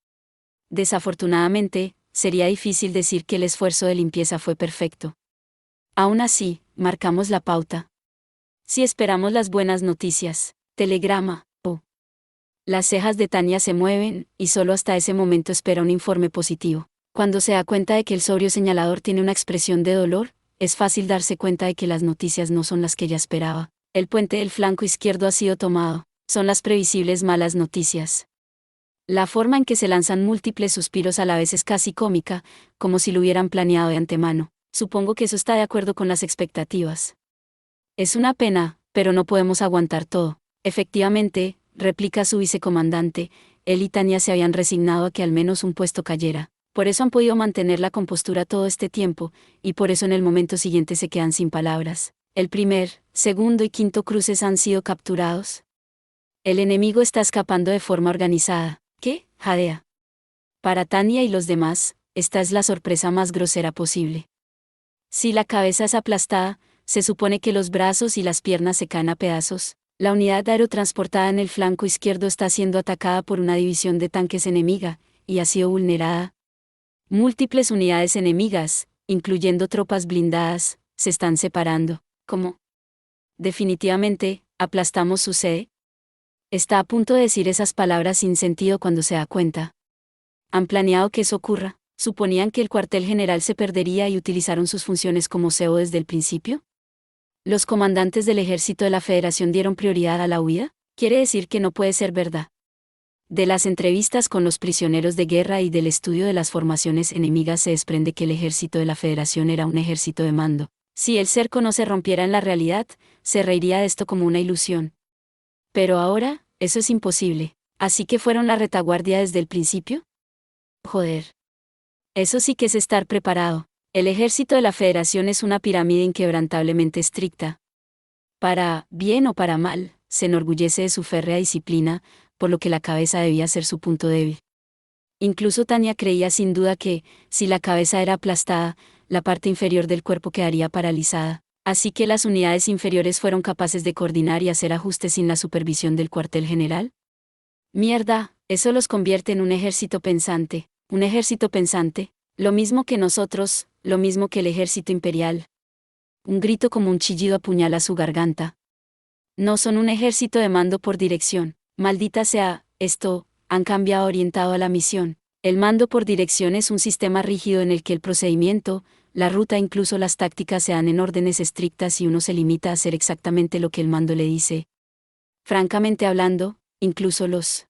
S1: Desafortunadamente, sería difícil decir que el esfuerzo de limpieza fue perfecto. Aún así, marcamos la pauta. Si esperamos las buenas noticias, telegrama, Las cejas de Tanya se mueven, y solo hasta ese momento espera un informe positivo. Cuando se da cuenta de que el sobrio señalador tiene una expresión de dolor, es fácil darse cuenta de que las noticias no son las que ella esperaba. El puente del flanco izquierdo ha sido tomado. Son las previsibles malas noticias. La forma en que se lanzan múltiples suspiros a la vez es casi cómica, como si lo hubieran planeado de antemano. Supongo que eso está de acuerdo con las expectativas. Es una pena, pero no podemos aguantar todo. Efectivamente, replica su vicecomandante, él y Tanya se habían resignado a que al menos un puesto cayera. Por eso han podido mantener la compostura todo este tiempo, y por eso en el momento siguiente se quedan sin palabras. El primer, segundo y quinto cruces han sido capturados. El enemigo está escapando de forma organizada. ¿Qué? Jadea. Para Tanya y los demás, esta es la sorpresa más grosera posible. Si la cabeza es aplastada, se supone que los brazos y las piernas se caen a pedazos. La unidad aerotransportada en el flanco izquierdo está siendo atacada por una división de tanques enemiga, y ha sido vulnerada. Múltiples unidades enemigas, incluyendo tropas blindadas, se están separando. ¿Cómo? Definitivamente, aplastamos su sede. Está a punto de decir esas palabras sin sentido cuando se da cuenta. Han planeado que eso ocurra. ¿Suponían que el cuartel general se perdería y utilizaron sus funciones como CEO desde el principio? ¿Los comandantes del ejército de la Federación dieron prioridad a la huida? Quiere decir que no puede ser verdad. De las entrevistas con los prisioneros de guerra y del estudio de las formaciones enemigas se desprende que el ejército de la Federación era un ejército de mando. Si el cerco no se rompiera en la realidad, se reiría de esto como una ilusión. Pero ahora, eso es imposible. ¿Así que fueron la retaguardia desde el principio? Joder. Eso sí que es estar preparado. El ejército de la Federación es una pirámide inquebrantablemente estricta. Para bien o para mal, se enorgullece de su férrea disciplina, por lo que la cabeza debía ser su punto débil. Incluso Tanya creía sin duda que, si la cabeza era aplastada, la parte inferior del cuerpo quedaría paralizada. Así que las unidades inferiores fueron capaces de coordinar y hacer ajustes sin la supervisión del cuartel general. Mierda, eso los convierte en un ejército pensante. Un ejército pensante, lo mismo que nosotros, lo mismo que el ejército imperial. Un grito como un chillido apuñala su garganta. No son un ejército de mando por dirección. Maldita sea, esto, han cambiado orientado a la misión. El mando por dirección es un sistema rígido en el que el procedimiento, la ruta e incluso las tácticas se dan en órdenes estrictas y uno se limita a hacer exactamente lo que el mando le dice. Francamente hablando, incluso los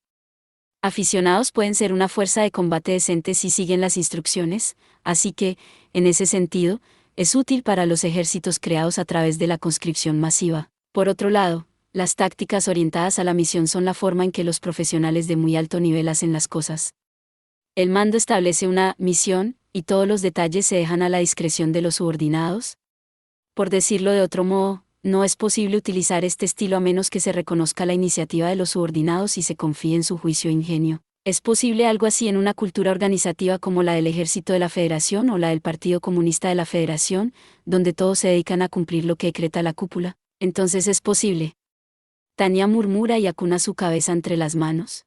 S1: aficionados pueden ser una fuerza de combate decente si siguen las instrucciones, así que, en ese sentido, es útil para los ejércitos creados a través de la conscripción masiva. Por otro lado, las tácticas orientadas a la misión son la forma en que los profesionales de muy alto nivel hacen las cosas. El mando establece una misión, y todos los detalles se dejan a la discreción de los subordinados. Por decirlo de otro modo, no es posible utilizar este estilo a menos que se reconozca la iniciativa de los subordinados y se confíe en su juicio e ingenio. ¿Es posible algo así en una cultura organizativa como la del Ejército de la Federación o la del Partido Comunista de la Federación, donde todos se dedican a cumplir lo que decreta la cúpula? Entonces es posible. Tanya murmura y acuna su cabeza entre las manos.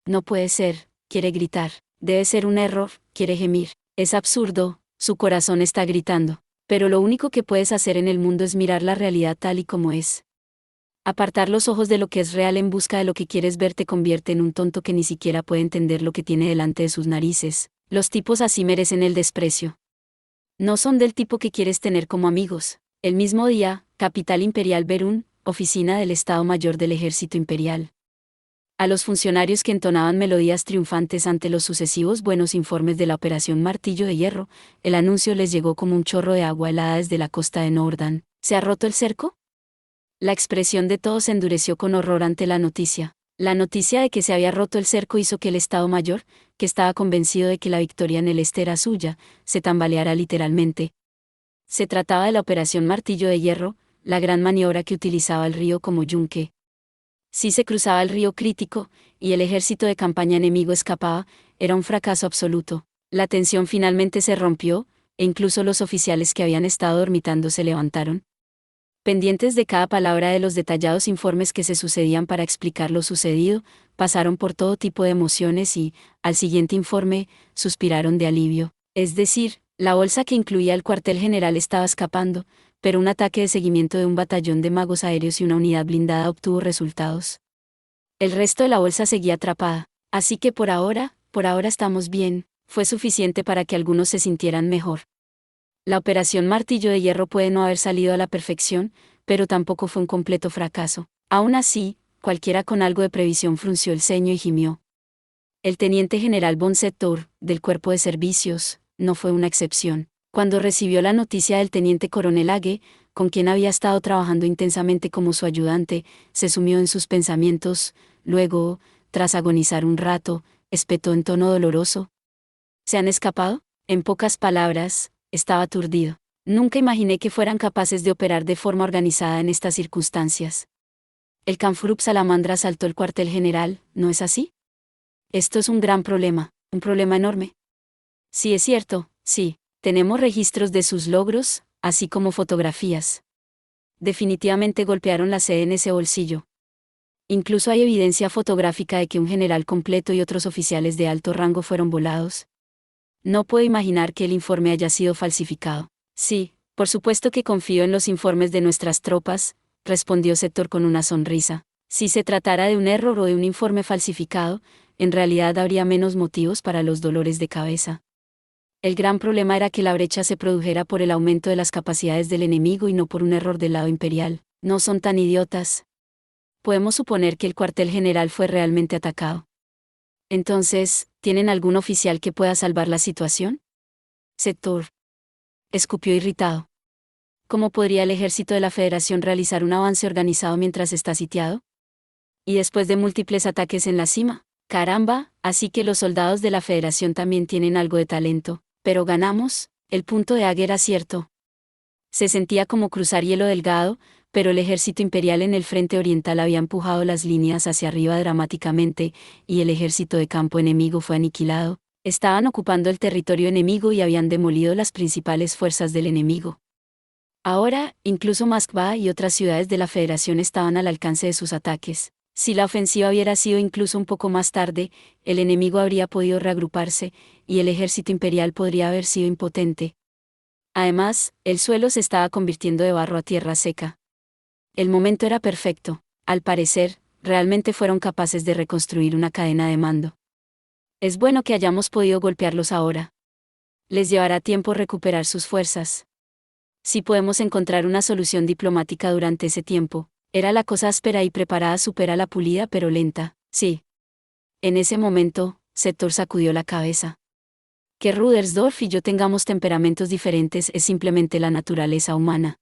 S1: No puede ser, quiere gritar. Debe ser un error, quiere gemir. Es absurdo, su corazón está gritando. Pero lo único que puedes hacer en el mundo es mirar la realidad tal y como es. Apartar los ojos de lo que es real en busca de lo que quieres ver te convierte en un tonto que ni siquiera puede entender lo que tiene delante de sus narices. Los tipos así merecen el desprecio. No son del tipo que quieres tener como amigos. El mismo día, Capital Imperial Berún, oficina del Estado Mayor del Ejército Imperial. A los funcionarios que entonaban melodías triunfantes ante los sucesivos buenos informes de la Operación Martillo de Hierro, el anuncio les llegó como un chorro de agua helada desde la costa de Nordán. ¿Se ha roto el cerco? La expresión de todos se endureció con horror ante la noticia. La noticia de que se había roto el cerco hizo que el Estado Mayor, que estaba convencido de que la victoria en el este era suya, se tambaleara literalmente. Se trataba de la Operación Martillo de Hierro, la gran maniobra que utilizaba el río como yunque. Si se cruzaba el río crítico, y el ejército de campaña enemigo escapaba, era un fracaso absoluto. La tensión finalmente se rompió, e incluso los oficiales que habían estado dormitando se levantaron, pendientes de cada palabra de los detallados informes que se sucedían para explicar lo sucedido, pasaron por todo tipo de emociones y, al siguiente informe, suspiraron de alivio. Es decir, la bolsa que incluía el cuartel general estaba escapando, pero un ataque de seguimiento de un batallón de magos aéreos y una unidad blindada obtuvo resultados. El resto de la bolsa seguía atrapada, así que por ahora estamos bien, fue suficiente para que algunos se sintieran mejor. La operación Martillo de Hierro puede no haber salido a la perfección, pero tampoco fue un completo fracaso. Aún así, cualquiera con algo de previsión frunció el ceño y gimió. El teniente general von Settor, del Cuerpo de Servicios, no fue una excepción. Cuando recibió la noticia del teniente coronel Age, con quien había estado trabajando intensamente como su ayudante, se sumió en sus pensamientos, luego, tras agonizar un rato, espetó en tono doloroso: ¿Se han escapado? En pocas palabras, estaba aturdido. Nunca imaginé que fueran capaces de operar de forma organizada en estas circunstancias. El Kampfgruppe Salamandra asaltó el cuartel general, ¿no es así? Esto es un gran problema, un problema enorme. Sí, es cierto, sí, tenemos registros de sus logros, así como fotografías. Definitivamente golpearon la sede en ese bolsillo. Incluso hay evidencia fotográfica de que un general completo y otros oficiales de alto rango fueron volados. No puedo imaginar que el informe haya sido falsificado. Sí, por supuesto que confío en los informes de nuestras tropas, respondió Settor con una sonrisa. Si se tratara de un error o de un informe falsificado, en realidad habría menos motivos para los dolores de cabeza. El gran problema era que la brecha se produjera por el aumento de las capacidades del enemigo y no por un error del lado imperial. No son tan idiotas. Podemos suponer que el cuartel general fue realmente atacado. Entonces, ¿tienen algún oficial que pueda salvar la situación? Settor escupió irritado. ¿Cómo podría el ejército de la Federación realizar un avance organizado mientras está sitiado? Y después de múltiples ataques en la cima. Caramba, así que los soldados de la Federación también tienen algo de talento. Pero ganamos, el punto de Age era cierto. Se sentía como cruzar hielo delgado, pero el ejército imperial en el frente oriental había empujado las líneas hacia arriba dramáticamente, y el ejército de campo enemigo fue aniquilado. Estaban ocupando el territorio enemigo y habían demolido las principales fuerzas del enemigo. Ahora, incluso Moskva y otras ciudades de la Federación estaban al alcance de sus ataques. Si la ofensiva hubiera sido incluso un poco más tarde, el enemigo habría podido reagruparse, y el ejército imperial podría haber sido impotente. Además, el suelo se estaba convirtiendo de barro a tierra seca. El momento era perfecto. Al parecer, realmente fueron capaces de reconstruir una cadena de mando. Es bueno que hayamos podido golpearlos ahora. Les llevará tiempo recuperar sus fuerzas. Si podemos encontrar una solución diplomática durante ese tiempo, era la cosa áspera y preparada supera la pulida pero lenta, sí. En ese momento, Settor sacudió la cabeza. Que Rudersdorf y yo tengamos temperamentos diferentes es simplemente la naturaleza humana.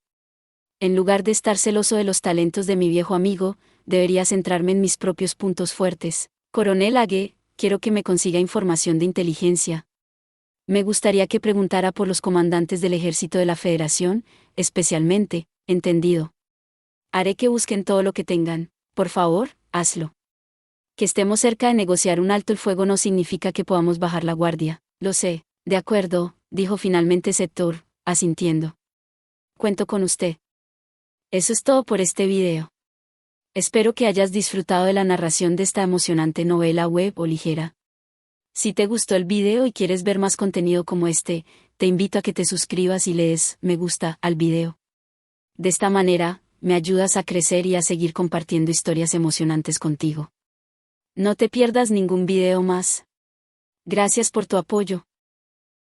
S1: En lugar de estar celoso de los talentos de mi viejo amigo, debería centrarme en mis propios puntos fuertes. Coronel Age, quiero que me consiga información de inteligencia. Me gustaría que preguntara por los comandantes del ejército de la Federación, especialmente, entendido. Haré que busquen todo lo que tengan. Por favor, hazlo. Que estemos cerca de negociar un alto el fuego no significa que podamos bajar la guardia. Lo sé. De acuerdo, dijo finalmente Settor, asintiendo. Cuento con usted. Eso es todo por este video. Espero que hayas disfrutado de la narración de esta emocionante novela web o ligera. Si te gustó el video y quieres ver más contenido como este, te invito a que te suscribas y le des me gusta al video. De esta manera, me ayudas a crecer y a seguir compartiendo historias emocionantes contigo. No te pierdas ningún video más. Gracias por tu apoyo.